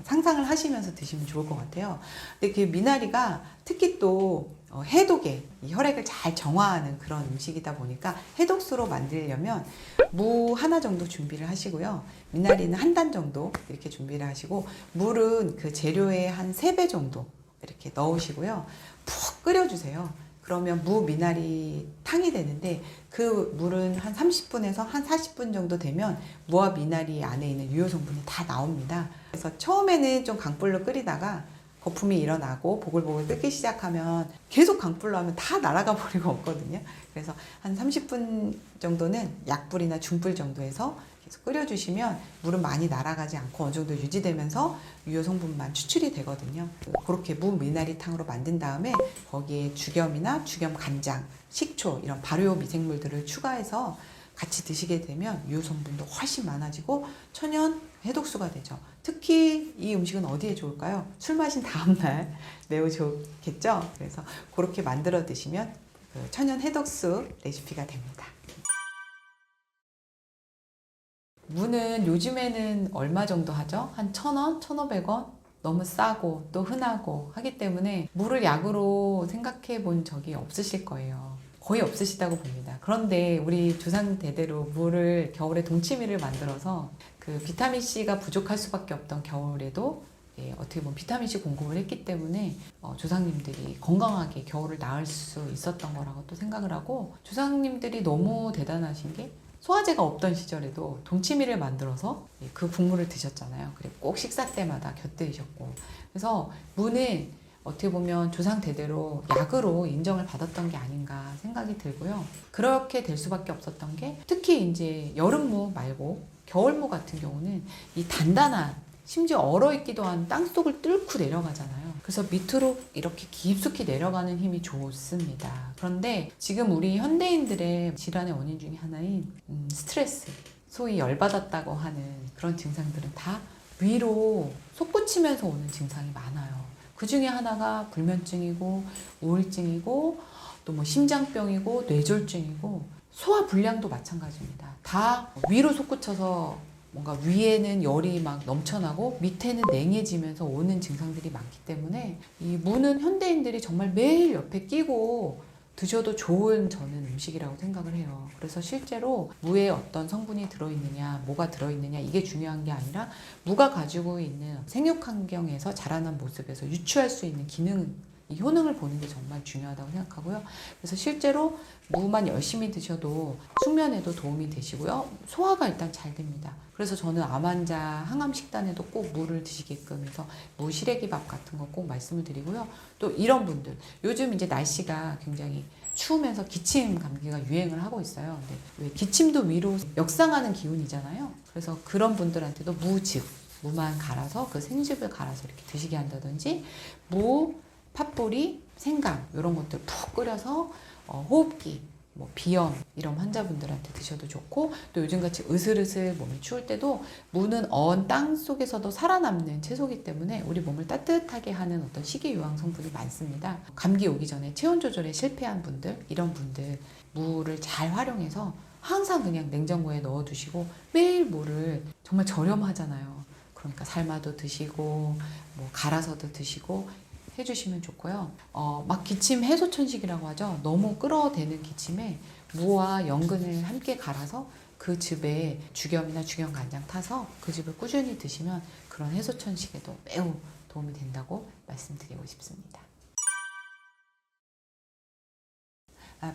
상상을 하시면서 드시면 좋을 것 같아요. 근데 그 미나리가 특히 또 해독에 이 혈액을 잘 정화하는 그런 음식이다 보니까 해독수로 만들려면 무 하나 정도 준비를 하시고요. 미나리는 한 단 정도 이렇게 준비를 하시고 물은 그 재료의 한 3배 정도 이렇게 넣으시고요. 푹 끓여주세요. 그러면 무 미나리 탕이 되는데 그 물은 한 30분에서 한 40분 정도 되면 무와 미나리 안에 있는 유효 성분이 다 나옵니다. 그래서 처음에는 좀 강불로 끓이다가 거품이 일어나고 보글보글 끓기 시작하면 계속 강불로 하면 다 날아가 버리고 없거든요. 그래서 한 30분 정도는 약불이나 중불 정도에서 계속 끓여주시면 물은 많이 날아가지 않고 어느 정도 유지되면서 유효 성분만 추출이 되거든요. 그렇게 무 미나리탕으로 만든 다음에 거기에 죽염이나 죽염 간장, 식초 이런 발효 미생물들을 추가해서 같이 드시게 되면 유효 성분도 훨씬 많아지고 천연 해독수가 되죠. 특히 이 음식은 어디에 좋을까요? 술 마신 다음날 매우 좋겠죠. 그래서 그렇게 만들어 드시면 그 천연 해독수 레시피가 됩니다. 무는 요즘에는 얼마 정도 하죠? 한 1,000원, 1,500원? 너무 싸고 또 흔하고 하기 때문에 무를 약으로 생각해 본 적이 없으실 거예요. 거의 없으시다고 봅니다. 그런데 우리 조상 대대로 무를 겨울에 동치미를 만들어서 그 비타민C가 부족할 수밖에 없던 겨울에도 어떻게 보면 비타민C 공급을 했기 때문에 조상님들이 건강하게 겨울을 나을 수 있었던 거라고 또 생각을 하고, 조상님들이 너무 대단하신 게 소화제가 없던 시절에도 동치미를 만들어서 그 국물을 드셨잖아요. 그리고 꼭 식사 때마다 곁들이셨고, 그래서 무는 어떻게 보면 조상 대대로 약으로 인정을 받았던 게 아닌가 생각이 들고요. 그렇게 될 수밖에 없었던 게 특히 이제 여름무 말고 겨울무 같은 경우는 이 단단한, 심지어 얼어있기도 한 땅속을 뚫고 내려가잖아요. 그래서 밑으로 이렇게 깊숙이 내려가는 힘이 좋습니다. 그런데 지금 우리 현대인들의 질환의 원인 중에 하나인 스트레스, 소위 열받았다고 하는 그런 증상들은 다 위로 솟구치면서 오는 증상이 많아요. 그 중에 하나가 불면증이고 우울증이고 또 뭐 심장병이고 뇌졸중이고 소화불량도 마찬가지입니다. 다 위로 솟구쳐서 뭔가 위에는 열이 막 넘쳐나고 밑에는 냉해지면서 오는 증상들이 많기 때문에 이 무는 현대인들이 정말 매일 옆에 끼고 드셔도 좋은 저는 음식이라고 생각을 해요. 그래서 실제로 무에 어떤 성분이 들어있느냐, 뭐가 들어있느냐 이게 중요한 게 아니라 무가 가지고 있는 생육 환경에서 자라난 모습에서 유추할 수 있는 기능, 이 효능을 보는 게 정말 중요하다고 생각하고요. 그래서 실제로 무만 열심히 드셔도 숙면에도 도움이 되시고요. 소화가 일단 잘 됩니다. 그래서 저는 암 환자 항암 식단에도 꼭 무를 드시게끔 해서 무 시래기밥 같은 거 꼭 말씀을 드리고요. 또 이런 분들, 요즘 이제 날씨가 굉장히 추우면서 기침 감기가 유행을 하고 있어요. 근데 왜 기침도 위로 역상하는 기운이잖아요. 그래서 그런 분들한테도 무즙, 무만 갈아서 그 생즙을 갈아서 이렇게 드시게 한다든지 무, 팥뿌리, 생강 이런 것들 푹 끓여서 호흡기, 뭐 비염 이런 환자분들한테 드셔도 좋고, 또 요즘같이 으슬으슬 몸이 추울 때도 무는 언 땅 속에서도 살아남는 채소이기 때문에 우리 몸을 따뜻하게 하는 어떤 식이요양 성분이 많습니다. 감기 오기 전에 체온 조절에 실패한 분들, 이런 분들 무를 잘 활용해서 항상 그냥 냉장고에 넣어 두시고 매일 무를 정말 저렴하잖아요. 그러니까 삶아도 드시고 뭐 갈아서도 드시고 해주시면 좋고요. 막 기침 해소천식이라고 하죠. 너무 끌어대는 기침에 무와 연근을 함께 갈아서 그 즙에 죽염이나 죽염간장 타서 그 즙을 꾸준히 드시면 그런 해소천식에도 매우 도움이 된다고 말씀드리고 싶습니다.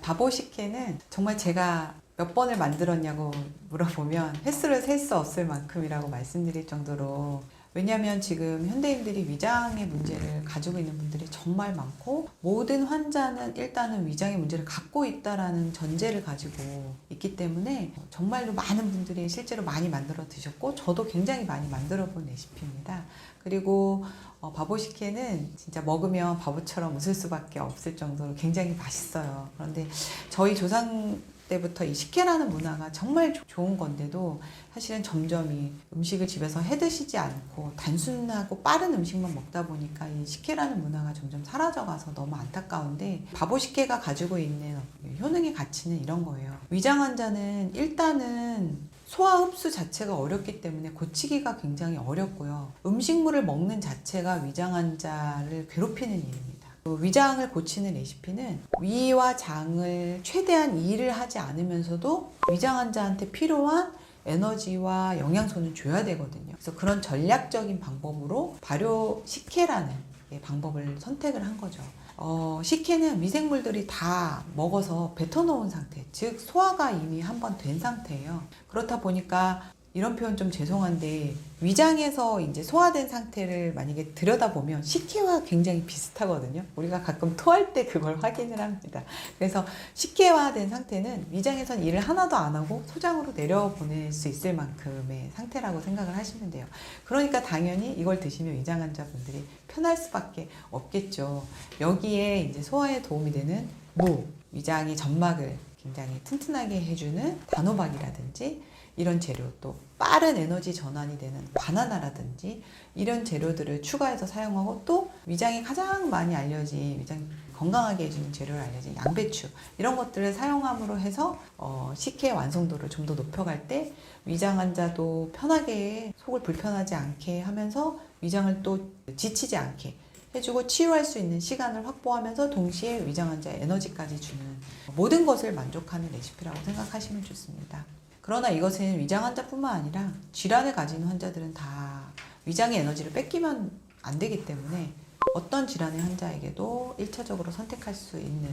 바보식혜는 정말 제가 몇 번을 만들었냐고 물어보면 횟수를 셀 수 없을 만큼이라고 말씀드릴 정도로, 왜냐하면 지금 현대인들이 위장의 문제를 가지고 있는 분들이 정말 많고 모든 환자는 일단은 위장의 문제를 갖고 있다라는 전제를 가지고 있기 때문에 정말로 많은 분들이 실제로 많이 만들어 드셨고 저도 굉장히 많이 만들어 본 레시피입니다. 그리고 바보식혜는 진짜 먹으면 바보처럼 웃을 수밖에 없을 정도로 굉장히 맛있어요. 그런데 저희 조상 때부터 이 식혜라는 문화가 정말 좋은 건데도 사실은 점점 이 음식을 집에서 해 드시지 않고 단순하고 빠른 음식만 먹다 보니까 이 식혜라는 문화가 점점 사라져가서 너무 안타까운데, 바보식혜가 가지고 있는 효능의 가치는 이런 거예요. 위장 환자는 일단은 소화 흡수 자체가 어렵기 때문에 고치기가 굉장히 어렵고요. 음식물을 먹는 자체가 위장 환자를 괴롭히는 일입니다. 위장을 고치는 레시피는 위와 장을 최대한 일을 하지 않으면서도 위장 환자한테 필요한 에너지와 영양소는 줘야 되거든요. 그래서 그런 전략적인 방법으로 발효 식혜라는 방법을 선택을 한 거죠. 식혜는 미생물들이 다 먹어서 뱉어놓은 상태, 즉 소화가 이미 한번 된 상태예요. 그렇다 보니까 이런 표현 좀 죄송한데 위장에서 이제 소화된 상태를 만약에 들여다보면 식혜와 굉장히 비슷하거든요. 우리가 가끔 토할 때 그걸 확인을 합니다. 그래서 식혜화된 상태는 위장에선 일을 하나도 안 하고 소장으로 내려보낼 수 있을 만큼의 상태라고 생각을 하시면 돼요. 그러니까 당연히 이걸 드시면 위장 환자분들이 편할 수밖에 없겠죠. 여기에 이제 소화에 도움이 되는 무, 위장의 점막을 굉장히 튼튼하게 해주는 단호박이라든지 이런 재료, 또 빠른 에너지 전환이 되는 바나나라든지 이런 재료들을 추가해서 사용하고, 또 위장이 가장 많이 알려진, 위장 건강하게 해주는 재료를 알려진 양배추, 이런 것들을 사용함으로 해서 식혜 완성도를 좀 더 높여갈 때 위장 환자도 편하게 속을 불편하지 않게 하면서 위장을 또 지치지 않게 해주고 치유할 수 있는 시간을 확보하면서 동시에 위장 환자의 에너지까지 주는 모든 것을 만족하는 레시피라고 생각하시면 좋습니다. 그러나 이것은 위장 환자뿐만 아니라 질환을 가진 환자들은 다 위장의 에너지를 뺏기면 안 되기 때문에 어떤 질환의 환자에게도 1차적으로 선택할 수 있는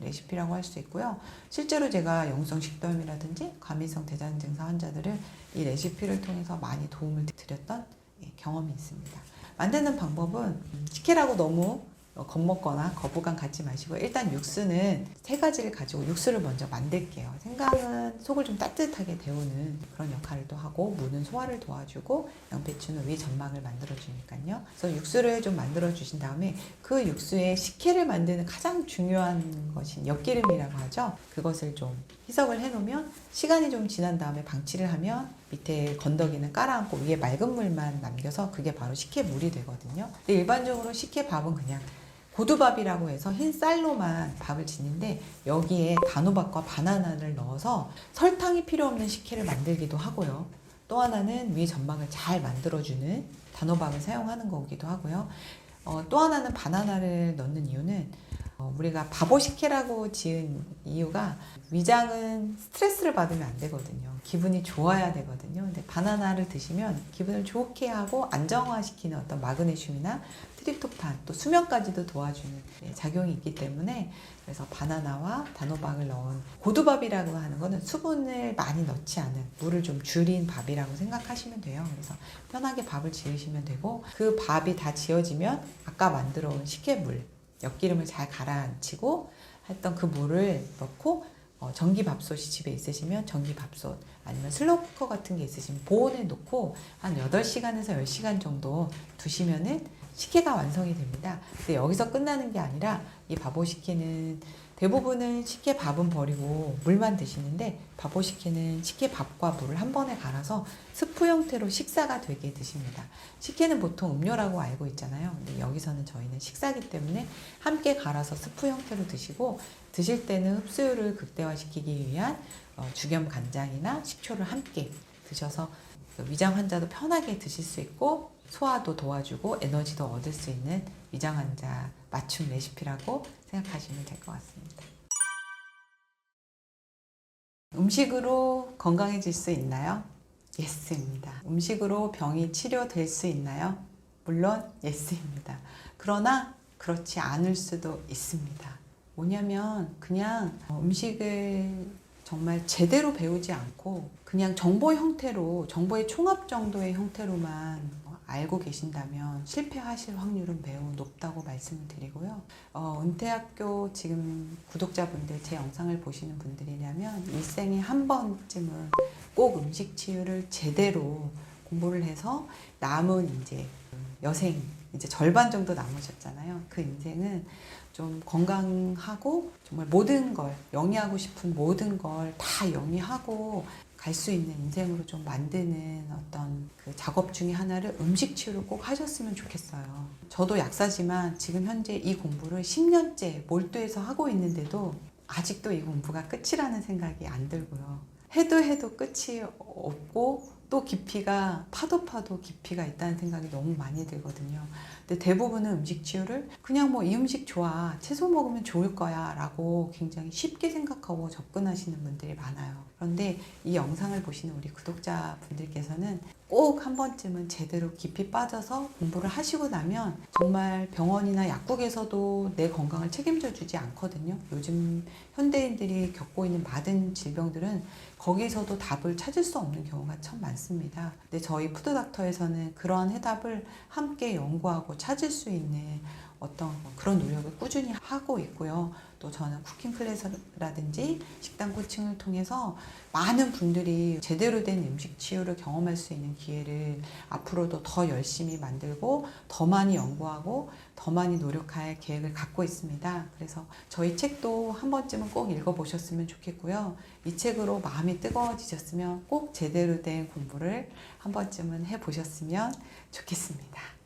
레시피라고 할 수 있고요. 실제로 제가 영성 식도염이라든지 과민성 대장 증상 환자들을 이 레시피를 통해서 많이 도움을 드렸던 경험이 있습니다. 만드는 방법은 식혜라고 너무 겁먹거나 거부감 갖지 마시고, 일단 육수는 세 가지를 가지고 육수를 먼저 만들게요. 생강은 속을 좀 따뜻하게 데우는 그런 역할을 또 하고, 무는 소화를 도와주고, 양배추는 위 점막을 만들어주니까요. 그래서 육수를 좀 만들어주신 다음에 그 육수에 식혜를 만드는 가장 중요한 것인 엿기름이라고 하죠. 그것을 좀 희석을 해놓으면 시간이 좀 지난 다음에 방치를 하면 밑에 건더기는 깔아앉고 위에 맑은 물만 남겨서 그게 바로 식혜물이 되거든요. 근데 일반적으로 식혜밥은 그냥 고두밥이라고 해서 흰 쌀로만 밥을 짓는데, 여기에 단호박과 바나나를 넣어서 설탕이 필요 없는 식혜를 만들기도 하고요. 또 하나는 위 점막을 잘 만들어주는 단호박을 사용하는 거기도 하고요. 또 하나는 바나나를 넣는 이유는 우리가 바보식혜라고 지은 이유가 위장은 스트레스를 받으면 안 되거든요. 기분이 좋아야 되거든요. 근데 바나나를 드시면 기분을 좋게 하고 안정화시키는 어떤 마그네슘이나 트립토판 또 수면까지도 도와주는 작용이 있기 때문에 그래서 바나나와 단호박을 넣은 고두밥이라고 하는 거는 수분을 많이 넣지 않은 물을 좀 줄인 밥이라고 생각하시면 돼요. 그래서 편하게 밥을 지으시면 되고 그 밥이 다 지어지면 아까 만들어 온 식혜물 엿기름을 잘 가라앉히고 했던 그 물을 넣고 전기밥솥이 집에 있으시면 전기밥솥 아니면 슬로우쿠커 같은 게 있으시면 보온에 놓고 한 8시간에서 10시간 정도 두시면은 식혜가 완성이 됩니다. 근데 여기서 끝나는 게 아니라 이 바보식혜는 대부분은 식혜 밥은 버리고 물만 드시는데 바보식혜는 식혜 밥과 물을 한 번에 갈아서 스프 형태로 식사가 되게 드십니다. 식혜는 보통 음료라고 알고 있잖아요. 근데 여기서는 저희는 식사기 때문에 함께 갈아서 스프 형태로 드시고 드실 때는 흡수율을 극대화시키기 위한 죽염 간장이나 식초를 함께 드셔서 위장 환자도 편하게 드실 수 있고 소화도 도와주고 에너지도 얻을 수 있는 위장 환자 맞춤 레시피라고 생각하시면 될 것 같습니다. 음식으로 건강해질 수 있나요? 예스입니다. 음식으로 병이 치료될 수 있나요? 물론 예스입니다. 그러나 그렇지 않을 수도 있습니다. 뭐냐면 그냥 음식을 정말 제대로 배우지 않고 그냥 정보 형태로 정보의 총합 정도의 형태로만 알고 계신다면 실패하실 확률은 매우 높다고 말씀을 드리고요. 은퇴학교 지금 구독자분들 제 영상을 보시는 분들이라면 일생에 한 번쯤은 꼭 음식 치유를 제대로 공부를 해서 남은 이제 여생 이제 절반 정도 남으셨잖아요. 그 인생은 좀 건강하고 정말 모든 걸 영위하고 싶은 모든 걸 다 영위하고 갈 수 있는 인생으로 좀 만드는 어떤 그 작업 중에 하나를 음식 치유를 꼭 하셨으면 좋겠어요. 저도 약사지만 지금 현재 이 공부를 10년째 몰두해서 하고 있는데도 아직도 이 공부가 끝이라는 생각이 안 들고요. 해도 끝이 없고 또 깊이가 파도 깊이가 있다는 생각이 너무 많이 들거든요. 근데 대부분은 음식 치유를 그냥 뭐 이 음식 좋아, 채소 먹으면 좋을 거야 라고 굉장히 쉽게 생각하고 접근하시는 분들이 많아요. 그런데 이 영상을 보시는 우리 구독자분들께서는 꼭 한 번쯤은 제대로 깊이 빠져서 공부를 하시고 나면 정말 병원이나 약국에서도 내 건강을 책임져 주지 않거든요. 요즘 현대인들이 겪고 있는 많은 질병들은 거기서도 답을 찾을 수 없는 경우가 참 많습니다. 근데 저희 푸드닥터에서는 그러한 해답을 함께 연구하고 찾을 수 있는 어떤 그런 노력을 꾸준히 하고 있고요. 또 저는 쿠킹 클래스라든지 식단 코칭을 통해서 많은 분들이 제대로 된 음식 치유를 경험할 수 있는 기회를 앞으로도 더 열심히 만들고 더 많이 연구하고 더 많이 노력할 계획을 갖고 있습니다. 그래서 저희 책도 한 번쯤은 꼭 읽어보셨으면 좋겠고요. 이 책으로 마음이 뜨거워지셨으면 꼭 제대로 된 공부를 한 번쯤은 해보셨으면 좋겠습니다.